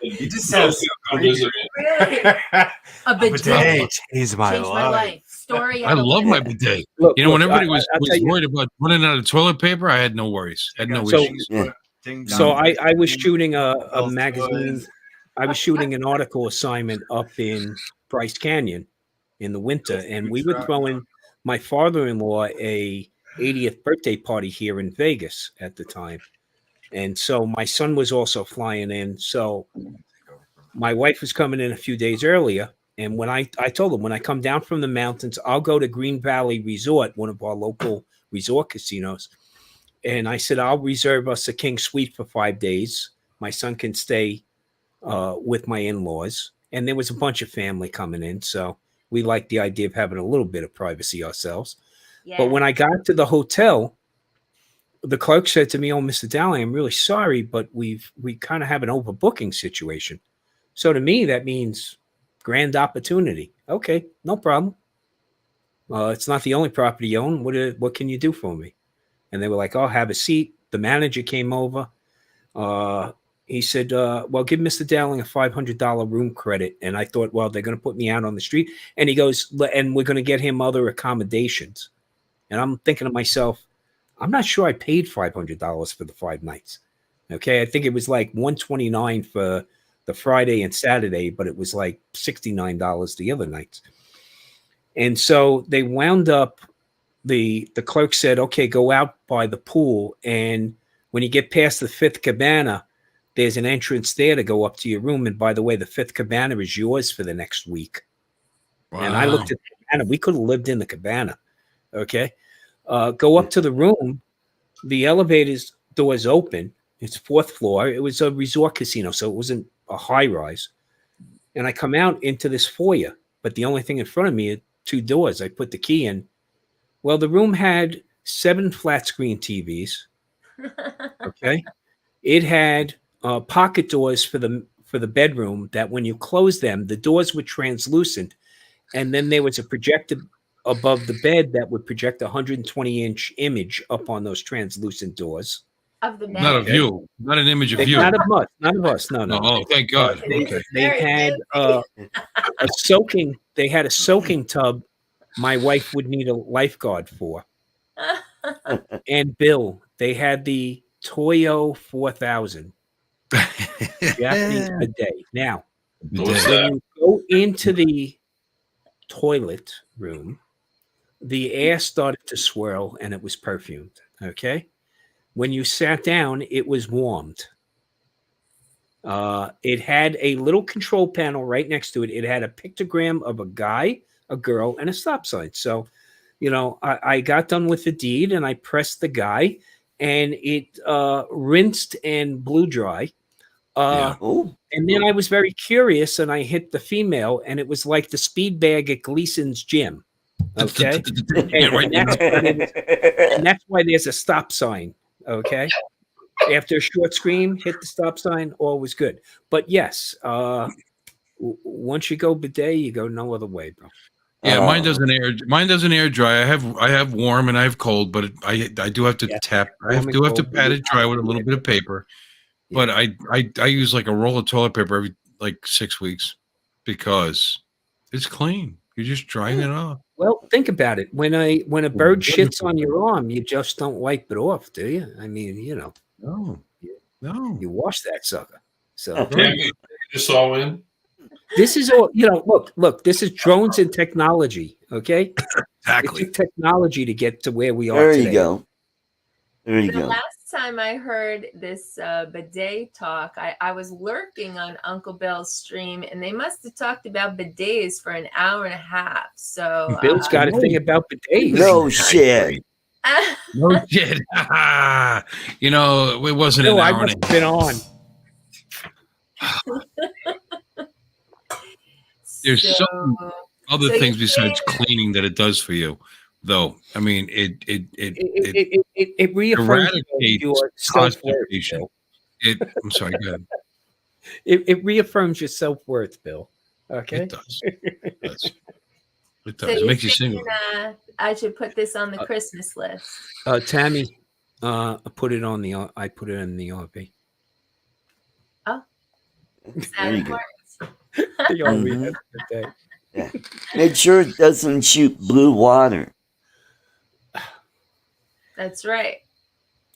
You just said really? A bidet changed my life. Story. I love my bidet. Look, when everybody was worried about running out of toilet paper, I had no worries. I had no issues. Yeah. So I was shooting a magazine. I was shooting an article assignment up in Bryce Canyon in the winter, and we were throwing my father-in-law a 80th birthday party here in Vegas at the time. And so my son was also flying in. So my wife was coming in a few days earlier. And when I told him, when I come down from the mountains, I'll go to Green Valley Resort, one of our local resort casinos. And I said, I'll reserve us a king suite for 5 days. My son can stay with my in-laws. And there was a bunch of family coming in. So we liked the idea of having a little bit of privacy ourselves. Yeah. But when I got to the hotel, the clerk said to me, "Oh, Mr. Dowling, I'm really sorry, but we kind of have an overbooking situation." So to me, that means grand opportunity. Okay, no problem. It's not the only property you own. What can you do for me? And they were like, "Oh, have a seat." The manager came over. He said, "Well, give Mr. Dowling a $500 room credit." And I thought, well, they're going to put me out on the street. And he goes, "And we're going to get him other accommodations." And I'm thinking to myself, I'm not sure I paid $500 for the 5 nights. Okay. I think it was like $129 for the Friday and Saturday, but it was like $69 the other nights. And so they wound up, the clerk said, "Okay, go out by the pool. And when you get past the 5th cabana, there's an entrance there to go up to your room. And by the way, the 5th cabana is yours for the next week." Wow. And I looked at the cabana. We could have lived in the cabana. Okay. Go up to the room. The elevator's doors open. It's 4th floor. It was a resort casino, so it wasn't a high rise. And I come out into this foyer, but the only thing in front of me are 2 doors. I put the key in. Well, the room had 7 flat screen TVs. Okay. It had pocket doors for the bedroom that when you close them, the doors were translucent. And then there was a projector above the bed that would project a 120-inch image up on those translucent doors. Of the bed. Not of you. Not an image of you. Not of us. No. Oh, thank God. They had a soaking tub my wife would need a lifeguard for. And Bill, they had the Toyo 4000. Japanese bidet. Now, when you go into the toilet room, the air started to swirl and it was perfumed. Okay. When you sat down, it was warmed. It had a little control panel right next to it. It had a pictogram of a guy, a girl, and a stop sign. So, I got done with the deed and I pressed the guy and it rinsed and blew dry. And then I was very curious and I hit the female and it was like the speed bag at Gleason's gym. Okay. and that's why there's a stop sign. Okay. After a short scream, hit the stop sign, all was good. But yes, once you go bidet, you go no other way, bro. Yeah, mine doesn't air dry. I have warm and I have cold, but I do have to tap. I do have to pat it dry with a little bit of paper. But I use like a roll of toilet paper every like 6 weeks because it's clean. You're just drying it off. Well, think about it. When a bird shits on your arm, you just don't wipe it off, do you? I mean, no, you wash that sucker. So Tammie, just all in. this is all look, this is drones and technology, okay? Exactly. It took technology to get to where we are There today. you go. There you The go. last time I heard this bidet talk, I was lurking on Uncle Bill's stream, and they must have talked about bidets for an hour and a half. So Bill's got a thing about bidets. No shit. No shit. It wasn't No, an I hour must and a have been on. There's so, some other so things you besides can't- cleaning that it does for you, though. I mean, it It reaffirms eradicates your self-worth. constipation. Bill. I'm sorry, go ahead. It reaffirms your self-worth, Bill. Okay. It does. It does. It So does. It you're makes you saying, single. I should put this on the Christmas list. Tammie, I put it in the RV. Is that There you go. important? The RV Mhm. has a bidet. Yeah. Make sure it doesn't shoot blue water. That's right.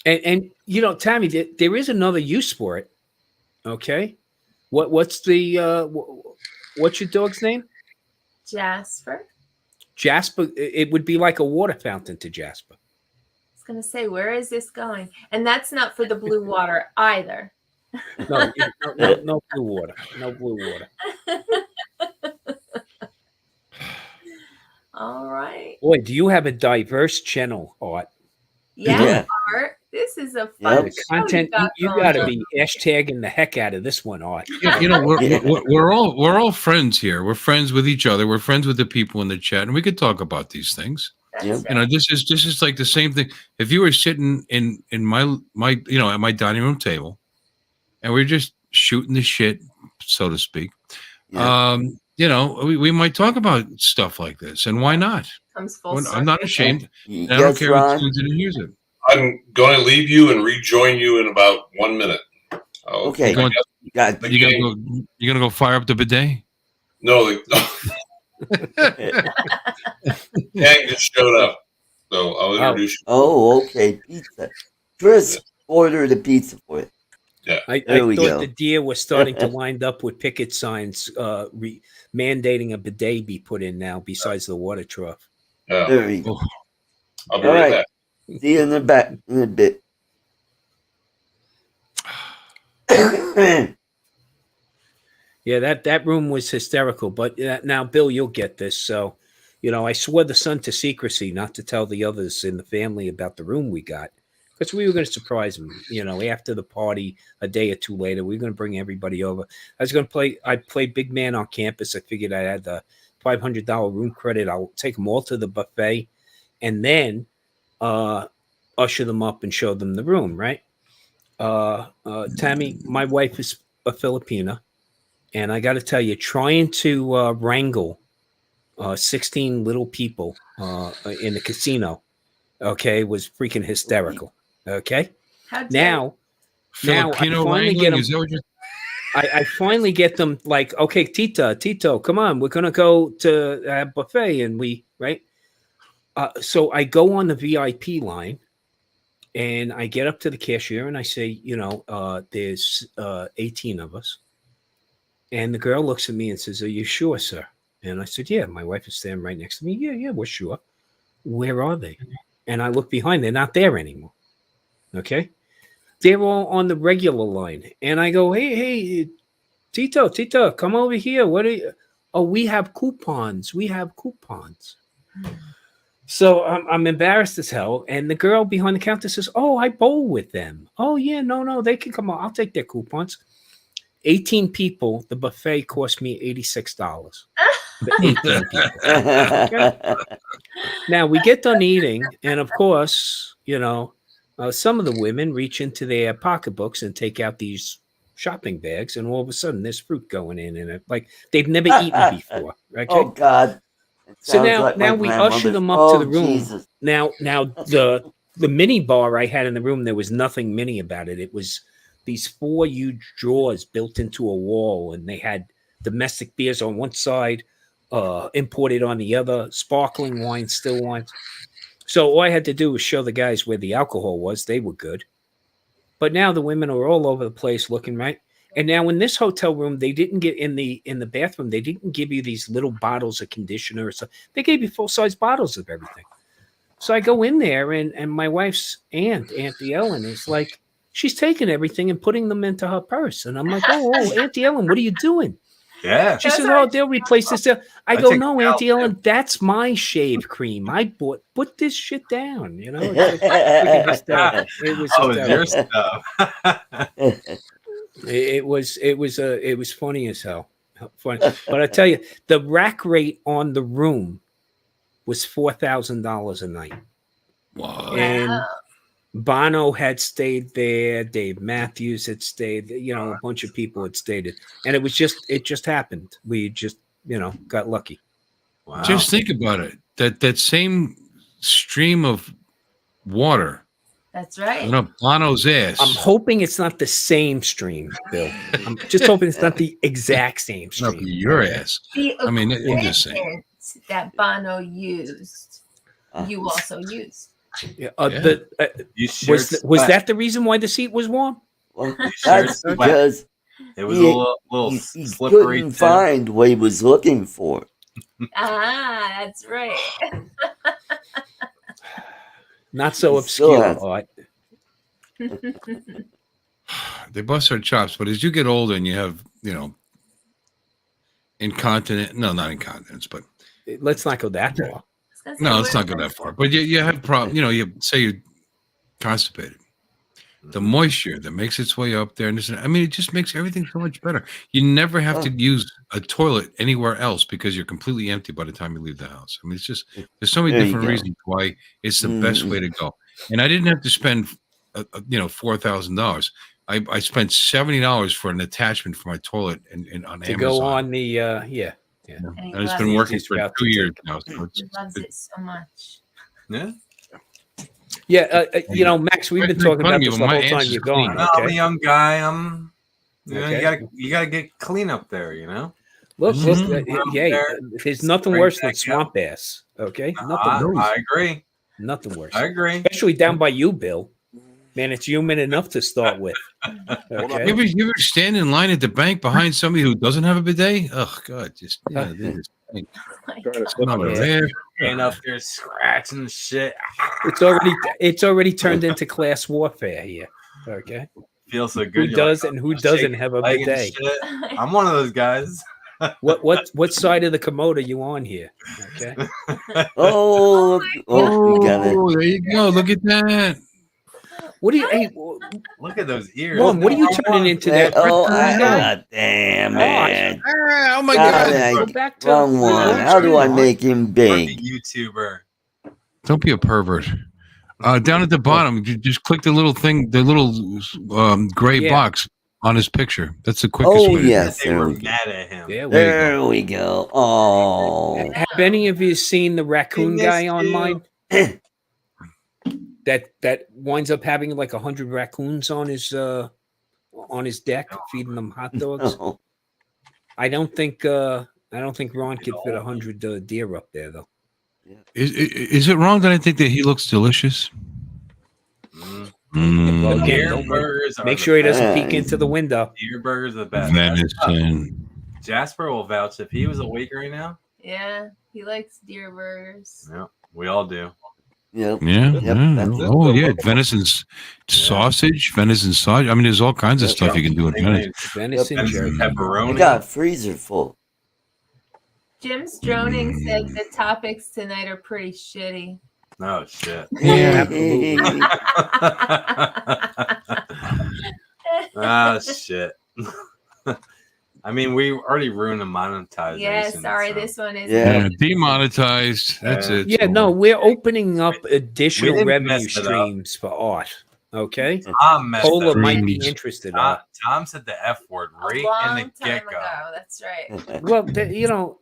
And Tammie, there is another use for it. Okay. What's your dog's name? Jasper. Jasper. It would be like a water fountain to Jasper. I was gonna say, where is this going? And that's not for the blue water either. No, no blue water. No blue water. All right. Boy, do you have a diverse channel, Art? Yeah, Yeah. Art. This is a fun Yep. show Content. You going got to on. be hashtagging the heck out of this one, Art. We're all friends here. We're friends with each other. We're friends with the people in the chat, and we could talk about these things. That's Yep. right. This is like the same thing. If you were sitting in my at my dining room table, and we're just shooting the shit, so to speak. Yeah. We might talk about stuff like this, and why not? Comes full I'm not circle. ashamed. And I don't Yes, care if Ron. Susan hears it. I'm going to leave you and rejoin you in about 1 minute. Okay. Go on. Got The You're gonna go fire up the bidet? No, gang just showed up. So I'll introduce you. Oh, okay. Pizza. Chris ordered a pizza for it. I There we thought go. the deer was starting to wind up with picket signs mandating a bidet be put in now besides the water trough. Yeah, There you go. I'll be All right right. back. See you in the back in a bit. Yeah, that room was hysterical. But now, Bill, you'll get this. So, I swore the son to secrecy, not to tell the others in the family about the room we got, because we were going to surprise them. After the party, a day or two later, we were going to bring everybody over. I was going to play. I played big man on campus. I figured I had the $500 room credit. I'll take them all to the buffet, and then usher them up and show them the room. Right, Tammie, my wife is a Filipina. And I got to tell you, trying to wrangle 16 little people in the casino, okay, was freaking hysterical. Okay, How dare now I Filipino finally get wrangling? them. Is that what you're I finally get them like, okay, Tito, come on, we're gonna go to a buffet, and so I go on the VIP line, and I get up to the cashier, and I say, there's 18 of us. And the girl looks at me and says, "Are you sure, sir?" And I said, "Yeah." My wife is standing right next to me. Yeah, we're sure. Where are they? And I look behind. They're not there anymore. Okay. They're all on the regular line. And I go, hey, Tito, come over here. What are you? Oh, we have coupons. So I'm embarrassed as hell. And the girl behind the counter says, "Oh, I bowl with them." "Oh, yeah, no, they can come on. I'll take their coupons." 18 people, the buffet cost me $86 for 18 people. Now we get done eating, and of course, some of the women reach into their pocketbooks and take out these shopping bags, and all of a sudden there's fruit going in it, like they've never eaten before. Okay. Oh God. It So sounds now, like my now we usher grandmother's- them up oh, to the room. Jesus. Now the mini bar I had in the room, there was nothing mini about it. It was these 4 huge drawers built into a wall, and they had domestic beers on one side, imported on the other, sparkling wine, still wines. So all I had to do was show the guys where the alcohol was. They were good. But now the women are all over the place looking right. And now in this hotel room, they didn't get in the bathroom. They didn't give you these little bottles of conditioner or something. They gave you full-size bottles of everything. So I go in there, and my wife's Auntie Ellen, is like, she's taking everything and putting them into her purse. And I'm like, oh, Auntie Ellen, what are you doing? Yeah. She says, oh, they'll replace this. I go, take no, it out, Auntie Ellen, that's my shave cream. I bought, put this shit down. You know, it's like, it was Oh, it's your stuff. it was funny as hell. Funny. But I tell you, the rack rate on the room was $4,000 a night. Wow. And Bono had stayed there. Dave Matthews had stayed. You know, a bunch of people had stayed. And it just happened. We just, got lucky. Wow. Just think about it. That same stream of water That's right. went up Bono's ass. I'm hoping it's not the same stream, Bill. I'm just hoping it's not the exact same Up stream. your ass. The I mean, I'm just saying. equipment that Bono used, you also used. Yeah, Yeah. You shared was sweat. that the reason why the seat was warm? Well, shared that's sweat. because It was he- a little he slippery. couldn't too. find what he was looking for. That's right. Not so It still obscure. has- Art. They bust our chops, but as you get older and you have, not incontinence, but Let's not go that far. no, let's not go that far. But you have problems, you say you're constipated. The moisture that makes its way up there, and it just makes everything so much better. You never have to use a toilet anywhere else because you're completely empty by the time you leave the house. I mean, it's just there's so many There you different go. reasons why it's the best way to go. And I didn't have to spend, $4,000. I spent $70 for an attachment for my toilet and on To Amazon. go on the And And it's been working for Route 2 to years take. now. So He loves it so much. Yeah. Yeah, Max, we've been talking about this the My whole time ass is you're gone. clean. No, I'm a Okay, young guy. Okay. You gotta get clean up there. look, Mhm. there's nothing Straight worse than back swamp ass. Okay, I nothing worse. agree. Nothing worse. I agree. Especially down by you, Bill. Man, it's humid enough to start with. You Okay. ever stand in line at the bank behind somebody who doesn't have a bidet? Oh God, just they just Like, no, Yeah. there. And up there scratching shit. It's already turned into class warfare here. Okay. Feels so Who good. You're does like, and who shake doesn't have a leg and bidet? shit. I'm one of those guys. What side of the commode are you on here? Okay. Oh, we got it. Oh, there you go. Look at that. What do you? Hey, Look at those ears. Mom, what are you turning into that? Oh, guy? damn Oh, it. Oh my God, God. I- Go back to Wrong one. How do I make him big? YouTuber. Don't be a pervert. Down at the bottom, you just click the little thing, the little gray Yeah. box on his picture. That's the quickest Oh, way. yes. They There were we go. mad at him. There we go. There we go. Oh. Have any of you seen the raccoon missed guy you. online? that winds up having like 100 raccoons on his deck, feeding them hot dogs. Oh. I don't think Ron could fit 100 deer up there though. Is it wrong that I think that he looks delicious? Mm. Well, Mm, again, Deer don't burgers are make the sure he best. doesn't Yeah, peek into the window. Deer burgers are the best. venison. Jasper will vouch if he was awake right now. yeah, he likes deer burgers. Yeah, we all do. Yep. Yeah. Yep, yeah. that's it. Oh, yeah. Venison's sausage, venison sausage. I mean, there's all kinds of Yep. stuff you can do with venison. Venison Yep. jerky. Venison I pepperoni. got a freezer full. Jim's droning said the topics tonight are pretty shitty. Oh shit. Yeah, absolutely. Ah shit. I mean, we already ruined the monetization. Yeah, sorry, so- this one is. Yeah. Yeah, demonetized. That's it. Yeah, no, we're opening up We additional didn't revenue mess it up. streams for art. Okay, Tom messed Cola up. might be interested. Tom said the F word A right in long the time get go. ago. That's right. Well, you know,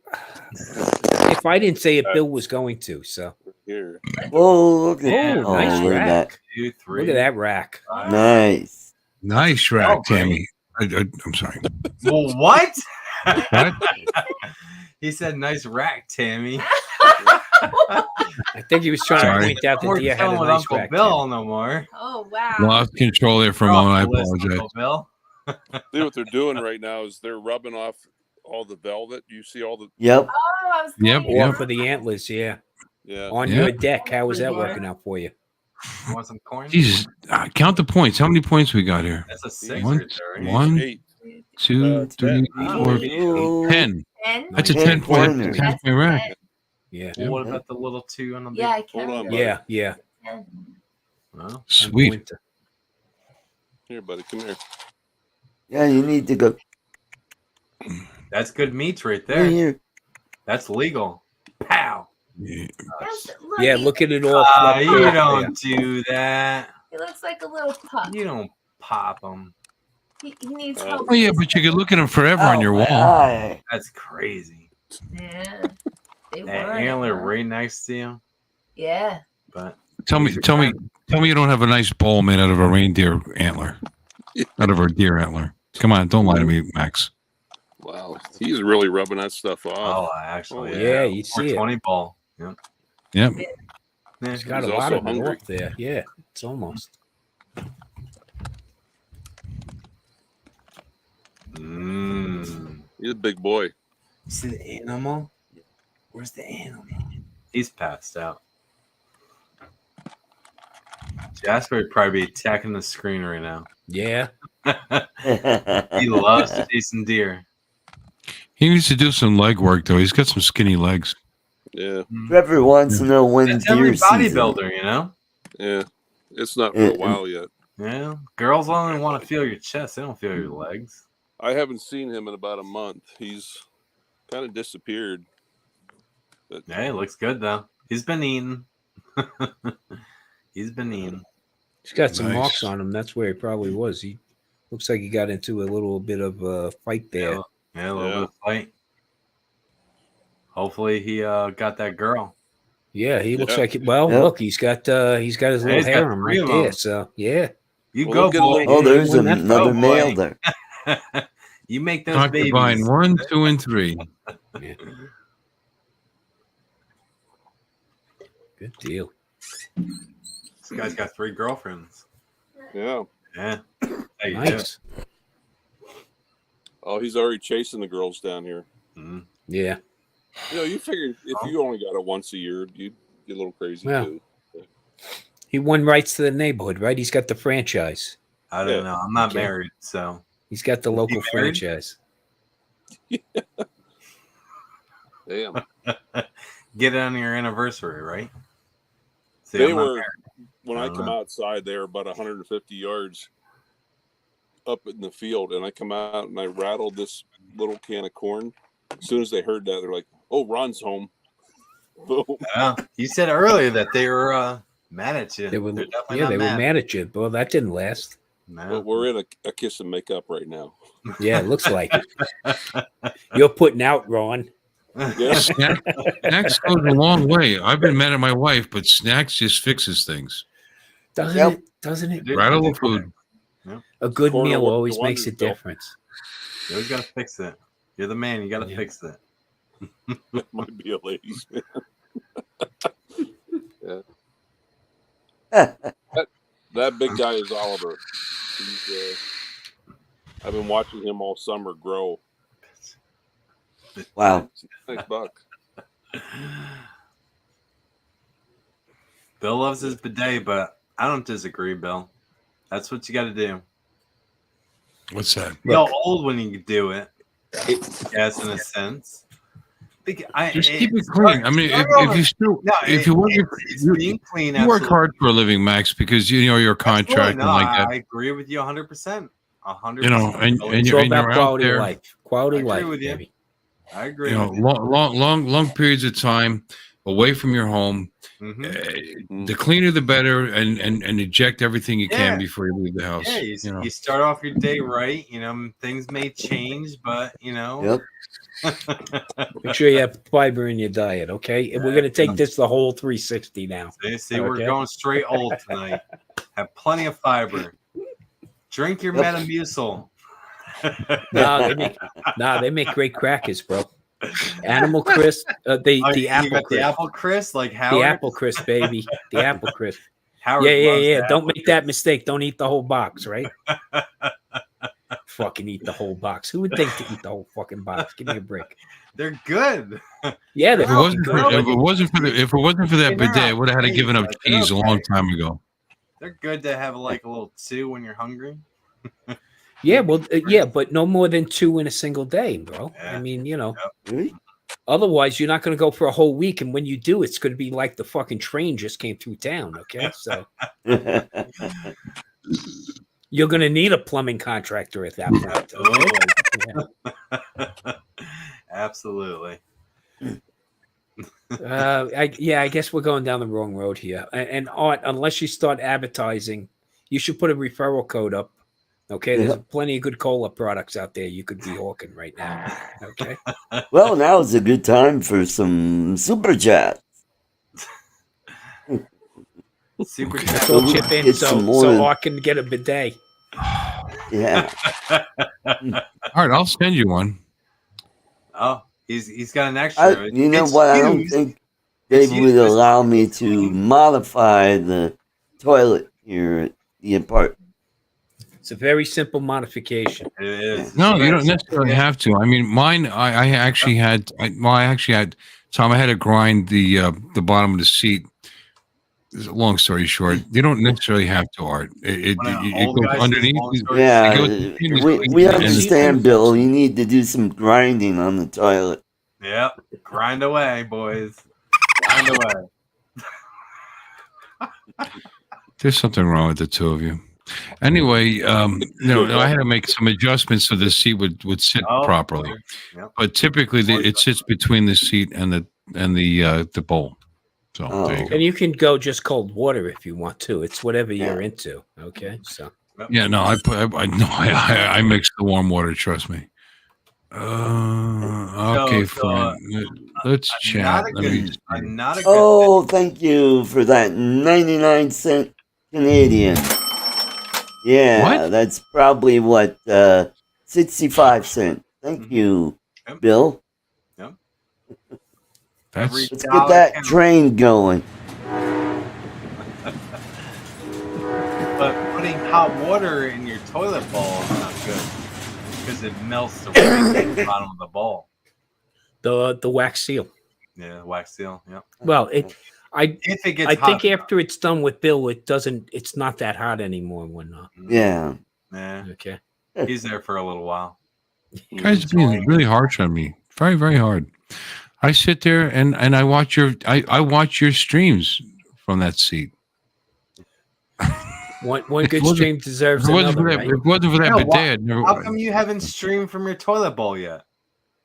if I didn't say it, Bill was going to. So, Here. Whoa, look at oh, nice look at that. rack. 2, 3. Look at that rack. Nice. Nice rack, Oh, great. Tammie. I'm sorry. Well, what? What? He said, "Nice rack, Tammie." I think he was trying Sorry. to point out that We're Dia had chilling a with nice Uncle rack. Bill no more. Oh wow. Lost control there for a You're off moment. I the list, apologize. Uncle Bill. See what they're doing right now is they're rubbing off all the velvet. You see all the Yep. Oh, I was Yep, going Or yep. for the antlers, yeah. yeah. On Yeah. your deck, how is that working out for you? You want some corn? Jesus, count the points. How many points we got here? That's a 6 One, right there. Right? one, 8. 2, 3, 10. 4, Ooh. 10. 10. That's a 10 10 point. pointer. 10 point rack. Yeah. Well, what about the little 2 on the Yeah, I Hold on, can. buddy. Yeah. 10. Well, Sweet. Here, buddy, come here. Yeah, you need to go that's good meats right right there. here. That's legal. Pow. Yeah. Yes, Yeah, he- look at it all. Ah, fluffy you up don't do that. He looks like a little pup. You don't pop them. He needs Oh. help. Oh, yeah, but you could look at them forever on your Oh, wall. my. That's crazy. Yeah. They That want it, antler huh? right next to you. Yeah. But Tell me you don't have a nice bowl made out of a reindeer antler. Out of a deer antler. Come on, don't lie to me, Max. Wow, he's really rubbing that stuff off. oh, actually, Yeah, you see it. 20 ball. Yep. Yep. Yeah, He's got He's a lot also of it hungry. off there. Yeah, it's almost. He's a big boy. You see the animal? Where's the animal? He's passed out. Jasper would probably be attacking the screen right now. Yeah. He loves chasing deer. He needs to do some leg work, though. He's got some skinny legs. Yeah, Trevor wants to know when That's every deer season. bodybuilder, you know? yeah. It's not for a while yet. Yeah. Girls only want to feel your chest. They don't feel your legs. I haven't seen him in about a month. He's kind of disappeared. But Yeah, he looks good, though. He's been eating. He's been eating. He's got some Nice. marks on him. That's where he probably was. He looks like he got into a little bit of a fight there. Yeah, a little Yeah. bit of fight. Hopefully he got that girl. Yeah, he looks Yeah. like. Well, Yep. look, he's got his Yeah, little he's got hair on him 3 right of 'em. there. So yeah, You Well, go, look at boy. Oh, there's Win that another fight. male there. You make those Concubine babies. 1, 2, and 3. good deal. This guy's got 3 girlfriends. yeah. Yeah. How you Nice. Oh, he's already chasing the girls down here. doing? Yeah. You know, you figure if you only got it once a year, you'd get a little crazy Well. too. He won rights to the neighborhood, right? He's got the franchise. I don't Yeah. know. I'm not Okay. married, so He's got the local married? franchise. Damn. get it on your anniversary, right? See, They I'm not were married. when I come outside, they were about 150 yards up in the field, and I come out and I rattled this little can of corn. As soon as they heard that, they're like, "Oh, Ron's home." Boom. Yeah. You said earlier that they were mad at you. They were, They're definitely yeah, not they were mad. mad at you. Well, that didn't last. No. But we're in a kiss and make up right now. Yeah, it looks like it. You're putting out, Ron. Yeah. Snacks goes a long way. I've been mad at my wife, but Snacks just fixes things. Doesn't Yep. it? Doesn't it? Dude, Rattle you the food. A good Corner meal one- always the makes a wonders, Bill. difference. You always gotta fix it. You're the man. You gotta Yeah. fix it. That might be a ladies' man. That big guy is Oliver. He's, I've been watching him all summer grow. Wow. Nice buck. Bill loves his bidet, but I don't disagree, Bill. That's what you got to do. What's that? You feel old when you do it. Yes, in a sense. Just keep it clean. I mean, if you still, if you work, it's being clean. you work absolutely. hard for a living, Max, because you know your contract No, and like I that. agree with you 100%. 100%. You know, and It's you're all about out quality there. of life. Quality I of agree life, with you. baby. I agree. You know, with you. long periods of time, away from your home. The cleaner, the better, and eject everything you can before you leave the house. Yeah, you start off your day right. Things may change, but Yep. Make sure you have fiber in your diet, okay? And we're going to take this the whole 360 now. See, we're going straight old tonight. Have plenty of fiber. Drink your Metamucil. They make great crackers, bro. Animal crisp, the apple got crisp. the apple crisp, like Howard? The apple crisp, baby. The apple crisp. Howard Yeah. Don't make that mistake. Don't eat the whole box, right? Fucking eat the whole box. Who would think to eat the whole fucking box? Give me a break. They're good. Yeah, if it wasn't for that bidet, I would have had to given up cheese a long time ago. They're good to have like a little 2 when you're hungry. Yeah, well, but no more than 2 in a single day, bro. Yeah. I mean, otherwise you're not going to go for a whole week, and when you do, it's going to be like the fucking train just came through town. Okay, so you're going to need a plumbing contractor at that point. Okay? Absolutely. I guess we're going down the wrong road here. And Art, unless you start advertising, you should put a referral code up. Okay, there's plenty of good cola products out there you could be hawking right now. Okay. Well, now is a good time for some super chat. Super chat. So chip in so Art can get a bidet. Yeah. All right, I'll send you one. Oh, he's got an extra. You know what? I don't think they would allow me to modify the toilet here at the apartment. It's a very simple modification. It is. No, you don't necessarily have to. I mean, mine. I actually had. Tom, I had to grind the bottom of the seat. Long story short, you don't necessarily have to, Art. It goes underneath. Yeah, we understand, Bill. You need to do some grinding on the toilet. Yep, grind away, boys. Grind away. There's something wrong with the two of you. Anyway, I had to make some adjustments so the seat would sit properly. Yep. But typically, it sits between the seat and the bowl. So and you can go just cold water if you want to. It's whatever you're into. Okay, so I mix the warm water. Trust me. Okay, fine. Let's chat. Thank you for that 99-cent Canadian. Yeah, that's probably 65 cents. Thank you, Bill. Yep. Let's get that train going. But putting hot water in your toilet bowl is not good because it melts the bottom of the bowl. The wax seal. Yeah, wax seal. Yeah. Well, I think enough. After it's done with Bill, it's not that hot anymore and whatnot. Yeah. Okay. He's there for a little while. You guys are being really harsh on me. Very, very hard. I sit there and I watch your streams from that seat. One good stream deserves another. Right? If it wasn't for that bidet, how come you haven't streamed from your toilet bowl yet?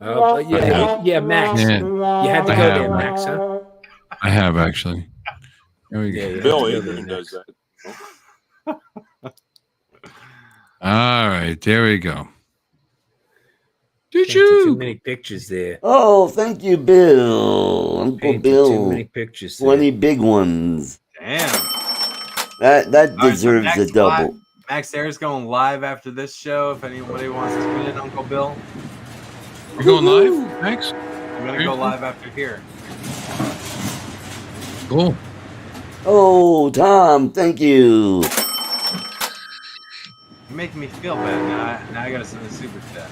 Yeah, Max. Yeah. You had to go there, Max, huh? I have actually. There we go. Bill Adrian does that. All right, there we go. Too many pictures there. Oh, thank you, Bill. Uncle Bill. Too many pictures. 20 big ones. Damn. That deserves a double. Max Ayer's going live after this show. If anybody wants to tune in, Uncle Bill. We're going live, Max? I'm going to go live after here. Cool. Oh, Tom, thank you. You're making me feel bad. Now I got to send a super chat.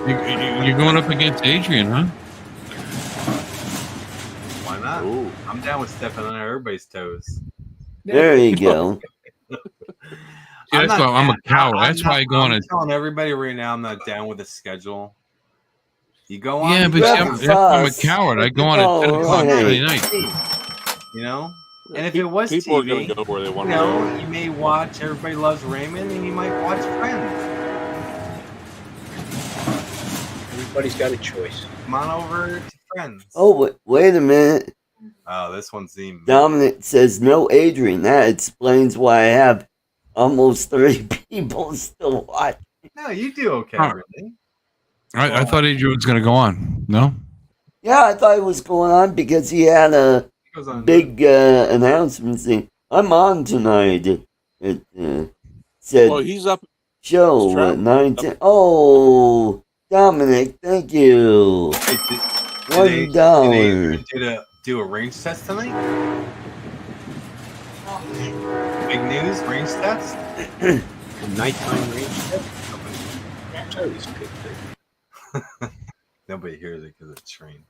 You're going up against Adrian, huh? Why not? Ooh. I'm down with stepping on everybody's toes. There you go. I'm a coward. That's why I go on. I'm telling everybody right now I'm not down with the schedule. You go on. Yeah, but I'm a coward. I go on at 10 o'clock Friday night. You know? And if it was people TV, are going to go where they want to go. You may watch Everybody Loves Raymond, and you might watch Friends. Everybody's got a choice. Come on over to Friends. Oh, wait a minute. Oh, this one's the Dominic says, no, Adrian. That explains why I have almost 30 people still watching. No, you do okay, Huh. really. I thought Adrian was going to go on. No? Yeah, I thought it was going on because he had a He goes on big announcement saying, I'm on tonight. It said, Well, he's up. show traveling. 9:10. Oh, Dominic, thank you. Did $1. do a range test tonight? Big news, range test? Nighttime range test. That's always a good thing. Nobody hears it because it's train.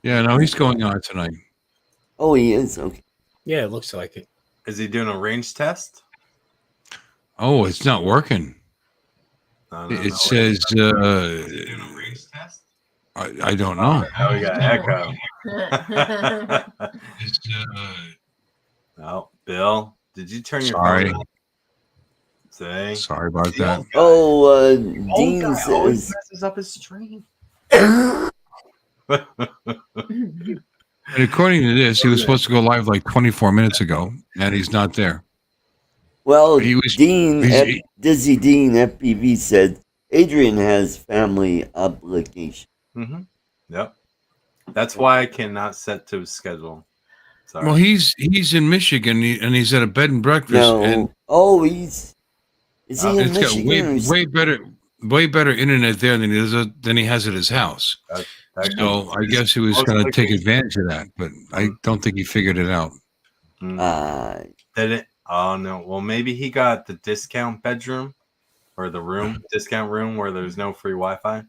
Yeah, no, he's going on tonight. Oh, he is? Okay. Yeah, it looks like it. Is he doing a range test? Oh, it's not working. No, It says, Is he doing a range test? I don't know. Oh, we got echo. It's, Oh, Bill, did you turn your Sorry. phone on? Say. Sorry about that. Oh, Old Dean guy always says, messes up his stream. And according to this, he was supposed to go live like 24 minutes ago, and he's not there. well, He was- Dean, he's- Dizzy Dean FPV said, Adrian has family obligation. Mm-hmm. Yep. That's why I cannot set to his schedule. Sorry. Well, he's in Michigan, and he's at a bed and breakfast, No. and Is he in it's got Michigan? way better internet there than he has at his house. So I guess he was going to take advantage of that, but I don't think he figured it out. Did it? Oh no. Well, maybe he got the discount bedroom or the discount room where there's no free Wi-Fi.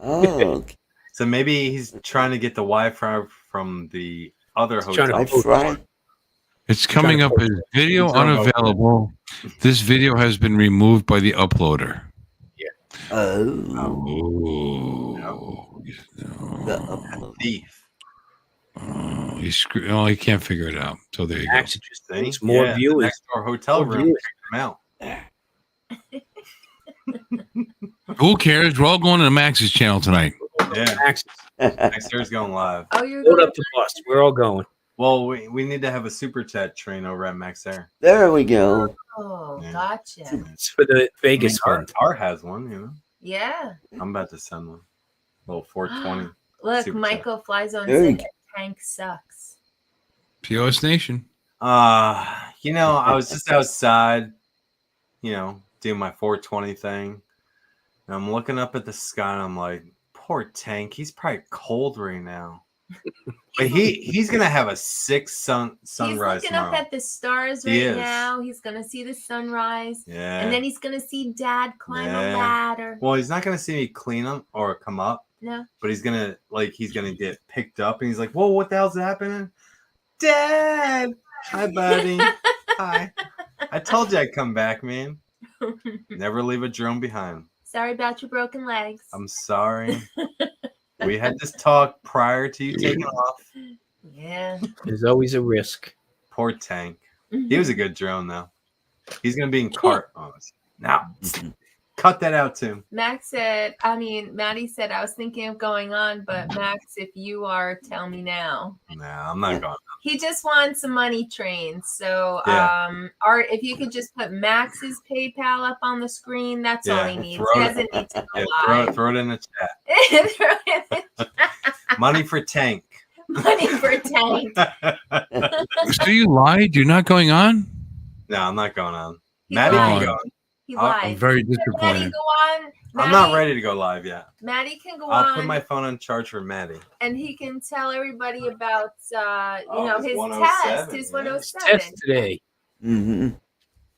Oh, okay. So maybe he's trying to get the Wi-Fi from the other He's trying to hotel. I fried. It's coming up as video unavailable. This video has been removed by the uploader. Oh, the No. upload. Thief. He can't figure it out. So there you go. Max, it just See? needs more The viewers. next door hotel More room viewers. kicked him out. Who cares? We're all going to Max's channel tonight. Yeah. Max, Next door's going live. Oh, you're load going up the bus. We're all going. Well, we need to have a super chat train over at Max Air. There we go. Oh, Yeah. gotcha. It's for the Vegas fund. Art has one, you know. Yeah. I'm about to send one. Little 420. Look, Super Michael Flyzone There you said a tank sucks. POS Nation. You know, I was just outside, doing my 420 thing. And I'm looking up at the sky and I'm like, poor Tank, he's probably cold right now. But he's gonna have a sick sunrise He's looking tomorrow. up at the stars He right is. now. He's gonna see the sunrise. Yeah. And then he's gonna see Dad climb a Yeah. ladder. Well, he's not gonna see me clean him or come up, No. but he's gonna get picked up and he's like, whoa, what the hell's happening? Dad! Hi, buddy. Hi. I told you I'd come back, man. Never leave a drone behind. Sorry about your broken legs. I'm sorry. We had this talk prior to you taking off. Yeah. There's always a risk. Poor Tank. He was a good drone, though. He's going to be in cart. Now, cut that out, Tim. Maddie said, I was thinking of going on, but Max, if you are, tell me now. Nah, I'm not going. He just wants some money trains. So, Yeah. Art, if you could just put Max's PayPal up on the screen, that's all he needs. He doesn't need to go live. Throw it in the chat. Throw it in the chat. Money for Tank. Money for Tank. So you lied? You're not going on? No, I'm not going on. He Maddie lied. can go on. He I'm lied. I'm very Maddie, disappointed. go on. I'm not ready to go live yet. Maddie can go I'll on, put my phone on charge for Maddie. and he can tell everybody about, his his 107, test, his yeah. 107. Test today. Mm-hmm.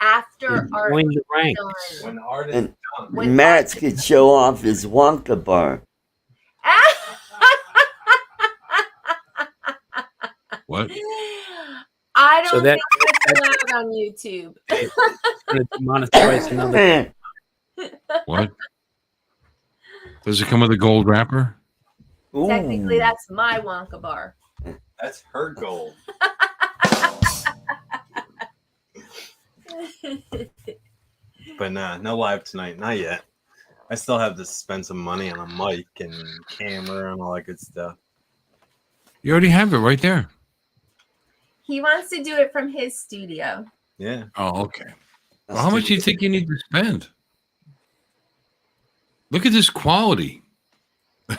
After Art Join the is ranks. done. When art is And done. When Matt could show off his Wonka bar. What? I don't So that- think that's allowed on YouTube. It's going to demonetize another. What? Does it come with a gold wrapper? Technically, Ooh. that's my Wonka bar. That's her goal. But nah, no live tonight. Not yet. I still have to spend some money on a mic and camera and all that good stuff. You already have it right there. He wants to do it from his studio. Yeah. Oh, okay. Well, how much do you think you need to spend? Look at this quality.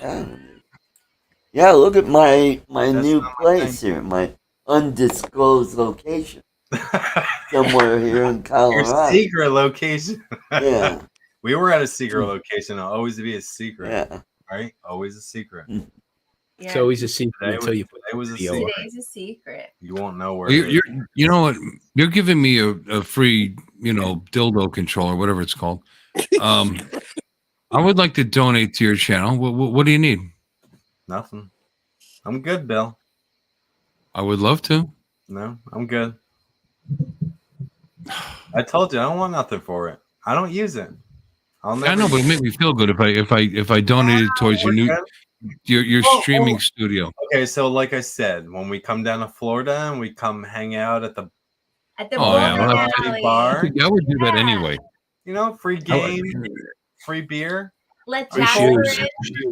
Yeah, look at my That's new not my place thing. here, my undisclosed location somewhere here in Your Colorado. secret location. Yeah, We were at a secret location. It'll always be a secret. yeah. Right? Always a secret. Yeah. It's always a secret Today until you put today was a video secret. up. Today's a secret. You won't know where Well, it is. you know what? You're giving me a free, dildo controller, whatever it's called. I would like to donate to your channel. What do you need? Nothing. I'm good, Bill. I would love to. No, I'm good. I told you I don't want nothing for it. I don't use it. I'll never I know, but it made me feel good if I donated towards your new your streaming studio. Okay, so like I said, when we come down to Florida and we come hang out at the well, bar, I would do that anyway. Free game, free beer. Let Free Jasper shoes.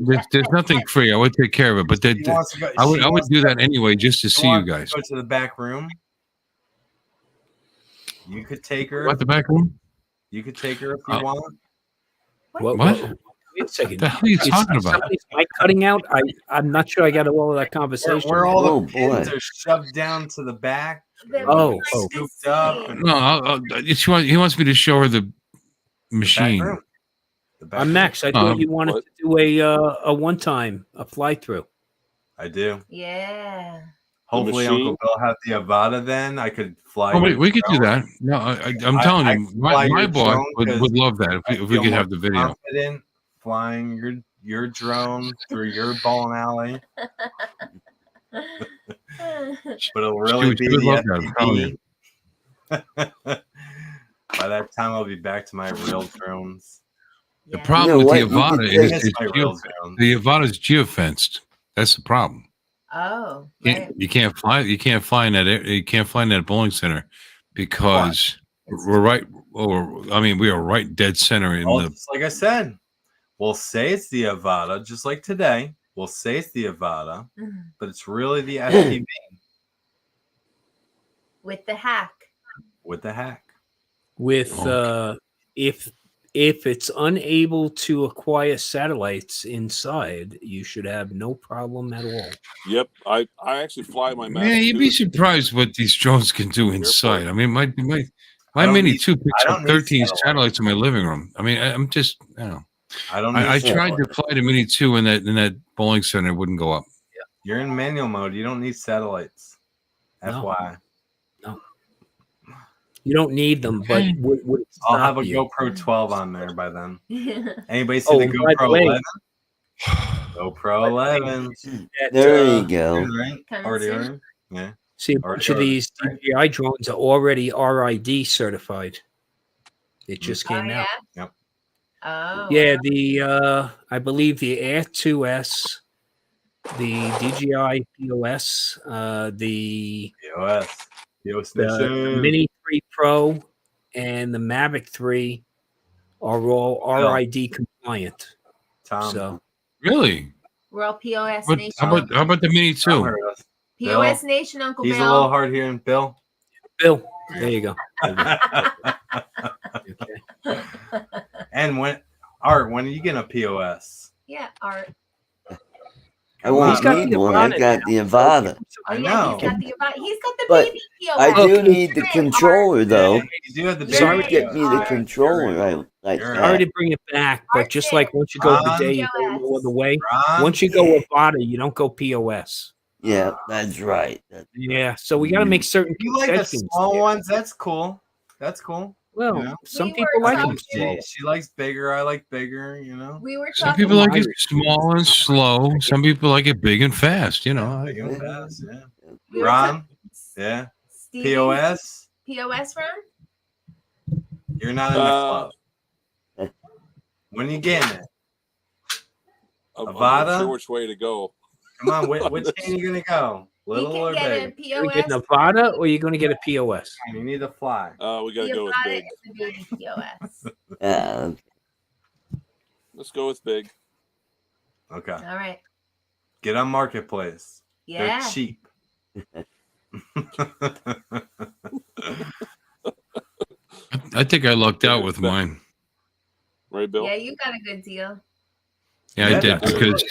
in. There's nothing free. I would take care of it, but She wants to go- I would she wants do to- that anyway just to she see you wants to guys. Go to the back room. You could take her. What, the back room? You could take her if you want. What? What? Wait a second. The hell are you Is talking about? somebody's mic cutting out? I'm not sure I got all of that conversation. Where all Oh, the pins boy. are shoved down to the back. Then Oh, we oh. like to Scooped up. see. And No, he wants me to show her the the back machine. room. The back I'm room. Max. I thought you wanted What? to do a one-time, a fly-through. I do. Yeah. Hopefully, machine? Uncle Bill have the Avata. Then I could fly. Oh, with we could do drone. that. No, I'm telling I you, could fly my your boss drone would 'cause love that I if we feel could more have the video. confident flying your drone through your bowling alley, but it'll really She be would the love that, I'm telling FPV. By that time, I'll be back to my real drones. The Yeah. problem You know with what? the You Avata could is It's my real drones. the Avata is geofenced. That's the problem. Oh, You right. you can't fly. You can't fly in that. You can't fly in that bowling center because we're right. We are right dead center in Well, the. just like I said, we'll say it's the Avata, just like today. We'll say it's the Avata, Mhm. but it's really the FPV With the hack. with the hack. With if it's unable to acquire satellites inside, you should have no problem at all. Yep, I actually fly my Yeah, you'd be Massachusetts. surprised what these drones can do inside. I mean, my I don't Mini need- 2 picks I up don't need 13 satellites. satellites in my living room. I mean, I'm just, I don't. Need I tried to satellites. fly the Mini 2 in that bowling center. It wouldn't go up. You're in manual mode. You don't need satellites. No. FYI. You don't need them, but would it I'll have stop a you? GoPro 12 on there by then. Anybody see Oh, the by the GoPro way- 11? GoPro 11. There you go. Right? Coming Already soon. ordered? Yeah. See, a bunch of these DJI drones are already RID certified. It just Oh, came yeah. out. Yep. Oh. Yeah, wow. the I believe the Air 2S, the DJI POS, the POS. POS the Nation. Mini 3 Pro, and the Mavic 3 are all RID compliant. Tom. So Really? We're all POS But Nation. how about the Mini Tom 2? heard us. POS Nation, Uncle He's Bill. a little hard hearing, Bill. Bill, there you go. Okay. And when are you getting a POS? Yeah, Art. I won't He's got need the one. I Avata got now. the Avata. I Oh, know. yeah, he's got the But baby POS. I do Okay. need the controller though. Yeah, you do have the So Sorry. you get me the Alright. controller. I like You're Sorry to that. bring it back, but just like once you go Ron? the day, you go no other way. Ron? Once you go Avata, you don't go POS. Yeah, that's right. Yeah, so we got to make certain You like the concessions small there. ones? That's cool. That's cool. Well, you know? some We people were like Some- them small. she likes bigger. I like bigger. You know. We were Some talking people like it Irish. small and slow. Some people like it big and fast. You know. Big and fast, yeah. we were Ron? talking- Yeah. Stevie, POS. POS, Ron? You're not in the Uh, club. When are you getting it? I'm Avata? not sure which way to go. Come on, which game are you gonna go? You Little or can get a big? You're POS. getting Nevada or you're going to get a POS? You need to fly. We gotta The go with Avata big. is the baby POS. Yeah. Let's go with big. Okay. All right. Get on Marketplace. Yeah. They're cheap. I think I lucked out with mine. Right, Bill? Yeah, you got a good deal. Yeah, I Yeah, did because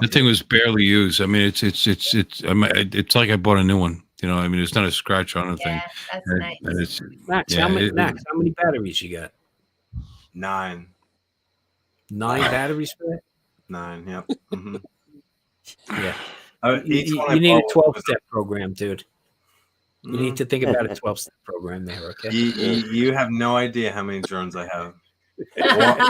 the thing was barely used. I mean, it's like I bought a new one. You know, I mean, it's not a scratch on anything. Yeah, that's And, nice. and it's Max, Yeah, how many it- Max, how many batteries you got? 9. 9 batteries for that? 9. Yep. Mhm. Yeah. Each one I You need a bought 12-step program, dude. You need Mm. to think about a 12-step program there, okay? You have no idea how many drones I have,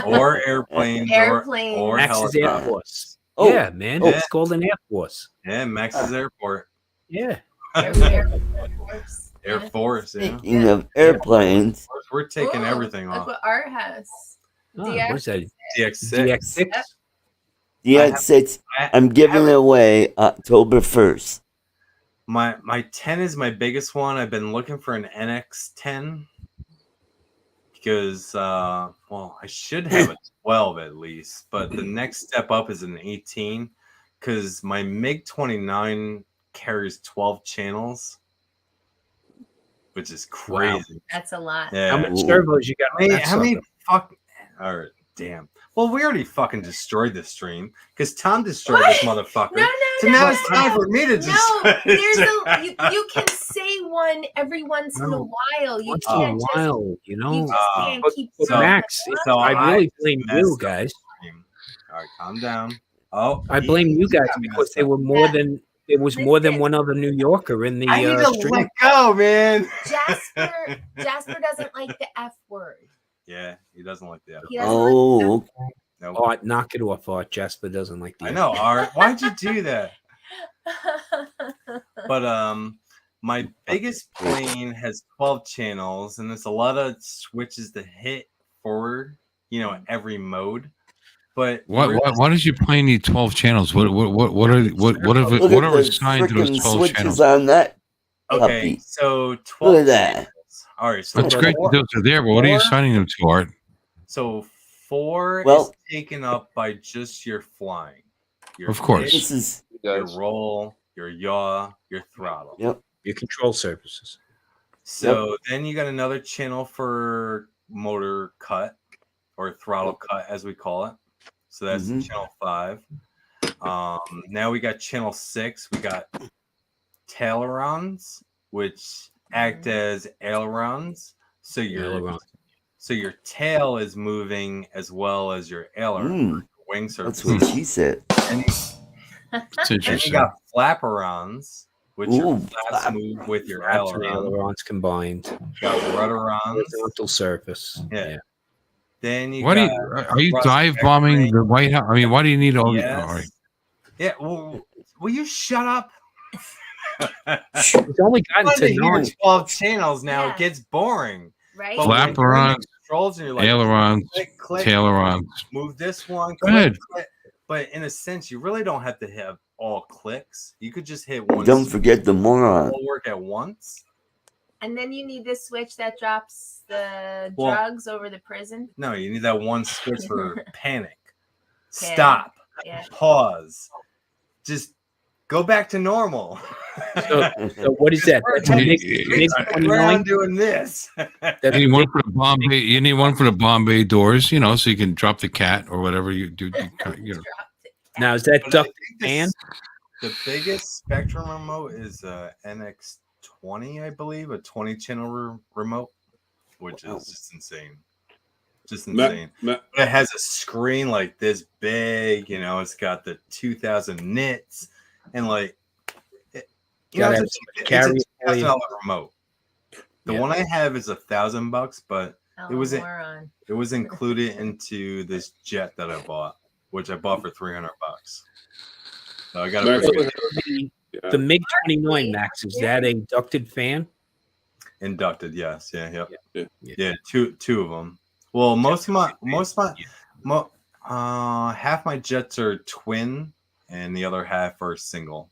or airplanes, Airplanes. or Max's Air helicopters. Force. Oh, Yeah, man. oh. It's called an Air Force. Yeah, Max's Airport, Yeah. Air Force. Air Yeah. Force. Yeah, Speaking of airplanes, we're taking Ooh, everything look off. what Art has. Oh, DX. what is that? DX6. DX6? Yep. DX6, I'm giving it away October 1st. My 10 is my biggest one. I've been looking for an NX10 because well, I should have a 12 at least, but the next step up is an 18 because my MiG 29 carries 12 channels, which is crazy. That's a lot. Yeah. How many servos you got on that How many sucker? fuck? All right, damn. Well, we already fucking destroyed the stream because Tom destroyed this motherfucker. No, So no, now no. it's time for me to No, destroy. you can say one every once in a No. while. You Once in a can't just while, you know? you just can't But, keep but So- Max, so I really blame messed you up guys. the stream. All right, calm down. Oh, I blame you guys because there were more than there was more than Listen. one other New Yorker in the I need to stream. let go, man. Jasper doesn't like the F word. Yeah, he doesn't like that. He doesn't Oh, Nope. Art, knock it off, Art. Jasper doesn't like the I know, Art. Why'd you do that? But my biggest plane has 12 channels, and there's a lot of switches to hit forward. You know, every mode. But why does your plane need 12 channels? What are look what at are the assigned to freaking those 12 switches channels? on that Okay, puppy. so 12 Look at that. channels. All right, so That's great that those are there, but what are you assigning them to, Art? So 4 Well- is taken up by just your flying. Your Of course. pitch, This is your roll, your yaw, your throttle. Yep. Your control surfaces. So then you got another channel for motor cut or throttle cut, as we call it. So that's Mhm. channel 5. Now we got channel 6. We got tailerons, which act as ailerons. So Aileron. your tail is moving as well as your aileron, wing That's surface. what she said. And It's then you interesting. got flaperons, which your Ooh, flaps flap. move with your Flaps and aileron. ailerons combined. You got rudderons. Horizontal surface. Yeah. Then you What got are you thrust dive bombing vectoring. the White House? I mean, why do you need all these? Yes. All right. Yeah. Well, will you shut up? It's only gotten Once to you hear 9. 12 channels now, Yeah. it gets boring. Right? But when you're doing Flaperons, the controls and you're like, Ailerons, click, click, tailerons. move this one, Go click, ahead. click. But in a sense, you really don't have to have all clicks. You could just hit one. Don't switch, forget the moron. all work at once. And then you need this switch that drops the Well- drugs over the prison. No, you need that one switch for panic. Stop. Yeah. Pause. Just go back to normal. So what is that? That's a MiG Around 29? doing this. You need one for the Bombay. You need one for the Bombay doors, you know, so you can drop the cat or whatever you do. You know. Now, is that But I duck think fan? the biggest Spectrum remote is NX20, I believe, a 20 channel remote, which is just insane. Just insane. But it has a screen like this big, you know, it's got the 2000 nits and like, you know, Gotta it's have carry a for you. $1,000 remote. The Yeah. one I have is $1,000, but Oh, was it- moron. it was included into this jet that I bought, which I bought for $300. So I got a Max, pretty good The MiG 29, Max, is that a ducted fan? inducted. Yes, yeah, yep. Yeah. Yeah, two of them. Well, half my jets are twin, and the other half are single.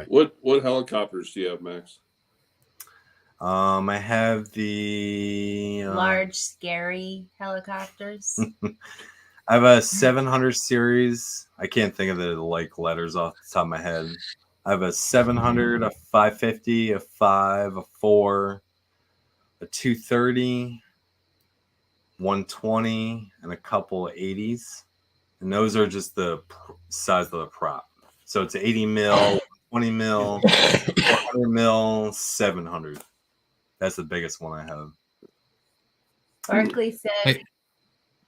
What helicopters do you have, Max? I have the Large, scary helicopters. I have a 700 series. I can't think of the like letters off the top of my head. I have a 700, a 550, a 5, a 4, a 230, 120, and a couple of 80s. And those are just the size of the prop. So it's 80 mil, 20 mil, 400 mil, 700. That's the biggest one I have. Barkley said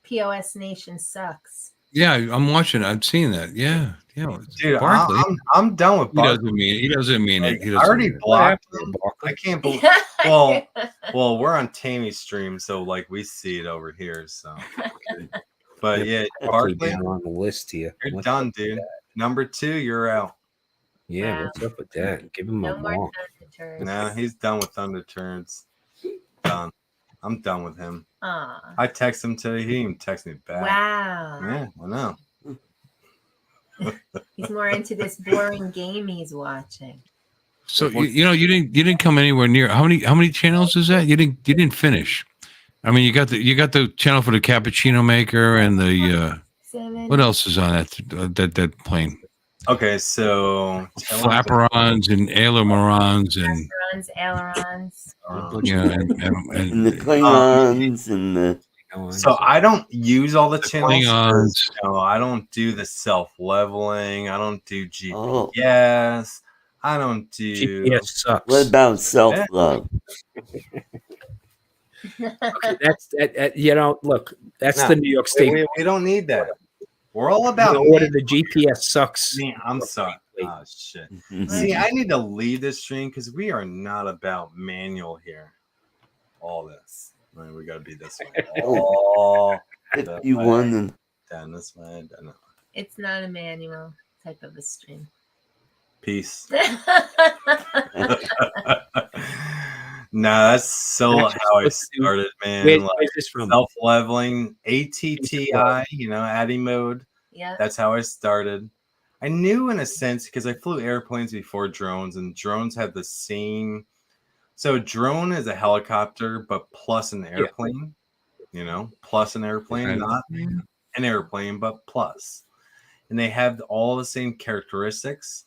POS Nation sucks. Yeah, I'm watching. I'm seeing that. Yeah. Dude, Barkley. I'm done with Barkley. He doesn't mean it. I already blocked him. I can't believe. Well, we're on Tammie's stream, so like we see it over here. So, but yeah, Barkley on the list here. You're done, dude. Number 2, you're out. Yeah, what's up with that? Give him a mark. No, he's done with Thunder Turns. Done. I'm done with him. Aww. I text him today. He didn't even text me back. Wow. Yeah, I know. He's more into this boring game he's watching. So you didn't come anywhere near. How many channels is that? You didn't finish. I mean, you got the channel for the cappuccino maker and the 7. what else is on that plane? Okay, so flaperons and ailerons and ailerons. And the Klingons and the. So I don't use all the channels. No, I don't do the self-leveling. I don't do GPS. I don't do. GPS sucks. What about self-love? Okay, that's look, that's the New York State. We don't need that. We're all about. Order the GPS sucks. I'm sorry. Oh shit. See, I need to lead this stream because we are not about manual here. All this. I mean, we gotta be this way. If you won them. Down this way. Down. It's not a manual type of a stream. Peace. Nah, that's so how I started, man. Where's this from? Self-leveling, ATTI, ADDI mode. Yeah. That's how I started. I knew in a sense because I flew airplanes before drones, and drones have the same. So a drone is a helicopter, but plus an airplane. Plus an airplane, not an airplane, but plus. And they have all the same characteristics.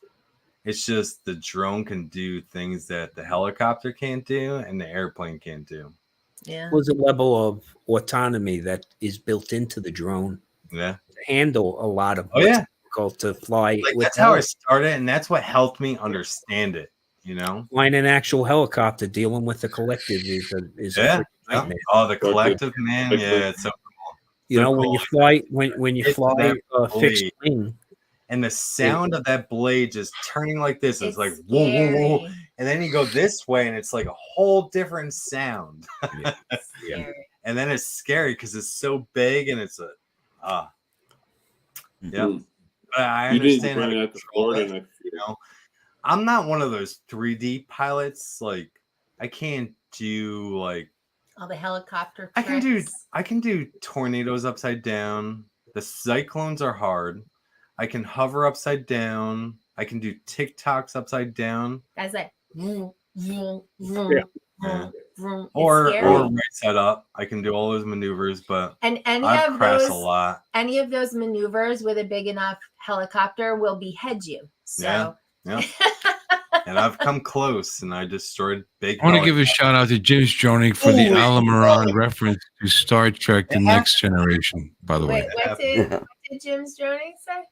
It's just the drone can do things that the helicopter can't do and the airplane can't do. Yeah. There's a level of autonomy that is built into the drone. Yeah. To handle a lot of difficult to fly. That's how I started, and that's what helped me understand it. Flying an actual helicopter, dealing with the collective is a nightmare. Oh, the collective, man. Yeah, it's so cool. When you fly a fixed wing. And the sound of that blade just turning like this, it's like whoa, whoa, whoa. And then you go this way, and it's like a whole different sound. And then it's scary because it's so big and it's yeah. But I understand how to control it, I'm not one of those 3D pilots. Like I can't do like all the helicopter tricks. I can do tornadoes upside down. The cyclones are hard. I can hover upside down. I can do TikToks upside down. That's like or right side up. I can do all those maneuvers, but I crash a lot. Any of those maneuvers with a big enough helicopter will behead you. So yeah. And I've come close, and I destroyed big. I want to give a shout out to Jim's Droning for the Almond reference to Star Trek: The Next Generation. By the way, what did Jim's Droning say?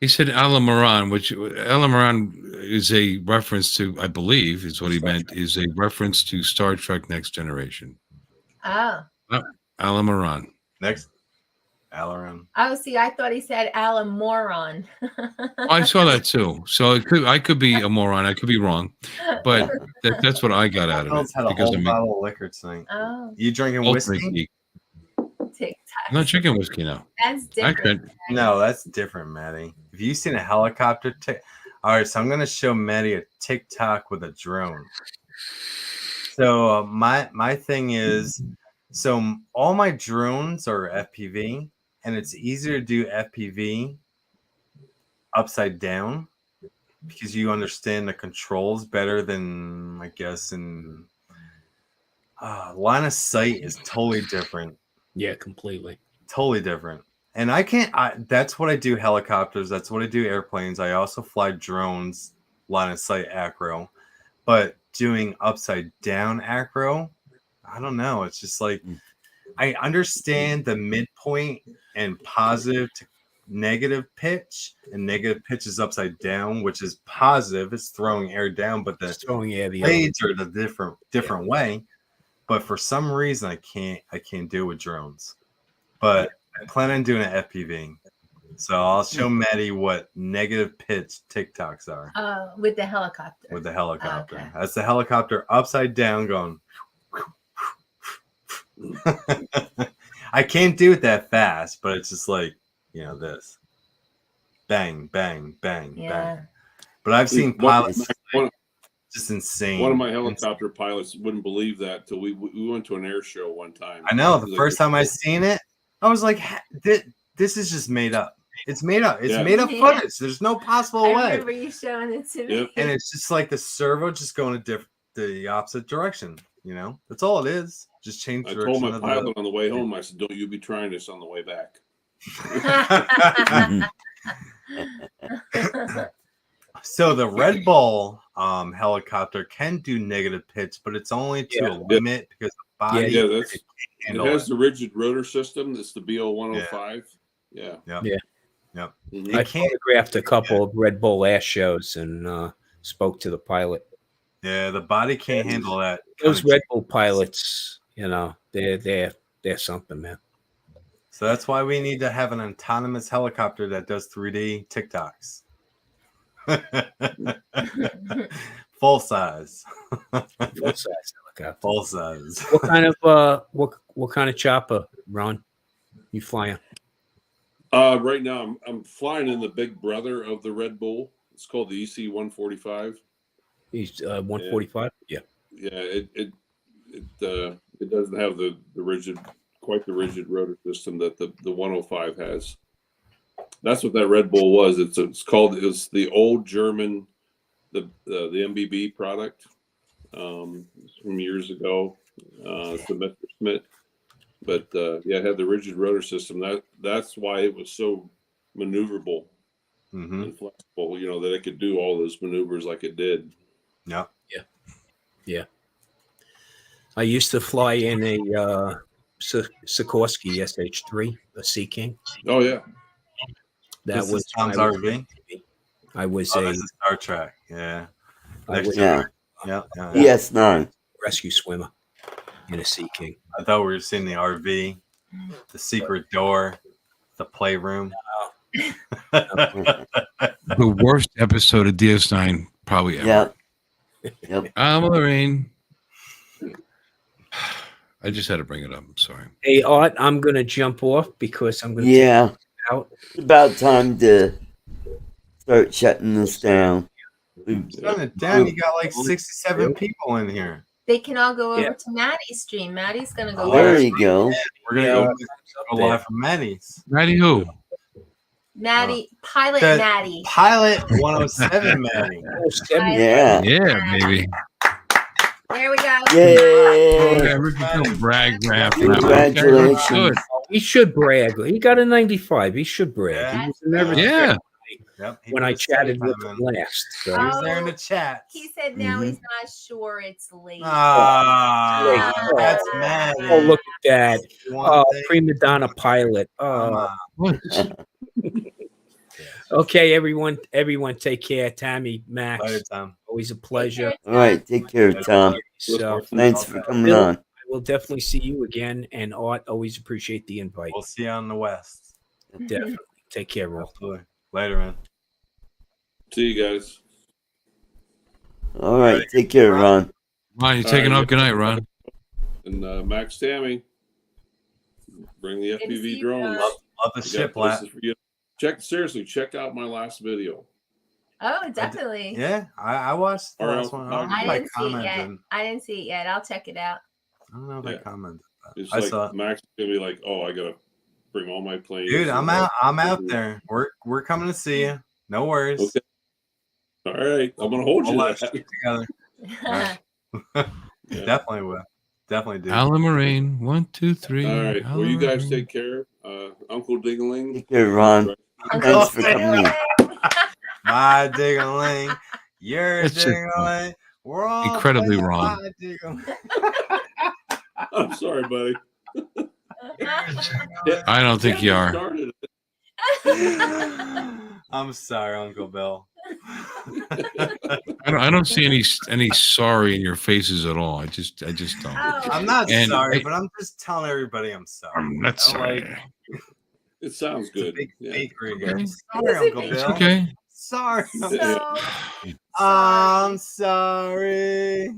He said Alamaran, which Alamaran is a reference to, I believe, is what he meant, is a reference to Star Trek: Next Generation. Oh. Alamaran. Next. Alaran. Oh, see, I thought he said Alamoron. I saw that too. So I could be a moron. I could be wrong, but that's what I got out of it. Had a whole bottle of liquor tonight. Oh. You drinking whiskey? I'm not drinking whiskey now. That's different. No, that's different, Maddie. Have you seen a helicopter? All right, so I'm going to show Maddie a TikTok with a drone. So my thing is, so all my drones are FPV, and it's easier to do FPV upside down because you understand the controls better than, I guess, in line of sight is totally different. Yeah, completely. Totally different. And I can't. That's what I do. Helicopters. That's what I do. Airplanes. I also fly drones, line of sight acro. But doing upside down acro, I don't know. It's just like I understand the midpoint and positive to negative pitch, and negative pitch is upside down, which is positive. It's throwing air down, but the blades are the different way. But for some reason, I can't do it with drones. But I plan on doing an FPV. So I'll show Maddie what negative pitch TikToks are. With the helicopter. With the helicopter. Okay. That's the helicopter upside down going. I can't do it that fast, but it's just like, this. Bang, bang, bang, bang. But I've seen pilots just insane. One of my helicopter pilots wouldn't believe that till we went to an air show one time. I know. The first time I seen it, I was like, this is just made up. It's made up. It's made up footage. There's no possible way. I remember you showing it to me. And it's just like the servo just going the opposite direction. That's all it is. Just change direction. I told my pilot on the way home, I said, don't you be trying this on the way back. So the Red Bull helicopter can do negative pitch, but it's only to a limit because the body it has the rigid rotor system. It's the BO105. Yeah. Mm-hmm. I photographed a couple of Red Bull air shows and spoke to the pilot. Yeah, the body can't handle that. Those Red Bull pilots, they're something, man. So that's why we need to have an autonomous helicopter that does 3D TikToks. Full size. Full size helicopter. Full size. What kind of what kind of chopper, Ron? You flying? Right now I'm flying in the big brother of the Red Bull. It's called the EC145. He's 145. Yeah. It doesn't have the rigid rotor system that the 105 has. That's what that Red Bull was. It's the old German the MBB product from years ago. It's the Mr. Smith, but it had the rigid rotor system. That's why it was so maneuverable and flexible. That it could do all those maneuvers like it did. Yeah. I used to fly in a Sikorsky SH3, a Sea King. Oh yeah. That was Tom's RV. I was this is Star Trek. Yeah. ES9 rescue swimmer in a Sea King. I thought we were seeing the RV, the secret door, the playroom. The worst episode of DS9 probably ever. Yep. I'm Lorraine. I just had to bring it up. I'm sorry. Hey, Art, I'm going to jump off because I'm going to out. It's about time to start shutting this down. Shutting it down. You got like 67 people in here. They can all go over to Maddie's stream. Maddie's going to go there you go. We're going to go live from Maddie's. Maddie who? Maddie, Pilot Maddie. Pilot 107 Maddie. Yeah, baby. There we go. Yay! Brag rap. Congratulations. Good. He should brag. He got a 95. He should brag. He was never when I chatted with him last. So. He was there in the chat. He said now he's not sure it's late. That's mad. Oh, look at that. Oh, prima donna pilot. Oh. Okay, everyone, take care. Tammie, Max, Later, Tom. Always a pleasure. All right, take care, Tom. So, thanks for coming on. We'll definitely see you again. And Art, always appreciate the invite. We'll see you on the West. Definitely. Take care, Ron. Absolutely. Later, man. See you guys. All right, take care, Ron. Ron, you taking off? Good night, Ron. And Max Tammie, bring the FPV drone. Love the ship, lad. Check out my last video. Oh, definitely. Yeah, I watched the last one. I didn't see it yet. I'll check it out. I don't know if I commented. It's like Max is gonna be like, "Oh, I gotta bring all my planes." Dude, I'm out there. We're coming to see you. No worries. Okay. All right, I'm gonna hold you together. Definitely will. definitely do. Alan Moraine, 1, 2, 3. All right. Well, you guys take care. Uncle Dingaling. Take care, Ron. Thanks for coming in. My ding-a-ling. You're It's just ding-a-ling. We're all incredibly playing wrong. my ding-a-ling. I'm sorry, buddy. I don't think you are. Started it. I'm sorry, Uncle Bill. I don't see any sorry in your faces at all. I just don't. I'm not And sorry, but I'm just telling everybody I'm sorry. I'm not sorry. Like, It sounds it's a good. big Yeah. bakery Okay. here. I'm sorry, Uncle It's Bill. okay. Sorry. So, I'm sorry.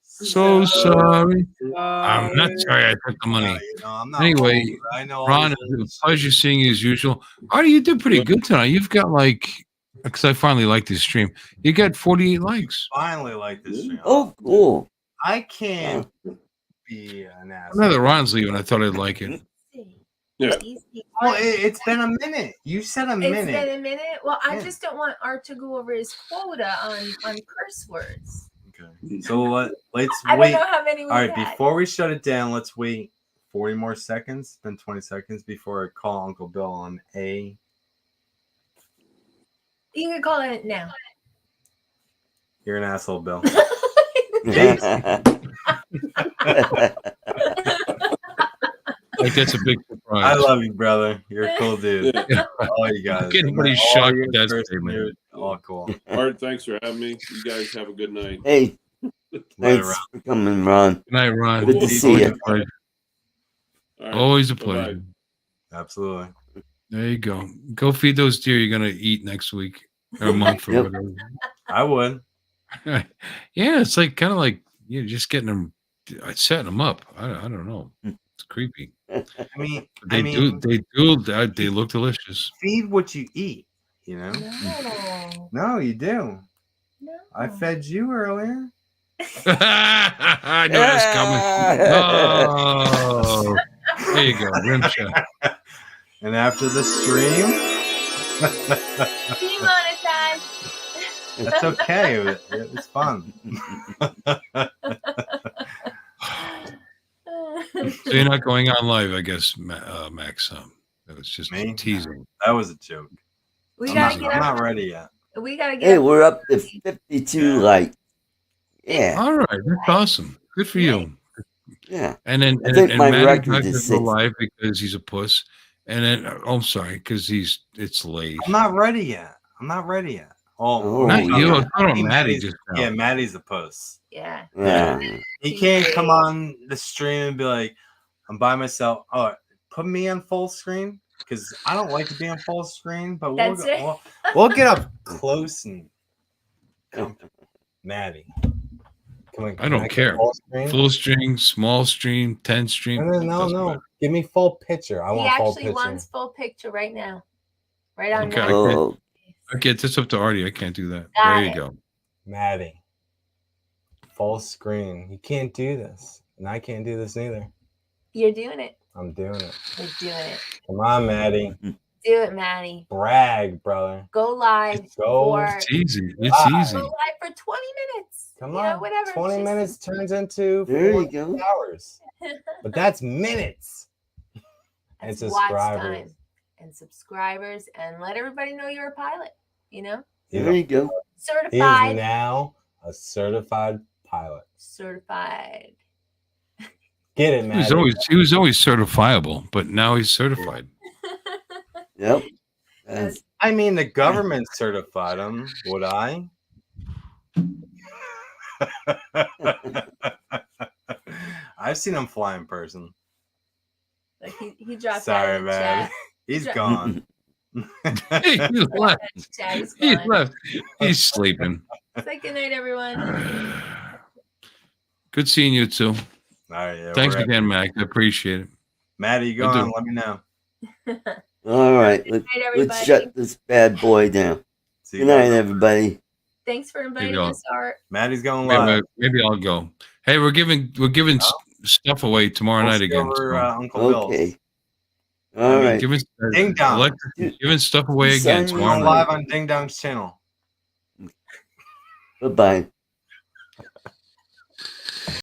So sorry. I'm not sorry I took the money. I'm not Anyway, old. I know all Ron, this it's a old pleasure seeing you as usual. Artie, you did pretty good tonight. You've got because I finally liked this stream. You got 48 likes. finally like this stream. Oh, cool. I can't be an asshole. Now that Ron's leaving, I thought I'd like it. Yeah. Well, it's been a minute. You said a It's minute. been a minute. Well, I Yeah. just don't want Art to go over his quota on curse words. Okay. So let's I wait. don't know how many we All right, had. before we shut it down, let's wait 40 more seconds. It's been 20 seconds before I call Uncle Bill on A. You can call it now. You're an asshole, Bill. Like that's a big surprise. I love you, brother. You're a cool dude. Yeah. All you guys. Everybody's All shocked your with that first statement. dude, all cool. Art, thanks for having me. You guys have a good night. Hey, Later, thanks Ron. for coming, Ron. Good night, Ron. Good to see Always you. a pleasure. All right. Always a Bye-bye. pleasure. Absolutely. There you go. Go feed those deer you're gonna eat next week or a month or Yep. whatever. I would. Yeah, it's like kind of like you're just getting them, setting them up. I don't know. It's creepy. I mean, They they look delicious. feed what you eat, you know? No. No, you do. No. I fed you earlier. I know that's coming. Oh, there you go. Rim shot. And after the stream, Demonetized. that's okay. It was fun. So you're not going on live, I guess, Max. That was just Me? teasing. That was a joke. We I'm gotta not, get I'm up. not ready yet. We gotta get Hey, up. we're up to 52, like, yeah, All right, that's awesome. Good for you. yeah. And then I think my Matty's record not is gonna go 6. live because he's a puss. And then I'm sorry, because it's late. I'm not ready yet. I'm not ready yet. Oh, Not yeah. you. I thought Matty, Matty just now. yeah, Maddie's a puss. Yeah. Yeah. He can't come on the stream and be like, I'm by myself. Oh, put me on full screen because I don't like to be on full screen, but we'll, That's it. we'll get up close and comfortable. Maddie. I don't care. Full string, small stream, 10 stream. No. Give me full picture. I He want full actually picture. wants full picture right now. Right on Okay. that. Oh, Okay, that's up to Artie. I can't do that. Got There you it. go. Maddie. Full screen. You can't do this. And I can't do this either. You're doing it. I'm doing it. You're doing it. Come on, Maddie. Do it, Maddie. Brag, brother. Go live Go. for It's easy. It's Ah. easy. go live for 20 minutes. Come You on. know, whatever. 20 Just- minutes turns into there you 4 go. hours. But that's minutes. And That's watch subscribers. time and subscribers, and let everybody know you're a pilot. You know, There you go. He is certified. now a certified pilot. Certified. Get it, He Maddie. was always certifiable, but now he's certified. Yep. That's- I mean, the government certified him. Would I? I've seen him fly in person. Like he dropped Sorry, out of the man. chat. He's Dra- gone. He left. Chat is He gone. left. He's sleeping. Say good night, everyone. Good seeing you too. All right, yeah, Thanks we're again, Mac. I appreciate it. Maddie, you go I do. on. Let me know. All right. Good night, Let's everybody. shut this bad boy down. See you Good night, later. everybody. Thanks for inviting you go. us, Art. Maddie's going live. Maybe I'll go. Hey, we're giving stuff away tomorrow We'll night see again. over, so- Uncle Bill's. Okay. All right. Giving Ding dong. giving stuff away again Son, tomorrow Going night. live on Ding Dong's channel. Bye-bye.